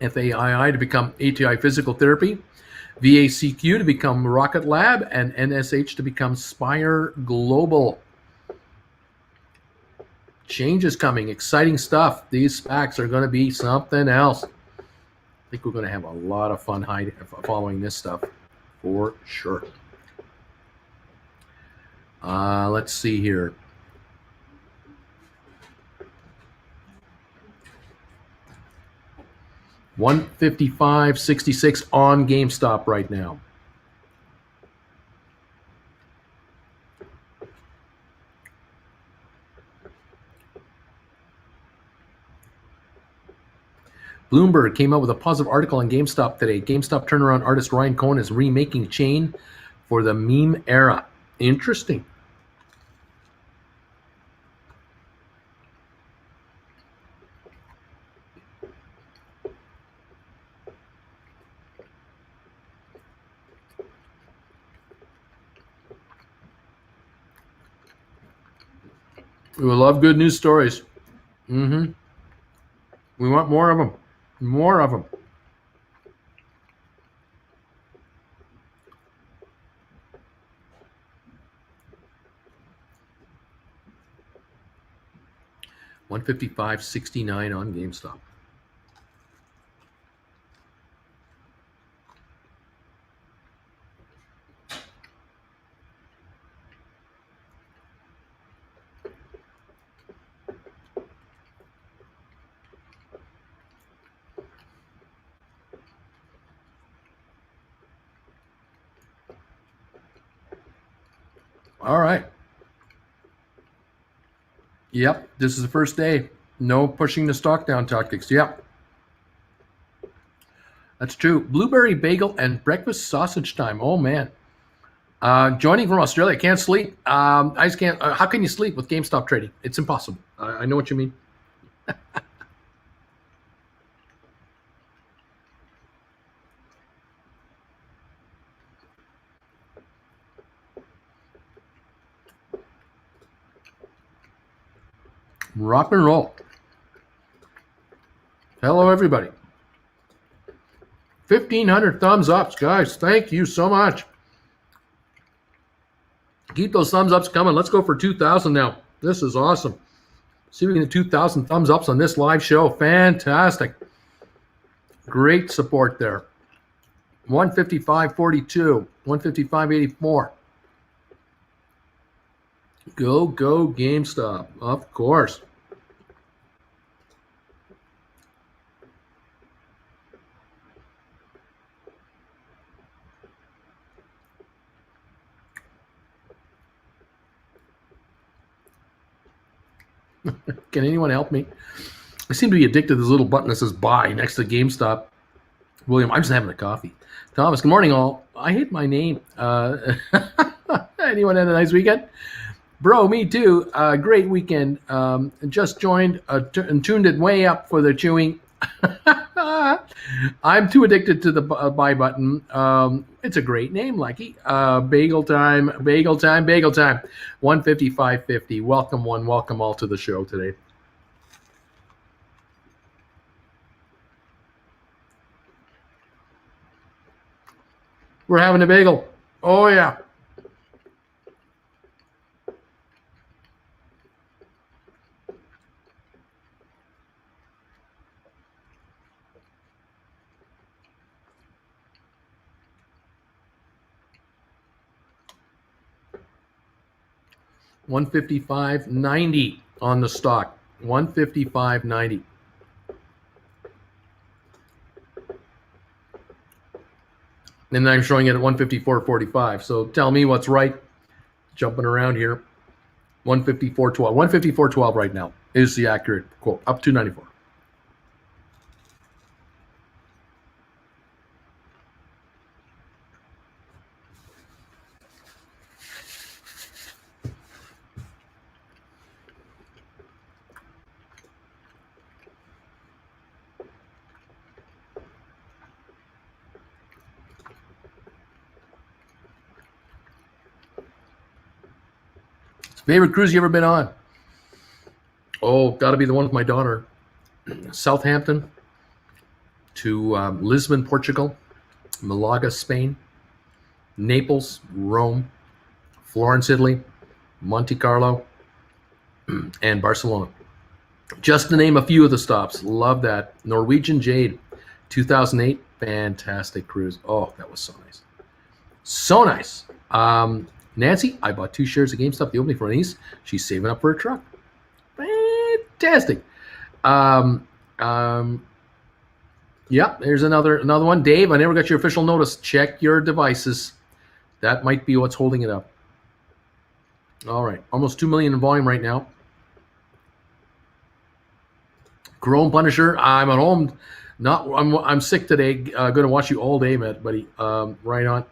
FAII to become ATI Physical Therapy. VACQ to become Rocket Lab, and NSH to become Spire Global. Change is coming. Exciting stuff. These SPACs are going to be something else. I think we're going to have a lot of fun following this stuff for sure. Let's see here. $155.66 on GameStop right now. Bloomberg came out with a positive article on GameStop today. GameStop turnaround artist Ryan Cohen is remaking Chain for the meme era. Interesting. We love good news stories. We want more of them. More of them. $155.69 on GameStop. All right. Yep, this is the first day. No pushing the stock down tactics. Yep. That's true. Blueberry bagel and breakfast sausage time. Oh, man. Joining from Australia. Can't sleep. I just can't. How can you sleep with GameStop trading? It's impossible. I know what you mean. Rock and roll. Hello, everybody. 1,500 thumbs ups, guys. Thank you so much. Keep those thumbs ups coming. Let's go for 2,000 now. This is awesome. See if we can get 2,000 thumbs ups on this live show. Fantastic. Great support there. 155.42, 155.84. Go GameStop, of course. Can anyone help me? I seem to be addicted to this little button that says buy next to GameStop. William, I'm just having a coffee. Thomas, good morning, all. I hate my name. Anyone had a nice weekend? Bro, me too. Great weekend. Just joined and tuned it way up for the chewing. I'm too addicted to the buy button. It's a great name, Lucky. Bagel time. 155.50. Welcome all to the show today. We're having a bagel. Oh, yeah. 155.90 on the stock. 155.90. And I'm showing it at 154.45. So tell me what's right. Jumping around here. 154.12. 154.12 right now is the accurate quote. Up to 94. Favorite cruise you ever been on? Oh, got to be the one with my daughter. Southampton to Lisbon, Portugal, Malaga, Spain, Naples, Rome, Florence, Italy, Monte Carlo, and Barcelona. Just to name a few of the stops. Love that. Norwegian Jade, 2008, fantastic cruise. Oh, that was so nice. So nice. Nancy, I bought 2 shares of GameStop, the opening for my niece. She's saving up for a truck. Fantastic. Yeah, there's another one. Dave, I never got your official notice. Check your devices. That might be what's holding it up. All right, almost 2 million in volume right now. Chrome Punisher, I'm at home. I'm sick today. Going to watch you all day, Matt, buddy. Right on.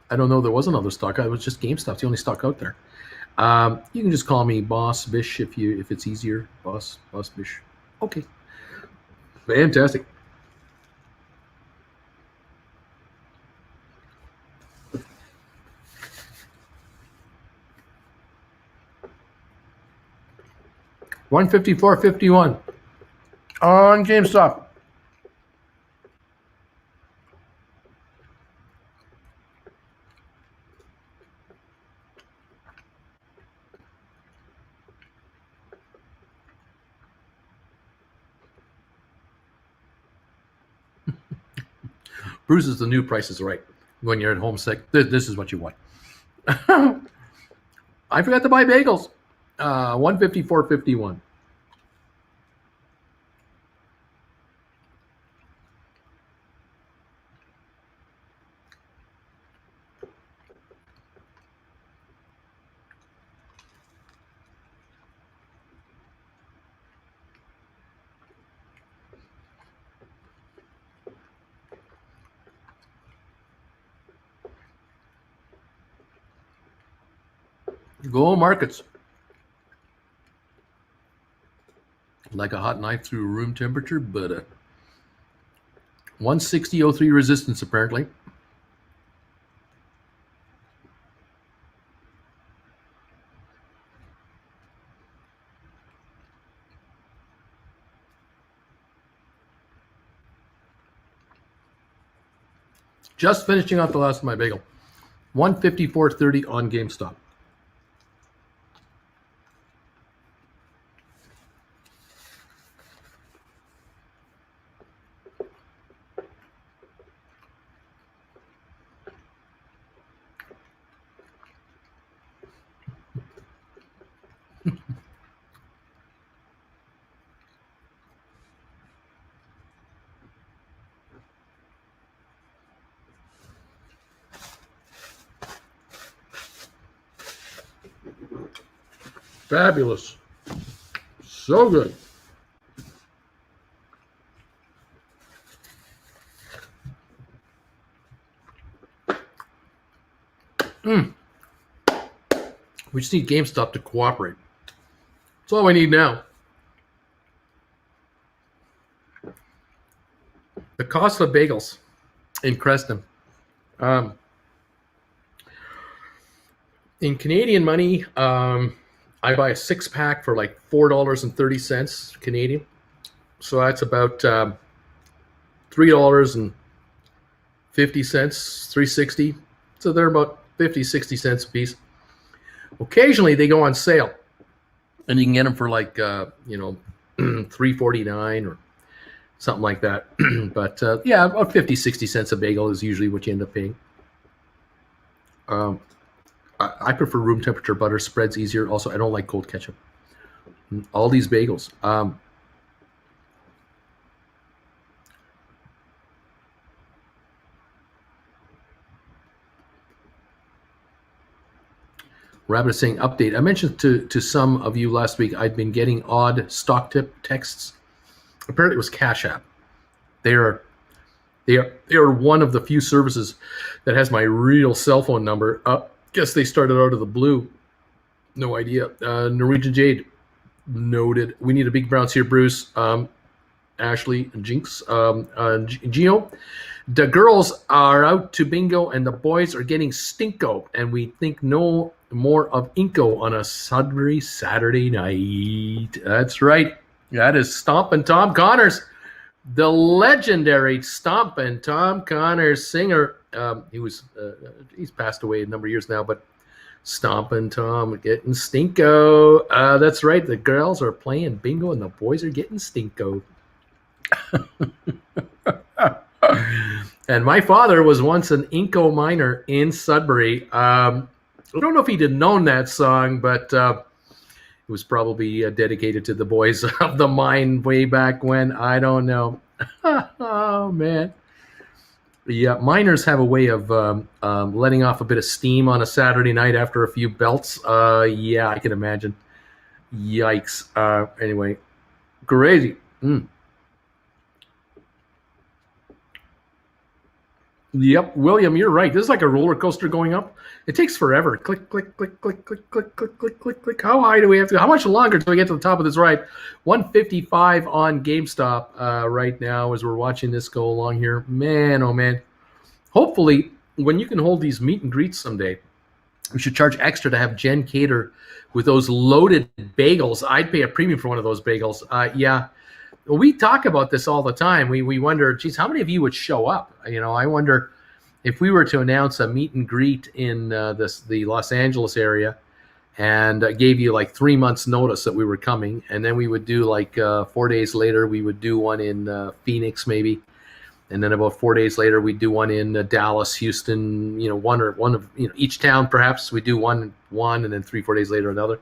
I don't know. There was another stock. It was just GameStop. It's the only stock out there. You can just call me Boss Bish if it's easier. Boss Bish. Okay. Fantastic. $154.51 on GameStop. Bruce is the new Price is Right. When you're at home sick, this is what you want. I forgot to buy bagels. 154.51. Go markets. Like a hot knife through room temperature, but 160.03 resistance apparently. Just finishing out the last of my bagel. 154.30 on GameStop. Fabulous. So good. We just need GameStop to cooperate. That's all we need now. The cost of bagels in Creston. In Canadian money, I buy a 6-pack for like $4.30 Canadian. So that's about $3.50, $3.60. So they're about 50, 60 cents a piece. Occasionally they go on sale, and you can get them for like $3.49 or something like that. But yeah, about 50, 60 cents a bagel is usually what you end up paying. I prefer room temperature butter. Spreads easier. Also, I don't like cold ketchup. All these bagels. Rabbit is saying, update. I mentioned to some of you last week I'd been getting odd stock tip texts. Apparently it was Cash App. They are one of the few services that has my real cell phone number. Guess they started out of the blue. No idea. Norwegian Jade noted. We need a big bounce here, Bruce. Ashley and Jinx. Gio. The girls are out to bingo and the boys are getting stinko, and we think no more of Inko on a Sudbury Saturday night. That's right. That is Stompin' Tom Connors, the legendary Stompin' Tom Connors singer. He's passed away a number of years now, but Stompin' Tom getting stinko. That's right. The girls are playing bingo and the boys are getting stinko. And my father was once an Inco miner in Sudbury. I don't know if he'd have known that song, but it was probably dedicated to the boys of the mine way back when. I don't know. Oh, man. Yeah, miners have a way of letting off a bit of steam on a Saturday night after a few belts. Yeah, I can imagine. Yikes. Anyway, crazy. Yep, William, you're right. This is like a roller coaster going up. It takes forever. Click, click, click, click, click, click, click, click, click, click. How high do we have to go? How much longer till we get to the top of this ride? 155 on GameStop right now as we're watching this go along here. Man, oh man. Hopefully, when you can hold these meet and greets someday, we should charge extra to have Jen cater with those loaded bagels. I'd pay a premium for one of those bagels. Yeah. We talk about this all the time. We wonder, geez, how many of you would show up? I wonder if we were to announce a meet and greet in the Los Angeles area and gave you like 3 months notice that we were coming, and then we would do like 4 days later, we would do one in Phoenix maybe, and then about 4 days later we'd do one in Dallas, Houston, one of each town perhaps. We do one, and then 3-4 days later another,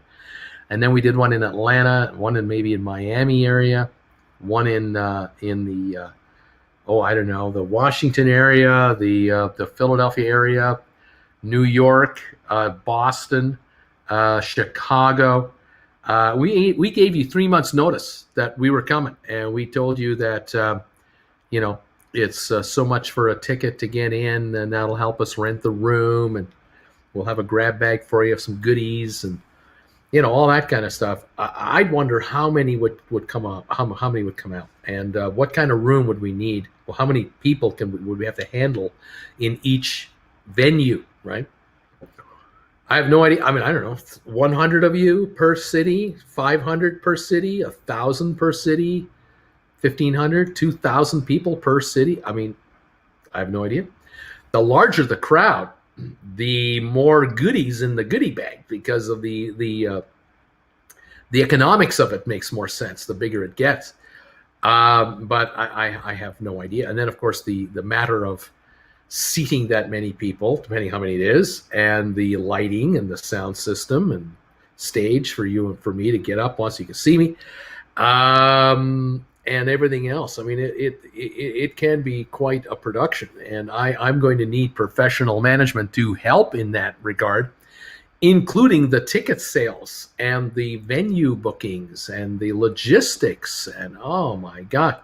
and then we did one in Atlanta, one in maybe in Miami area. One in the the Washington area, the Philadelphia area, New York, Boston, Chicago. We gave you 3 months notice that we were coming, and we told you that it's so much for a ticket to get in, and that'll help us rent the room, and we'll have a grab bag for you of some goodies and all that kind of stuff. I'd wonder how many would come up, how many would come out, and what kind of room would we need? Well, how many people would we have to handle in each venue, right? I have no idea. I mean, I don't know, 100 of you per city, 500 per city, 1,000 per city, 1,500, 2,000 people per city. I mean, I have no idea. The larger the crowd, the more goodies in the goodie bag, because of the economics of it makes more sense the bigger it gets. But I have no idea. And then, of course, the matter of seating that many people, depending how many it is, and the lighting and the sound system and stage for you and for me to get up once you can see me, and everything else. I mean, it can be quite a production, and I'm going to need professional management to help in that regard, including the ticket sales and the venue bookings and the logistics. And oh my God,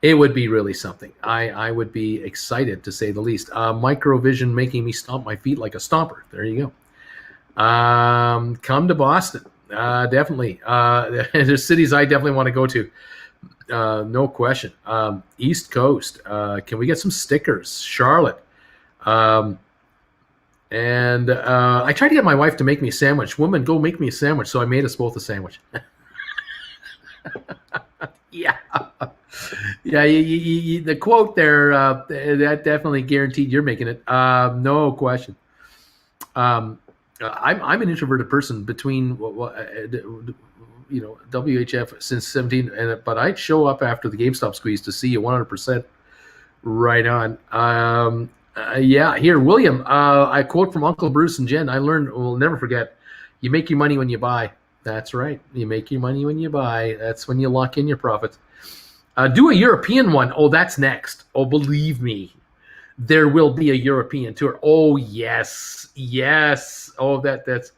it would be really something. I would be excited, to say the least. Microvision making me stomp my feet like a stomper. There you go. Come to Boston. Definitely. There's cities I definitely want to go to. No question. East Coast. Can we get some stickers? Charlotte. And I tried to get my wife to make me a sandwich. Woman, go make me a sandwich. So I made us both a sandwich. Yeah. Yeah, the quote there, that definitely guaranteed you're making it. No question. I'm an introverted person between WHF since 17, but I'd show up after the GameStop squeeze to see you 100% right on. Yeah, here, William. I quote from Uncle Bruce and Jen. I learned, will never forget. You make your money when you buy. That's right. You make your money when you buy. That's when you lock in your profits. Do a European one. Oh, that's next. Oh, believe me, there will be a European tour. Oh, yes, yes. Oh, that's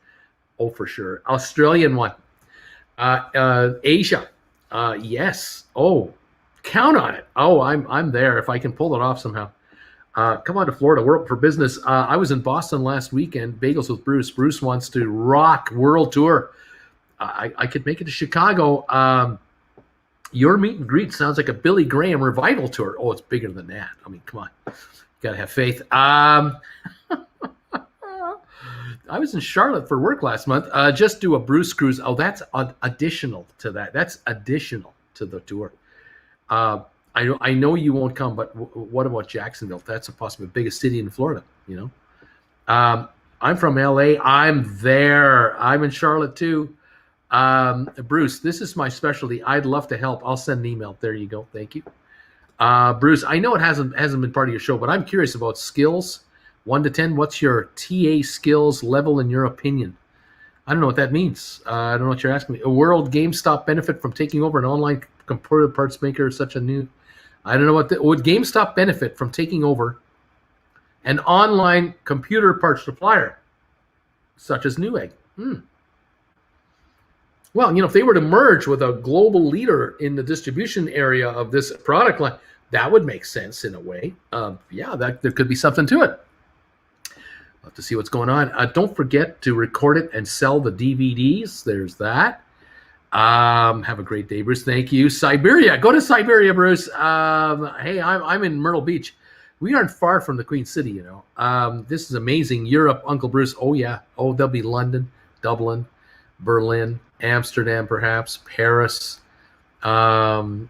oh for sure. Australian one. Asia. Yes. Oh, count on it. Oh, I'm there if I can pull it off somehow. Come on to Florida. We're up for business. I was in Boston last weekend. Bagels with Bruce. Bruce wants to rock world tour. I could make it to Chicago. Your meet and greet sounds like a Billy Graham revival tour. Oh, it's bigger than that. I mean, come on. You got to have faith. I was in Charlotte for work last month. Just do a Bruce cruise. Oh, that's additional to that. That's additional to the tour. I know you won't come, but what about Jacksonville? That's a possibility. Biggest city in Florida, you know. I'm from LA. I'm there. I'm in Charlotte too. Bruce, this is my specialty. I'd love to help. I'll send an email. There you go. Thank you. Bruce, I know it hasn't been part of your show, but I'm curious about skills. 1 to 10, what's your TA skills level in your opinion? I don't know what that means. I don't know what you're asking me. A world GameStop benefit from taking over an online computer parts maker such a new... I don't know would GameStop benefit from taking over an online computer parts supplier such as Newegg? Well, if they were to merge with a global leader in the distribution area of this product line, that would make sense in a way. Yeah, there could be something to it. We'll have to see what's going on. Don't forget to record it and sell the DVDs. There's that. Have a great day, Bruce. Thank you. Siberia. Go to Siberia, Bruce. Hey, I'm in Myrtle Beach. We aren't far from the Queen City, This is amazing. Europe, Uncle Bruce. Oh, yeah. Oh, there'll be London, Dublin, Berlin, Amsterdam, perhaps, Paris, Milan,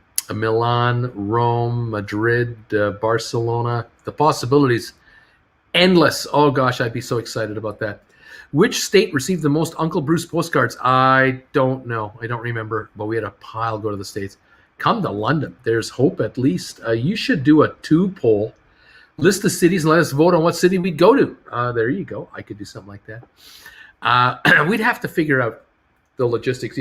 Rome, Madrid, Barcelona. The possibilities, endless. Oh, gosh, I'd be so excited about that. Which state received the most Uncle Bruce postcards? I don't know. I don't remember, but we had a pile go to the States. Come to London. There's hope at least. You should do a 2 poll. List the cities and let us vote on what city we'd go to. There you go. I could do something like that. We'd have to figure out the logistics.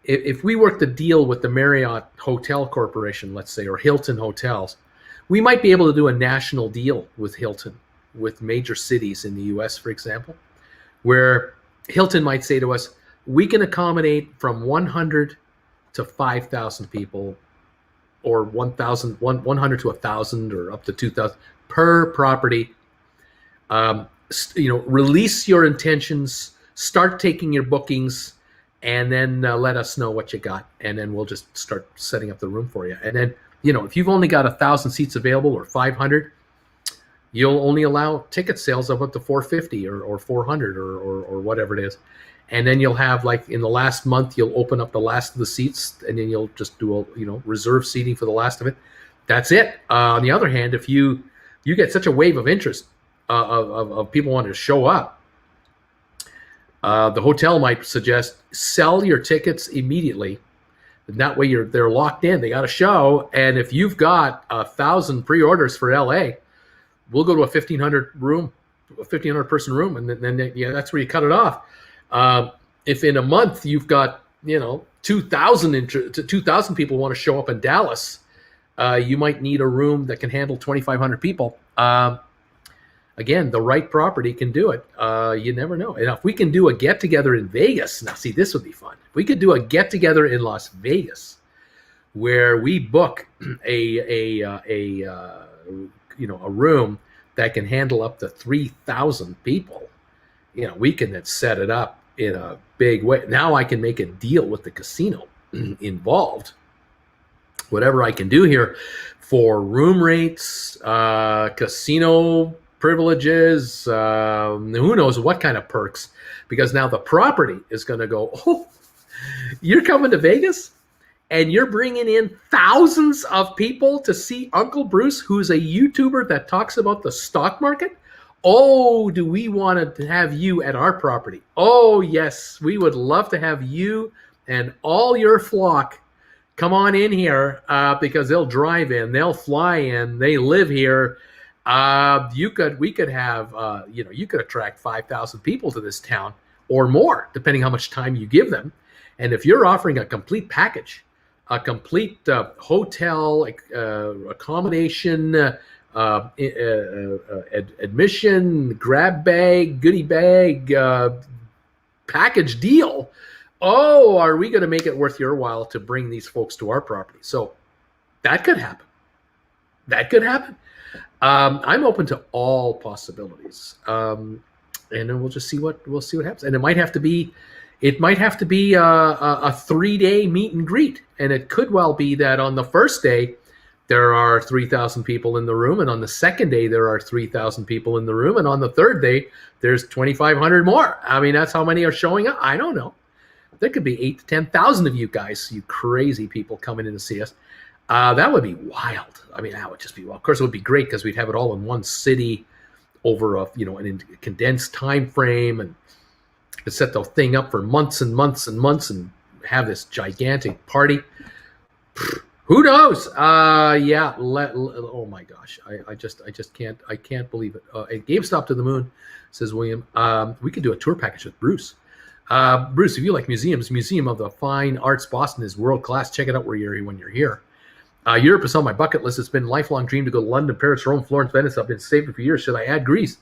If we worked a deal with the Marriott Hotel Corporation, let's say, or Hilton Hotels, we might be able to do a national deal with Hilton, with major cities in the U.S., for example, where Hilton might say to us, we can accommodate from 100 to 5,000 people, or 100 to 1,000, or up to 2,000 per property. Release your intentions, start taking your bookings, and then let us know what you got, and then we'll just start setting up the room for you. And then, if you've only got 1,000 seats available or 500, you'll only allow ticket sales of up to 450 or 400 or whatever it is. And then you'll have, like, in the last month, you'll open up the last of the seats, and then you'll just do reserve seating for the last of it. That's it. On the other hand, if you get such a wave of interest of people wanting to show up, the hotel might suggest sell your tickets immediately. And that way they're locked in. They got a show. And if you've got 1,000 pre-orders for LA, we'll go to a 1,500 person room, and then that's where you cut it off. If in a month you've got 2,000 people want to show up in Dallas, you might need a room that can handle 2,500 people. Again, the right property can do it. You never know. And if we can do a get together in Vegas, now see, this would be fun. If we could do a get together in Las Vegas, where we book a room that can handle up to 3,000 people, we can then set it up in a big way. Now I can make a deal with the casino involved. Whatever I can do here for room rates, casino privileges, who knows what kind of perks, because now the property is going to go, oh, you're coming to Vegas? And you're bringing in thousands of people to see Uncle Bruce, who's a YouTuber that talks about the stock market? Oh, do we want to have you at our property? Oh, yes, we would love to have you and all your flock come on in here, because they'll drive in, they'll fly in, they live here. we could have, you could attract 5,000 people to this town or more, depending how much time you give them. And if you're offering a complete package, a complete hotel, accommodation, admission, grab bag, goodie bag, package deal, are we going to make it worth your while to bring these folks to our property? So that could happen. I'm open to all possibilities, and then we'll see what happens. And it might have to be a 3-day meet and greet, and it could well be that on the first day there are 3,000 people in the room, and on the second day there are 3,000 people in the room, and on the third day there's 2,500 more. I mean, that's how many are showing up. I don't know. There could be 8,000 to 10,000 of you guys, you crazy people, coming in to see us. That would be wild. I mean, that would just be wild. Of course, it would be great because we'd have it all in one city over a condensed time frame, and set the thing up for months and months and months and have this gigantic party. Who knows? Oh my gosh, I just can't believe it. GameStop to the moon, says William. We could do a tour package with Bruce. Bruce, if you like museums, Museum of the Fine Arts Boston is world class. Check it out when you're here. Europe is on my bucket list. It's been a lifelong dream to go to London, Paris, Rome, Florence, Venice. I've been saving for years. Should I add Greece?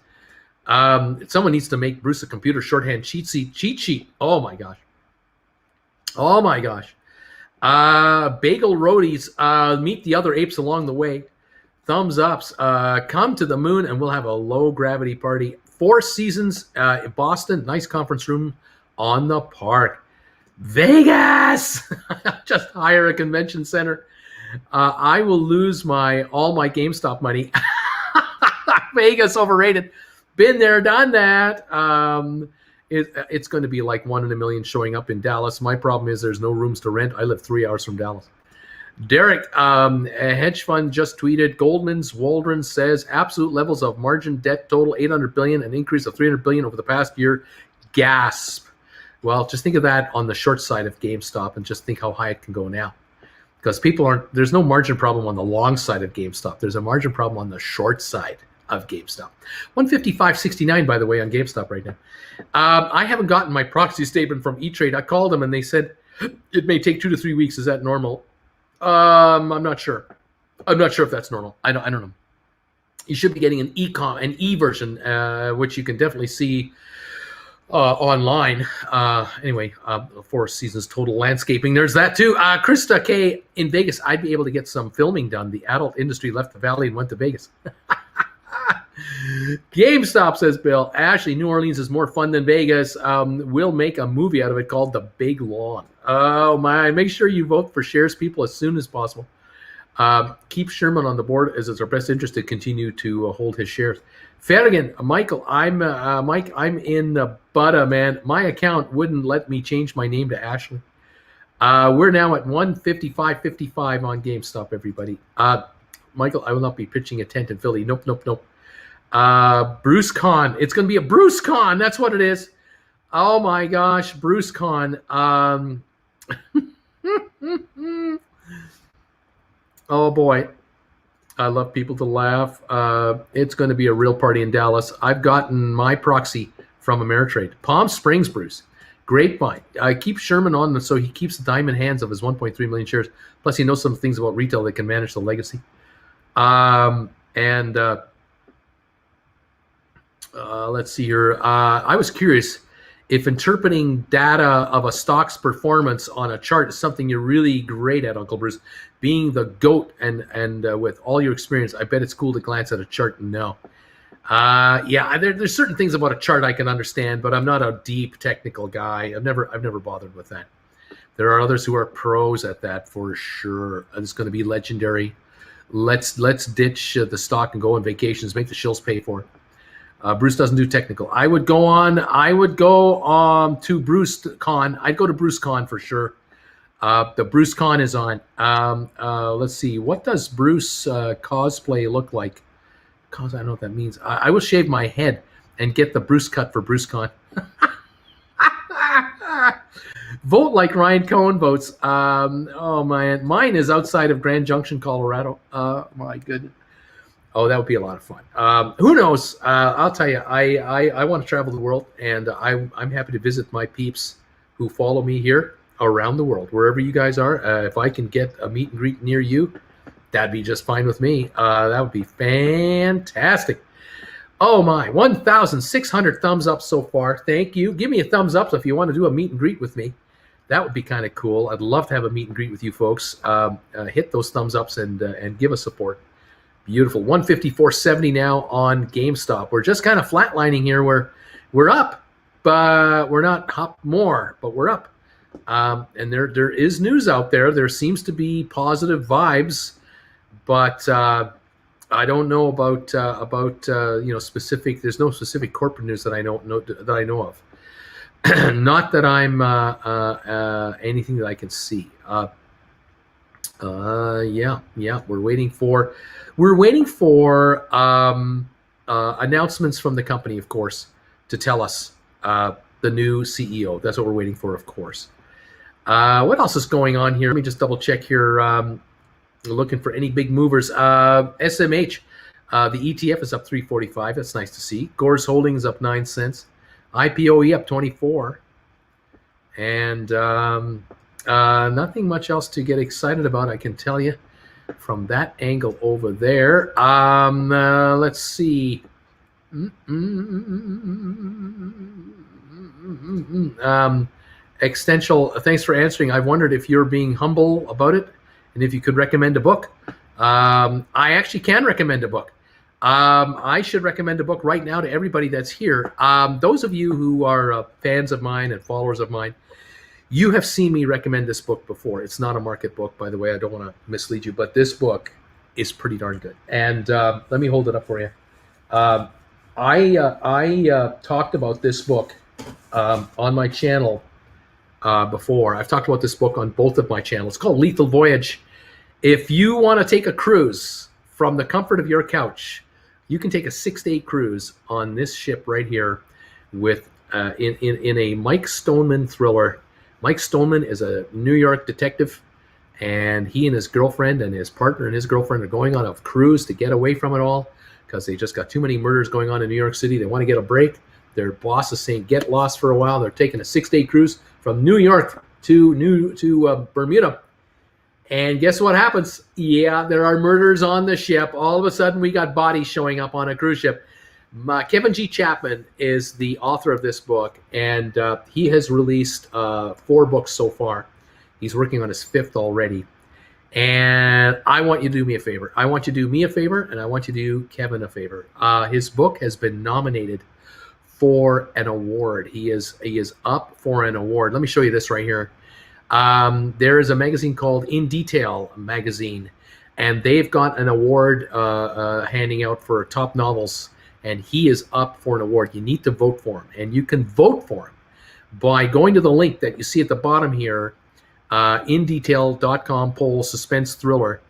Someone needs to make Bruce a computer shorthand cheat sheet. Oh my gosh. Bagel roadies, meet the other apes along the way. Thumbs ups. Come to the moon and we'll have a low gravity party. 4 Seasons in Boston. Nice conference room on the park. Vegas. Just hire a convention center. I will lose all my GameStop money. Vegas, overrated. Been there, done that. It's going to be like 1 in a million showing up in Dallas. My problem is there's no rooms to rent. I live 3 hours from Dallas. Derek, a hedge fund just tweeted, Goldman's Waldron says absolute levels of margin debt total 800 billion, an increase of 300 billion over the past year. Gasp. Well, just think of that on the short side of GameStop and just think how high it can go now. Because there's no margin problem on the long side of GameStop. There's a margin problem on the short side of GameStop. 155.69, by the way, on GameStop right now. I haven't gotten my proxy statement from E-Trade. I called them and they said it may take 2 to 3 weeks. Is that normal? I'm not sure. I'm not sure if that's normal. I don't know. You should be getting an e-version, which you can definitely see online. Anyway, 4 Seasons Total Landscaping. There's that too. Krista K in Vegas. I'd be able to get some filming done. The adult industry left the valley and went to Vegas. GameStop, says Bill. Ashley, New Orleans is more fun than Vegas. We'll make a movie out of it called The Big Lawn. Oh my, make sure you vote for Shares people as soon as possible. Keep Sherman on the board as it's our best interest to continue to hold his shares. Ferrigan, Michael, Mike, I'm in the butter, man. My account wouldn't let me change my name to Ashley. We're now at 155.55 on GameStop, everybody. Michael, I will not be pitching a tent in Philly. Nope. Bruce Con. It's going to be a Bruce Con. That's what it is. Oh my gosh, Bruce Con. Oh boy. I love people to laugh. It's going to be a real party in Dallas. I've gotten my proxy from Ameritrade. Palm Springs, Bruce. Grapevine. I keep Sherman on so he keeps the diamond hands of his 1.3 million shares. Plus, he knows some things about retail that can manage the legacy. Let's see here. I was curious if interpreting data of a stock's performance on a chart is something you're really great at, Uncle Bruce. Being the GOAT and with all your experience, I bet it's cool to glance at a chart and know. There's certain things about a chart I can understand, but I'm not a deep technical guy. I've never bothered with that. There are others who are pros at that for sure. It's going to be legendary. Let's ditch the stock and go on vacations. Make the shills pay for it. Bruce doesn't do technical. I would go to Bruce Con. I'd go to Bruce Con for sure. The Bruce Con is on. Let's see. What does Bruce cosplay look like? Cause I don't know what that means. I will shave my head and get the Bruce cut for Bruce Con. Vote like Ryan Cohen votes. Oh man, mine is outside of Grand Junction, Colorado. My goodness. Oh, that would be a lot of fun. Who knows? I'll tell you, I want to travel the world, and I'm happy to visit my peeps who follow me here around the world, wherever you guys are. If I can get a meet and greet near you, that'd be just fine with me. That would be fantastic. Oh my, 1,600 thumbs up so far. Thank you. Give me a thumbs up if you want to do a meet and greet with me. That would be kind of cool. I'd love to have a meet and greet with you folks. Hit those thumbs ups and give us support. Beautiful. 154.70 now on GameStop. We're just kind of flatlining here. We're up, but we're not up more, but we're up. And there is news out there. There seems to be positive vibes, but I don't know about specific. There's no specific corporate news that I know of. Not that I'm anything that I can see. Yeah. We're waiting for announcements from the company, of course, to tell us the new CEO. That's what we're waiting for, of course. What else is going on here? Let me just double check here. Looking for any big movers. SMH, the ETF is up 345. That's nice to see. Gores Holdings up 9 cents. IPOE up 24. And nothing much else to get excited about, I can tell you, from that angle over there. Let's see. Extensional, thanks for answering. I wondered if you're being humble about it and if you could recommend a book. I actually can recommend a book. I should recommend a book right now to everybody that's here. Those of you who are fans of mine and followers of mine, you have seen me recommend this book before. It's not a market book, by the way. I don't want to mislead you, but this book is pretty darn good. And let me hold it up for you. I talked about this book on my channel before. I've talked about this book on both of my channels. It's called Lethal Voyage. If you want to take a cruise from the comfort of your couch, you can take a 6-day cruise on this ship right here with in a Mike Stoneman thriller. Mike Stoneman is a New York detective, and he and his girlfriend and his partner and his girlfriend are going on a cruise to get away from it all because they just got too many murders going on in New York City. They want to get a break. Their boss is saying, get lost for a while. They're taking a 6-day cruise from New York to Bermuda. And guess what happens? Yeah, there are murders on the ship. All of a sudden, we got bodies showing up on a cruise ship. Kevin G. Chapman is the author of this book, and he has released 4 books so far. He's working on his 5th already. And I want you to do me a favor. I want you to do me a favor, and I want you to do Kevin a favor. His book has been nominated for an award. He is up for an award. Let me show you this right here. There is a magazine called In Detail magazine, and they've got an award handing out for top novels, and he is up for an award. You need to vote for him, and you can vote for him by going to the link that you see at the bottom here, indetail.com poll suspense thriller.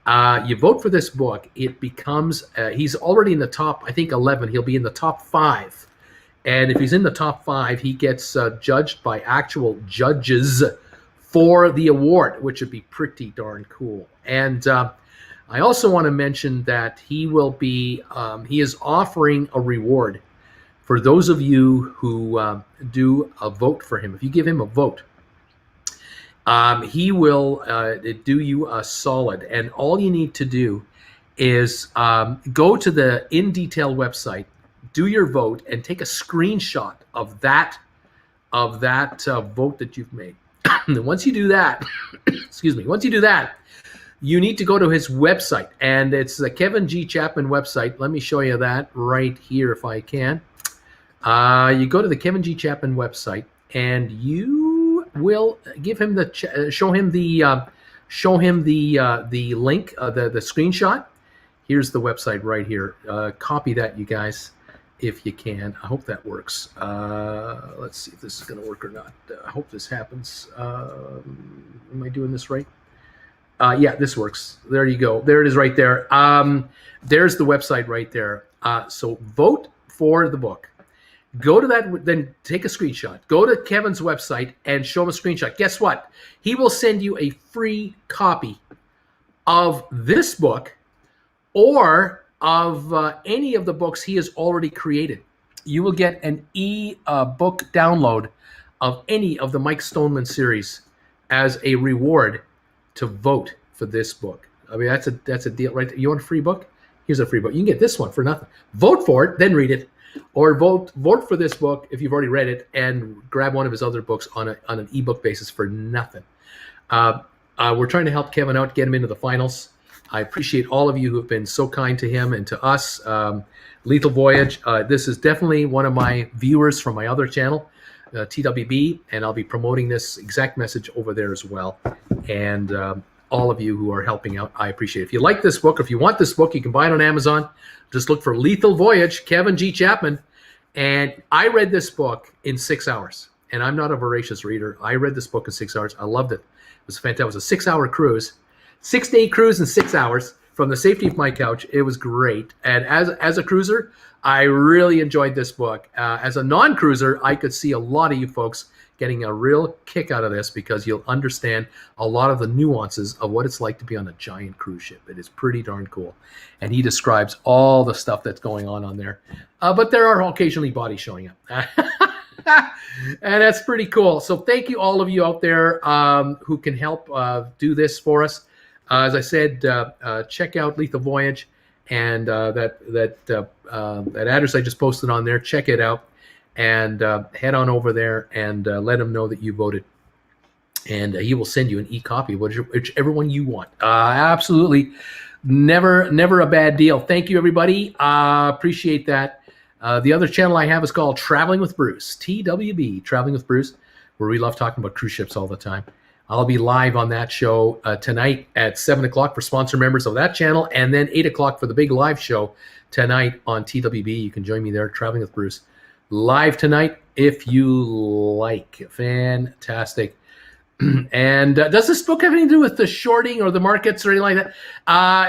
You vote for this book, it becomes, he's already in the top, I think 11, he'll be in the top 5. And if he's in the top 5, he gets judged by actual judges for the award, which would be pretty darn cool. And I also want to mention that he will be, he is offering a reward for those of you who do a vote for him. If you give him a vote, he will do you a solid. And all you need to do is go to the In Detail website, do your vote, and take a screenshot of that vote that you've made. And once you do that, excuse me, once you do that, you need to go to his website, and it's the Kevin G. Chapman website. Let me show you that right here if I can. You go to the Kevin G. Chapman website, and you will give him the show him the link, the screenshot. Here's the website right here. Copy that, you guys, if you can. I hope that works. Let's see if this is going to work or not. I hope this happens. Am I doing this right? Yeah, this works. There you go. There it is right there. There's the website right there. So vote for the book. Go to that, then take a screenshot. Go to Kevin's website and show him a screenshot. Guess what? He will send you a free copy of this book or of any of the books he has already created. You will get an e-book download of any of the Mike Stoneman series as a reward to vote for this book. I mean, that's a deal, right? You want a free book? Here's a free book. You can get this one for nothing. Vote for it, then read it, or vote for this book if you've already read it, and grab one of his other books on an ebook basis for nothing. We're trying to help Kevin out, get him into the finals. I appreciate all of you who have been so kind to him and to us. Lethal Voyage. This is definitely one of my viewers from my other channel, TWB, and I'll be promoting this exact message over there as well. And all of you who are helping out, I appreciate it. If you like this book, or if you want this book, you can buy it on Amazon. Just look for Lethal Voyage, Kevin G. Chapman. And I read this book in 6 hours. And I'm not a voracious reader. I read this book in 6 hours. I loved it. It was fantastic. It was a 6-hour cruise. 6-day cruise in 6 hours from the safety of my couch. It was great. And as a cruiser, I really enjoyed this book. As a non-cruiser, I could see a lot of you folks getting a real kick out of this, because you'll understand a lot of the nuances of what it's like to be on a giant cruise ship. It is pretty darn cool. And he describes all the stuff that's going on there. But there are occasionally bodies showing up. And that's pretty cool. So thank you, all of you out there who can help do this for us. As I said, check out Lethal Voyage, and that address I just posted on there. Check it out, and head on over there and let him know that you voted, and he will send you an e-copy, whichever one you want. Absolutely, never a bad deal. Thank you, everybody. Appreciate that. The other channel I have is called Traveling with Bruce, TWB, Traveling with Bruce, where we love talking about cruise ships all the time. I'll be live on that show tonight at 7 o'clock for sponsor members of that channel, and then 8 o'clock for the big live show tonight on TWB. You can join me there, Traveling with Bruce, live tonight if you like. Fantastic. And does this book have anything to do with the shorting or the markets or anything like that?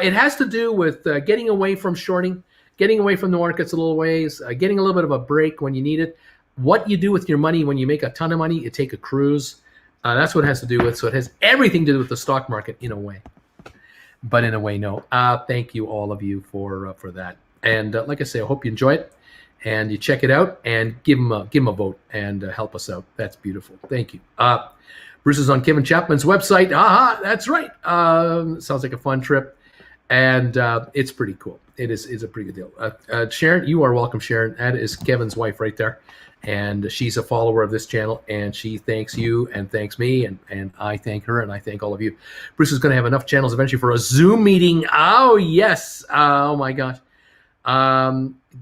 It has to do with getting away from shorting, getting away from the markets a little ways, getting a little bit of a break when you need it. What you do with your money when you make a ton of money, you take a cruise. That's what it has to do with. So it has everything to do with the stock market in a way. But in a way, no. Thank you, all of you, for that. And like I say, I hope you enjoy it, and you check it out, and give him a vote and help us out. That's beautiful. Thank you. Bruce is on Kevin Chapman's website. That's right. Sounds like a fun trip, and it's pretty cool. It's a pretty good deal. Sharon, you are welcome, Sharon. That is Kevin's wife right there. And she's a follower of this channel, and she thanks you and thanks me, and I thank her, and I thank all of you. Bruce is going to have enough channels eventually for a Zoom meeting. Oh, yes. Oh, my gosh.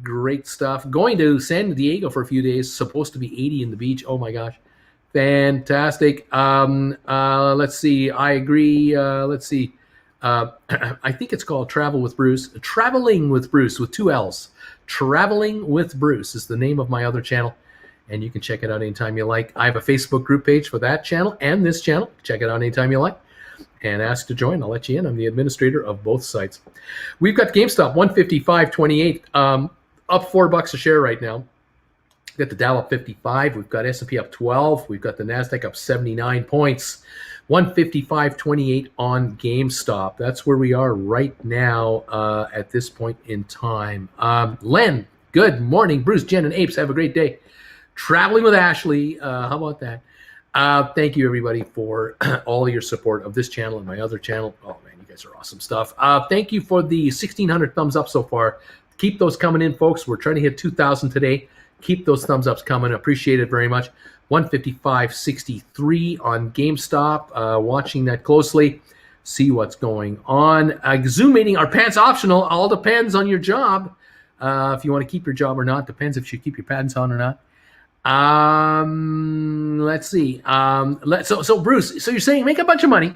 Great stuff. Going to San Diego for a few days. Supposed to be 80 in the beach. Oh, my gosh. Fantastic. Let's see. I agree. Let's see. I think it's called Travel with Bruce. Traveling with Bruce with 2 L's. Traveling with Bruce is the name of my other channel, and you can check it out anytime you like. I have a Facebook group page for that channel and this channel. Check it out anytime you like, and ask to join. I'll let you in. I'm the administrator of both sites. We've got GameStop 155.28, up $4 a share right now. We've got the Dow up 55. We've got S&P up 12. We've got the NASDAQ up 79 points. 155.28 on GameStop. That's where we are right now at this point in time. Len, good morning. Bruce, Jen, and Apes, have a great day. Traveling with Ashley. How about that? Thank you, everybody, for all of your support of this channel and my other channel. Oh, man, you guys are awesome stuff. Thank you for the 1,600 thumbs up so far. Keep those coming in, folks. We're trying to hit 2,000 today. Keep those thumbs ups coming. Appreciate it very much. 155.63 on GameStop. Watching that closely. See what's going on. Zoom meeting, are pants optional? All depends on your job. If you want to keep your job or not. Depends if you keep your pants on or not. Let's see. So Bruce, so you're saying make a bunch of money,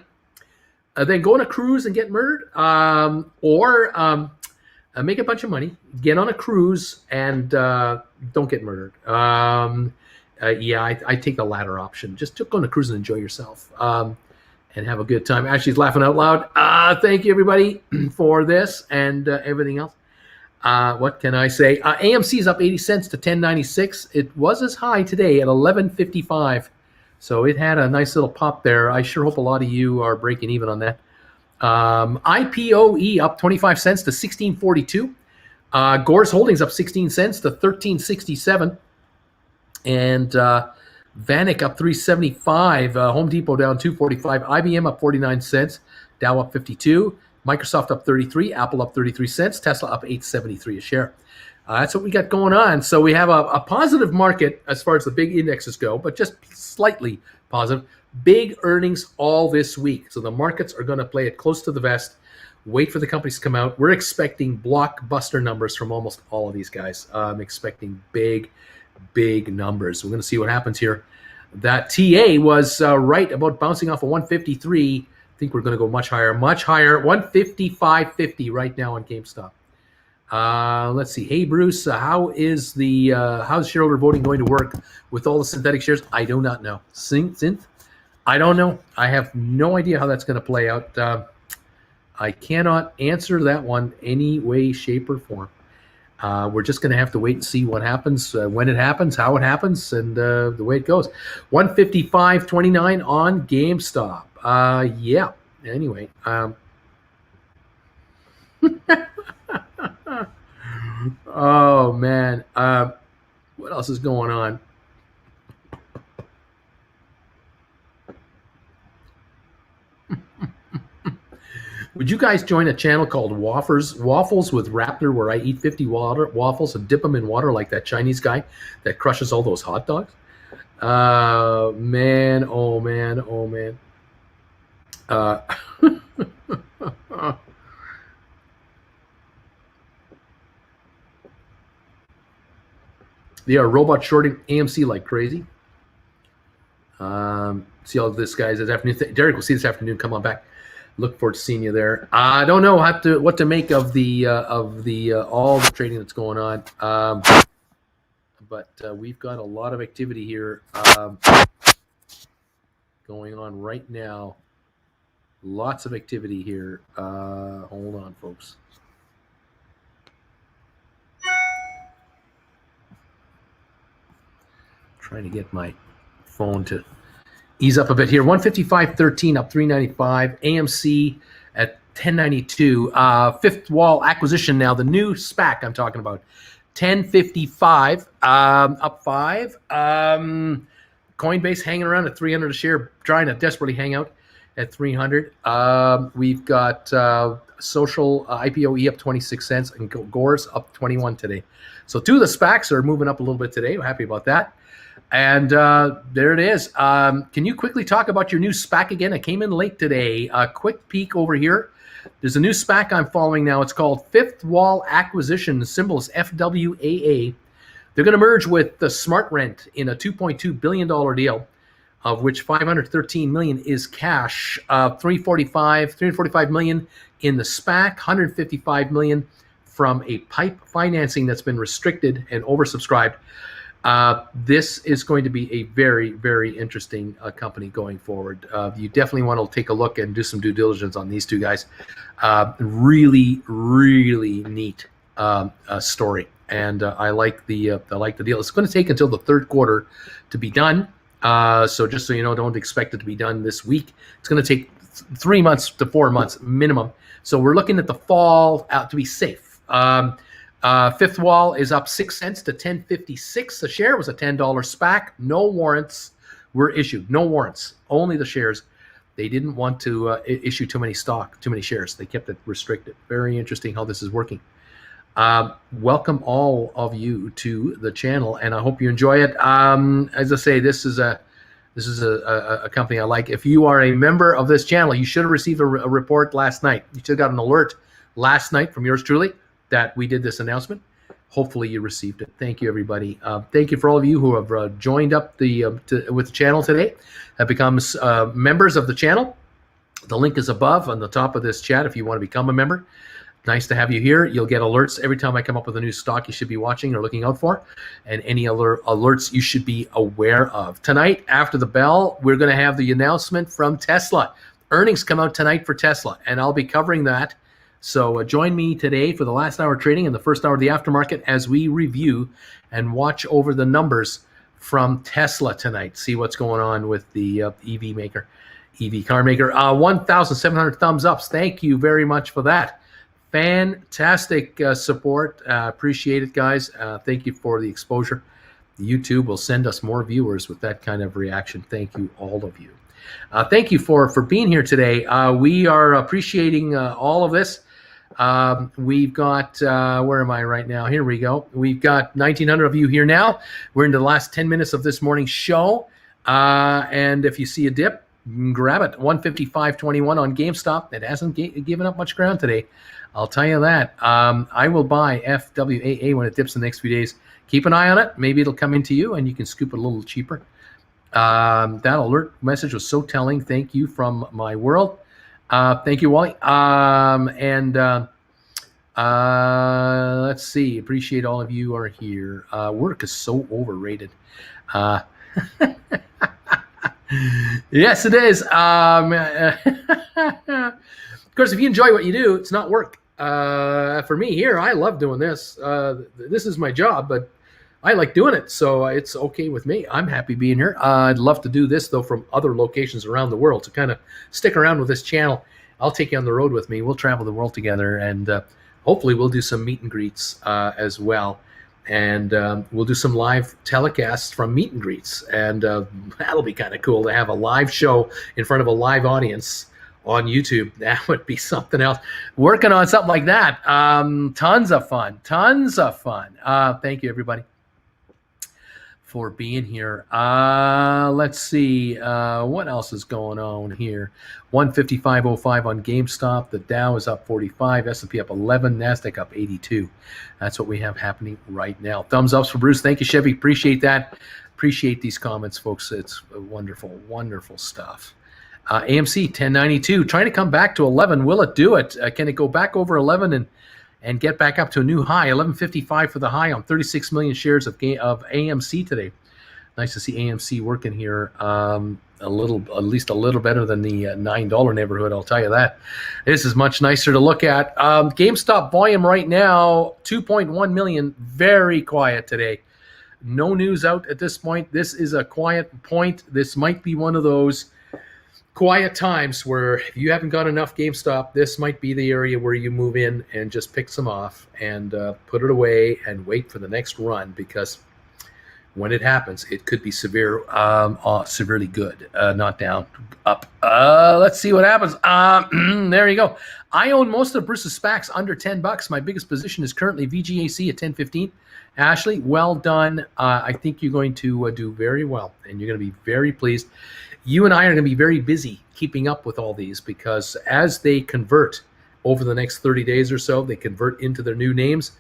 then go on a cruise and get murdered, or make a bunch of money, get on a cruise, and don't get murdered. I take the latter option. Just go on a cruise and enjoy yourself, and have a good time. Ashley's laughing out loud. Thank you, everybody, for this and everything else. What can I say? AMC is up 80 cents to 10.96. It was as high today at 11.55. So it had a nice little pop there. I sure hope a lot of you are breaking even on that. IPOE up 25 cents to 16.42. Gore's Holdings up 16 cents to 13.67. And Vanik up 3.75. Home Depot down 2.45. IBM up 49 cents. Dow up 52. Microsoft up 33. Apple up 33 cents. Tesla up 8.73 a share. That's what we got going on. So we have a positive market as far as the big indexes go, but just slightly positive. Big earnings all this week. So the markets are going to play it close to the vest. Wait for the companies to come out. We're expecting blockbuster numbers from almost all of these guys. I'm expecting big numbers. We're going to see what happens here. That TA was right about bouncing off of 153. I think we're going to go much higher. 155.50 right now on GameStop. Let's see. Hey, Bruce, how's shareholder voting going to work with all the synthetic shares? I do not know. Synth? I don't know. I have no idea how that's going to play out. I cannot answer that one any way, shape, or form. We're just going to have to wait and see what happens, when it happens, how it happens, and the way it goes. 155.29 on GameStop. Yeah. Anyway. Oh, man. What else is going on? Would you guys join a channel called Waffles with Raptor, where I eat 50 waffles and dip them in water like that Chinese guy that crushes all those hot dogs? Man, oh man, oh man. They are robot shorting AMC like crazy. See all this guys this afternoon. Derek will see this afternoon. Come on back. Look forward to seeing you there. I don't know what to make of the all the trading that's going on, but we've got a lot of activity here going on right now. Lots of activity here. Hold on, folks. Trying to get my phone to ease up a bit here. 155.13 up 395. AMC at 1092. Fifth Wall acquisition now. The new SPAC I'm talking about. 1055 up 5. Coinbase hanging around at 300 a share, trying to desperately hang out at 300. We've got Social IPOE up 26 cents and Gore's up 21 today. So two of the SPACs are moving up a little bit today. We're happy about that. And there it is. Can you quickly talk about your new SPAC again? I came in late today. A quick peek over here. There's a new SPAC I'm following now. It's called Fifth Wall Acquisition. The symbol is FWAA. They're going to merge with the Smart Rent in a $2.2 billion deal, of which $513 million is cash, $345 million in the SPAC, $155 million from a PIPE financing that's been restricted and oversubscribed. This is going to be a very, very interesting company going forward. You definitely want to take a look and do some due diligence on these two guys. Really, really neat story, and I like the deal. It's going to take until the third quarter to be done. So just so you know, don't expect it to be done this week. It's going to take 3 months to 4 months minimum. So we're looking at the fall to be safe. Fifth Wall is up 6 cents to 10.56 a share. It was a $10 SPAC. No warrants were issued. No warrants, only the shares. They didn't want to issue too many shares. They kept it restricted. Very interesting how this is working. Welcome all of you to the channel, and I hope you enjoy it. As I say, this is a company I like. If you are a member of this channel, you should have received a report last night. You should have got an alert last night from yours truly that we did this announcement. Hopefully you received it. Thank you, everybody. Thank you for all of you who have joined up with the channel today, have become members of the channel. The link is above on the top of this chat if you want to become a member. Nice to have you here. You'll get alerts every time I come up with a new stock you should be watching or looking out for, and any other alerts you should be aware of. Tonight, after the bell, we're going to have the announcement from Tesla. Earnings come out tonight for Tesla, and I'll be covering that. So join me today for the last hour of trading and the first hour of the aftermarket as we review and watch over the numbers from Tesla tonight. See what's going on with the EV car maker. 1,700 thumbs ups. Thank you very much for that. Fantastic support. Appreciate it, guys. Thank you for the exposure. YouTube will send us more viewers with that kind of reaction. Thank you, all of you. Thank you for being here today. We are appreciating all of this. We've got, where am I right now? Here we go. We've got 1,900 of you here now. We're into the last 10 minutes of this morning's show. And if you see a dip, grab it. 155.21 on GameStop. It hasn't given up much ground today. I'll tell you that. I will buy FWAA when it dips in the next few days. Keep an eye on it. Maybe it'll come into you and you can scoop it a little cheaper. That alert message was so telling. Thank you from my world. Thank you, Wally. Let's see. Appreciate all of you are here. Work is so overrated. Yes, it is. Of course, if you enjoy what you do, it's not work. For me here, I love doing this. This is my job, but I like doing it, so it's okay with me. I'm happy being here. I'd love to do this, though, from other locations around the world to kind of stick around with this channel. I'll take you on the road with me. We'll travel the world together, and hopefully we'll do some meet and greets as well. And we'll do some live telecasts from meet and greets, and that'll be kind of cool to have a live show in front of a live audience on YouTube. That would be something else. Working on something like that. Tons of fun. Thank you, everybody, for being here. Let's see what else is going on here. 155.05 on GameStop. The Dow is up 45, S&P up 11, NASDAQ up 82. That's what we have happening right now. Thumbs ups for Bruce. Thank you, Chevy. Appreciate that. Appreciate these comments, folks. It's wonderful, wonderful stuff. AMC 1092 trying to come back to 11. Will it do it? Can it go back over 11 and get back up to a new high? 1155 for the high on 36 million shares of AMC today. Nice to see AMC working here at least a little better than the $9 neighborhood, I'll tell you that. This is much nicer to look at. GameStop volume right now, 2.1 million, very quiet today. No news out at this point. This is a quiet point. This might be one of those quiet times where if you haven't got enough GameStop, this might be the area where you move in and just pick some off and put it away and wait for the next run, because when it happens, it could be severely good, not down, up. Let's see what happens. There you go. I own most of Bruce's SPACs under $10. My biggest position is currently VGAC at 10.15. Ashley, well done. I think you're going to do very well, and you're going to be very pleased. You and I are going to be very busy keeping up with all these, because as they convert over the next 30 days or so, they convert into their new names.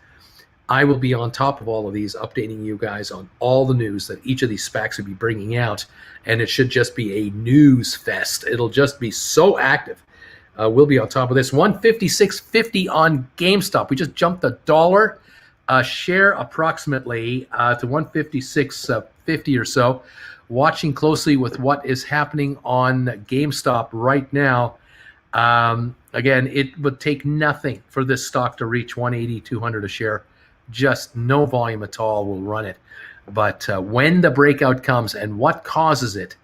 I will be on top of all of these, updating you guys on all the news that each of these SPACs will be bringing out, and it should just be a news fest. It'll just be so active. We'll be on top of this. 156.50 on GameStop. We just jumped $1 a share approximately to 156.50 or so. Watching closely with what is happening on GameStop right now. Again, it would take nothing for this stock to reach 180, 200 a share. Just no volume at all will run it. But when the breakout comes and what causes it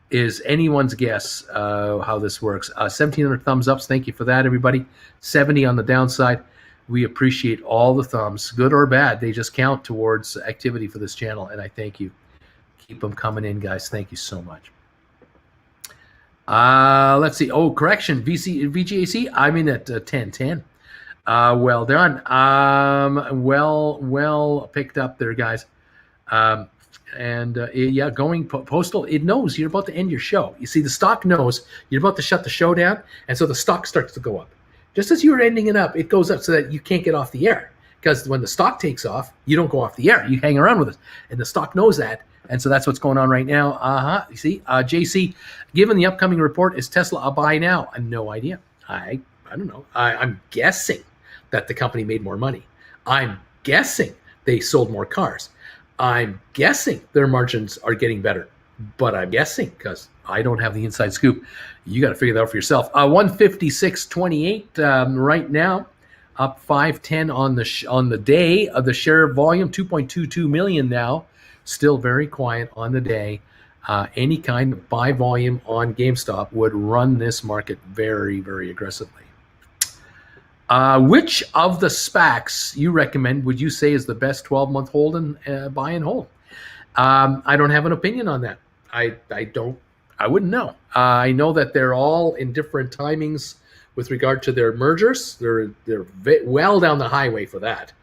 is anyone's guess how this works. 1,700 thumbs ups. Thank you for that, everybody. 70 on the downside. We appreciate all the thumbs, good or bad. They just count towards activity for this channel, and I thank you. Keep them coming in, guys. Thank you so much. Let's see. Oh, correction. VGAC, I'm in at 10.10. Well done. Well picked up there, guys. Yeah, going postal, it knows you're about to end your show. You see, the stock knows you're about to shut the show down, and so the stock starts to go up. Just as you were ending it up, it goes up so that you can't get off the air. Because when the stock takes off, you don't go off the air. You hang around with us. And the stock knows that. And so that's what's going on right now. You see, JC, given the upcoming report, is Tesla a buy now? No idea. I don't know. I'm guessing that the company made more money. I'm guessing they sold more cars. I'm guessing their margins are getting better. But I'm guessing because I don't have the inside scoop. You got to figure that out for yourself. 156.28 right now. Up 5.10 on the day of the share volume, 2.22 million now. Still very quiet on the day. Any kind of buy volume on GameStop would run this market very, very aggressively. Which of the SPACs you recommend would you say is the best 12-month hold and buy and hold? I don't have an opinion on that. I wouldn't know. I know that they're all in different timings with regard to their mergers. They're well down the highway for that.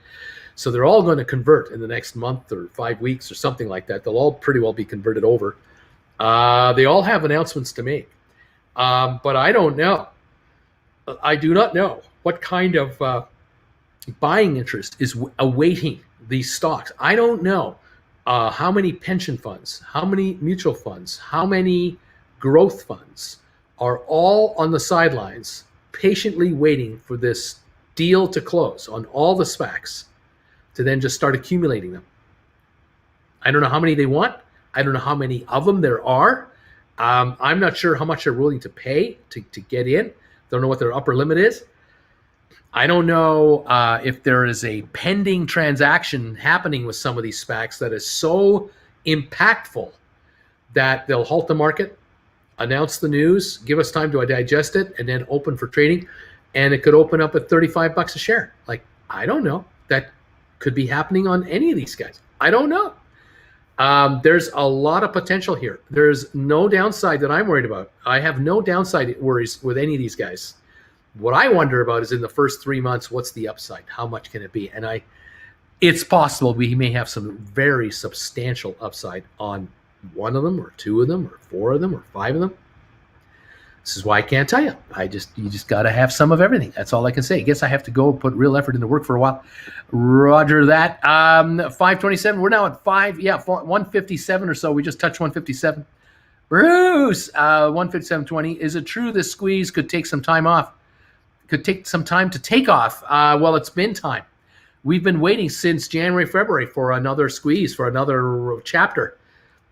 So they're all going to convert in the next month or 5 weeks or something like that. They'll all pretty well be converted over. They all have announcements to make. But I don't know. I do not know what kind of buying interest is awaiting these stocks. I don't know how many pension funds, how many mutual funds, how many growth funds are all on the sidelines patiently waiting for this deal to close on all the SPACs to then just start accumulating them. I don't know how many they want. I don't know how many of them there are. I'm not sure how much they're willing to pay to get in. Don't know what their upper limit is. I don't know if there is a pending transaction happening with some of these SPACs that is so impactful that they'll halt the market, announce the news, give us time to digest it, and then open for trading. And it could open up at $35 a share. Like, I don't know. That could be happening on any of these guys. I don't know. There's a lot of potential here. There's no downside that I'm worried about. I have no downside worries with any of these guys. What I wonder about is in the first 3 months, what's the upside? How much can it be? And it's possible we may have some very substantial upside on one of them or two of them or four of them or five of them. This is why I can't tell you. You just got to have some of everything. That's all I can say. I guess I have to go put real effort into work for a while. Roger that. 527. We're now at 157 or so. We just touched 157. Bruce, 157.20. Is it true this squeeze could take some time off? Could take some time to take off? Well, it's been time. We've been waiting since January, February for another squeeze, for another chapter.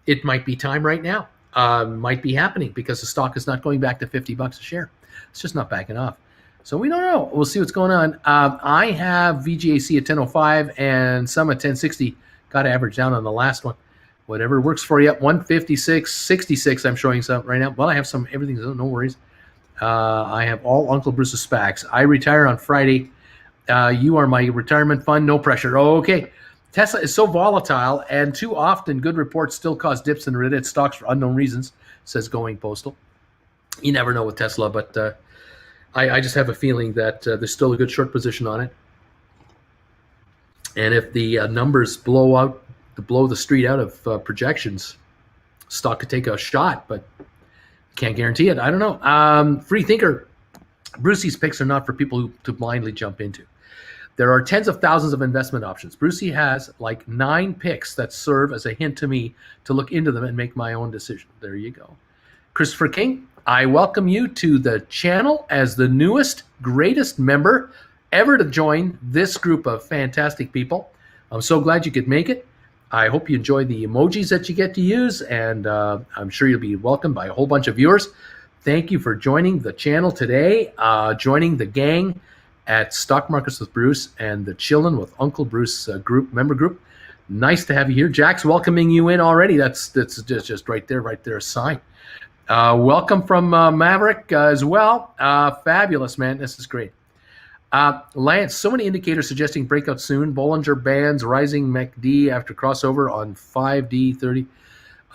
It might be time right now. Might be happening because the stock is not going back to $50 a share. It's just not backing off. So we don't know. We'll see what's going on. I have VGAC at 10.05 and some at 10.60. Got to average down on the last one. Whatever works for you. 156.66 I'm showing some right now. Well, I have some everything, so no worries. I have all Uncle Bruce's SPACs. I retire on Friday. You are my retirement fund. No pressure. Okay. Tesla is so volatile, and too often good reports still cause dips in Reddit stocks for unknown reasons, says Going Postal. You never know with Tesla, but I just have a feeling that there's still a good short position on it. And if the numbers blow the street out of projections, stock could take a shot, but can't guarantee it. I don't know. Free thinker, Brucey's picks are not for people to blindly jump into. There are tens of thousands of investment options. Brucey has like 9 picks that serve as a hint to me to look into them and make my own decision. There you go. Christopher King, I welcome you to the channel as the newest, greatest member ever to join this group of fantastic people. I'm so glad you could make it. I hope you enjoy the emojis that you get to use, and I'm sure you'll be welcomed by a whole bunch of viewers. Thank you for joining the channel today, joining the gang at Stock Markets with Bruce and the Chillin with Uncle Bruce member group. Nice to have you here. Jack's welcoming you in already. That's just right there, a sign. Welcome from Maverick as well. Fabulous, man. This is great. Lance, so many indicators suggesting breakout soon. Bollinger Bands, rising MACD after crossover on 5D30.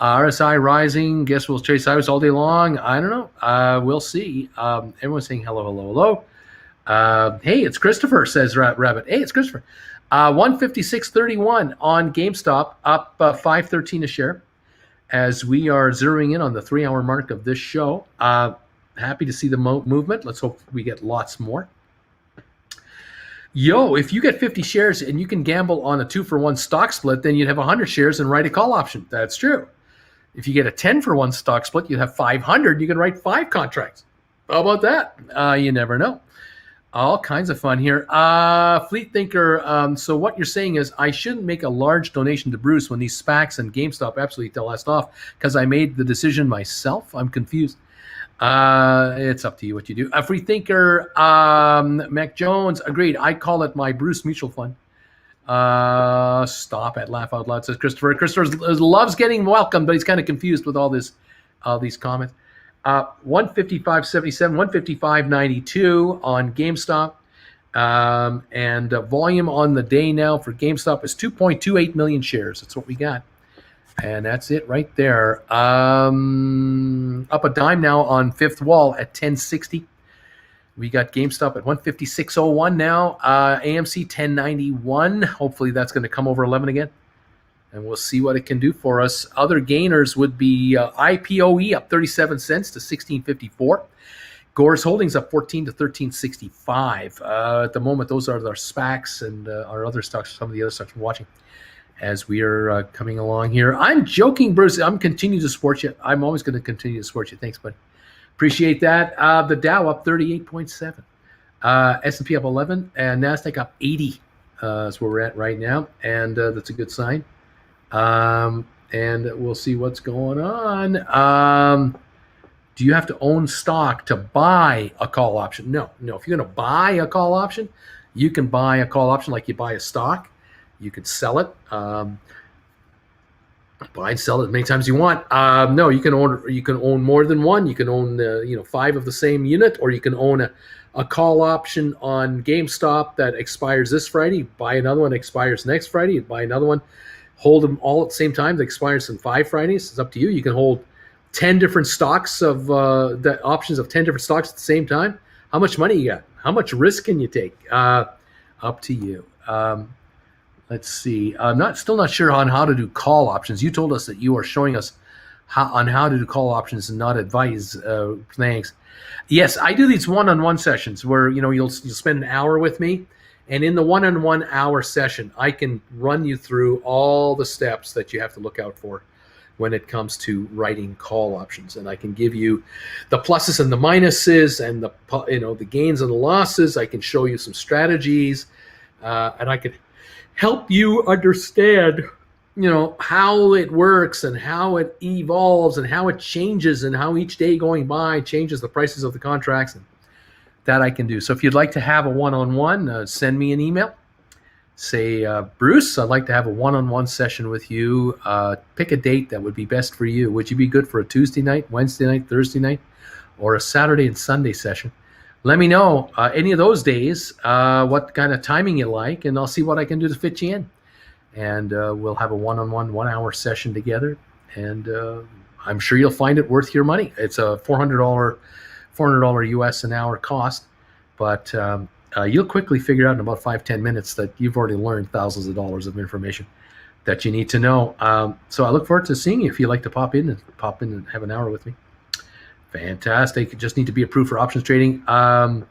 RSI rising. Guess we'll chase sideways all day long. I don't know. We'll see. Everyone's saying hello, hello, hello. Hey, it's Christopher, says Rabbit. Hey, it's Christopher. 156.31 on GameStop, up 5.13 a share as we are zeroing in on the 3-hour mark of this show. Happy to see the movement. Let's hope we get lots more. Yo, if you get 50 shares and you can gamble on a 2-for-1 stock split, then you'd have 100 shares and write a call option. That's true. If you get a 10-for-1 stock split, you'd have 500. You can write 5 contracts. How about that? You never know. All kinds of fun here. Fleet Thinker, so what you're saying is I shouldn't make a large donation to Bruce when these SPACs and GameStop absolutely tell us off because I made the decision myself? I'm confused. It's up to you what you do. Free Thinker, Mac Jones, agreed. I call it my Bruce Mutual Fund. Stop at Laugh Out Loud, says Christopher. Christopher loves getting welcomed, but he's kind of confused with all these comments. 155.77, 155.92 on GameStop. And volume on the day now for GameStop is 2.28 million shares. That's what we got. And that's it right there. Up a dime now on Fifth Wall at 1060. We got GameStop at 156.01 now. AMC 1091. Hopefully that's going to come over 11 again. And we'll see what it can do for us. Other gainers would be IPOE up 37 cents to 1654. Gore's Holdings up 14 to 1365. At the moment, those are our SPACs and our other stocks, some of the other stocks we're watching as we are coming along here. I'm joking, Bruce. I'm continuing to support you. I'm always going to continue to support you. Thanks, buddy. Appreciate that. The Dow up 38.7. S&P up 11. And NASDAQ up 80. That's where we're at right now. And that's a good sign. And we'll see what's going on. Do you have to own stock to buy a call option? No. If you're going to buy a call option, you can buy a call option like you buy a stock. You can sell it, buy and sell it as many times as you want. No, you can own more than one. You can own 5 of the same unit, or you can own a call option on GameStop that expires this Friday. Buy another one that expires next Friday. You buy another one, hold them all at the same time. That expires in 5 Fridays. It's up to you. You can hold 10 different stocks of the options of 10 different stocks at the same time. How much money you got? How much risk can you take? Up to you. Let's see. I'm still not sure on how to do call options. You told us that you are showing us how to do call options and not advise. Thanks. Yes, I do these one-on-one sessions where you'll spend an hour with me, and in the one-on-one hour session, I can run you through all the steps that you have to look out for when it comes to writing call options, and I can give you the pluses and the minuses and the gains and the losses. I can show you some strategies, and I can help you understand, how it works and how it evolves and how it changes and how each day going by changes the prices of the contracts, and that I can do. So if you'd like to have a one-on-one, send me an email. Say, Bruce, I'd like to have a one-on-one session with you. Pick a date that would be best for you. Would you be good for a Tuesday night, Wednesday night, Thursday night, or a Saturday and Sunday session? Let me know any of those days, what kind of timing you like, and I'll see what I can do to fit you in. And we'll have a one-on-one 1-hour session together, and I'm sure you'll find it worth your money. It's a $400 US an hour cost, but you'll quickly figure out in about 5-10 minutes that you've already learned thousands of dollars of information that you need to know. So I look forward to seeing you if you'd like to pop in and have an hour with me. Fantastic. You just need to be approved for options trading. Did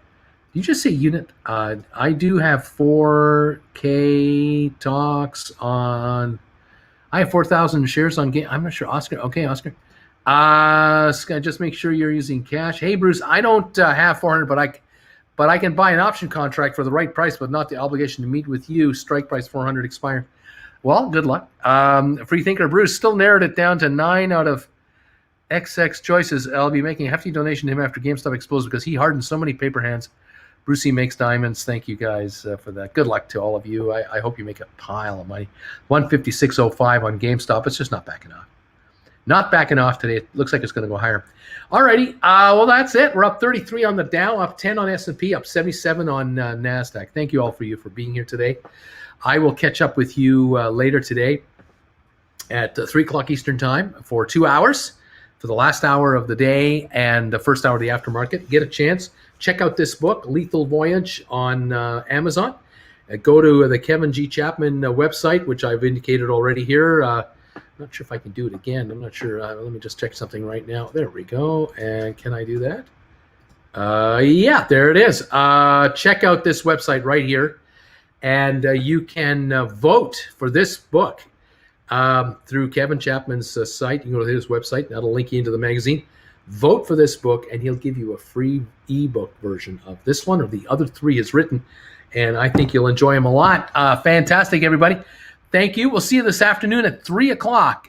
you just say unit? I do have 4K talks on. I have 4,000 shares on game. I'm not sure. Oscar. Okay, Oscar. Just make sure you're using cash. Hey, Bruce, I don't have 400, but I can buy an option contract for the right price, but not the obligation to meet with you. Strike price 400 expired. Well, good luck. Free Thinker Bruce still narrowed it down to 9 out of XX choices. I'll be making a hefty donation to him after GameStop explodes because he hardened so many paper hands. Brucey makes diamonds. Thank you guys for that. Good luck to all of you. I hope you make a pile of money. 156.05 on GameStop. It's just not backing off. Not backing off today. It looks like it's going to go higher. Alrighty. Well, that's it. We're up 33 on the Dow, up 10 on S&P, up 77 on NASDAQ. Thank you all for being here today. I will catch up with you later today at 3 o'clock Eastern time for 2 hours, for the last hour of the day and the first hour of the aftermarket. Get a chance. Check out this book, Lethal Voyage, on Amazon. Go to the Kevin G. Chapman website, which I've indicated already here. I'm not sure if I can do it again. I'm not sure. Let me just check something right now. There we go. And can I do that? Yeah, there it is. Check out this website right here. And you can vote for this book through Kevin Chapman's site. You can go to his website. That'll link you into the magazine. Vote for this book, and he'll give you a free ebook version of this one or the other 3 he's written. And I think you'll enjoy them a lot. Fantastic, everybody. Thank you. We'll see you this afternoon at 3 o'clock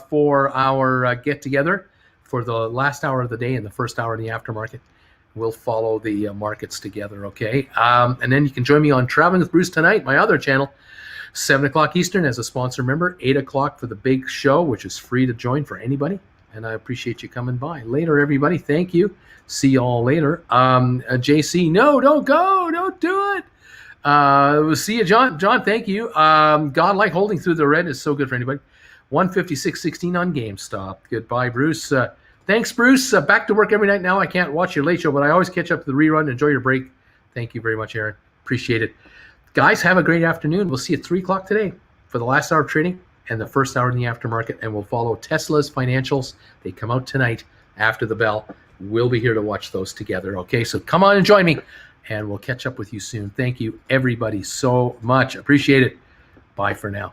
for our get-together for the last hour of the day and the first hour of the aftermarket. We'll follow the markets together, okay? And then you can join me on Traveling with Bruce tonight, my other channel, 7 o'clock Eastern as a sponsor member, 8 o'clock for the big show, which is free to join for anybody. and I appreciate you coming by. Later, everybody. Thank you. See you all later. JC, no, don't go. Don't do it. We'll see you, John. John, thank you. Godlike holding through the red is so good for anybody. 156.16 on GameStop. Goodbye, Bruce. Thanks, Bruce. Back to work every night now. I can't watch your late show, but I always catch up to the rerun. Enjoy your break. Thank you very much, Aaron. Appreciate it. Guys, have a great afternoon. We'll see you at 3 o'clock today for the last hour of trading and the first hour in the aftermarket, and we'll follow Tesla's financials. They come out tonight after the bell. We'll be here to watch those together. Okay, so come on and join me, and we'll catch up with you soon. Thank you, everybody, so much. Appreciate it. Bye for now.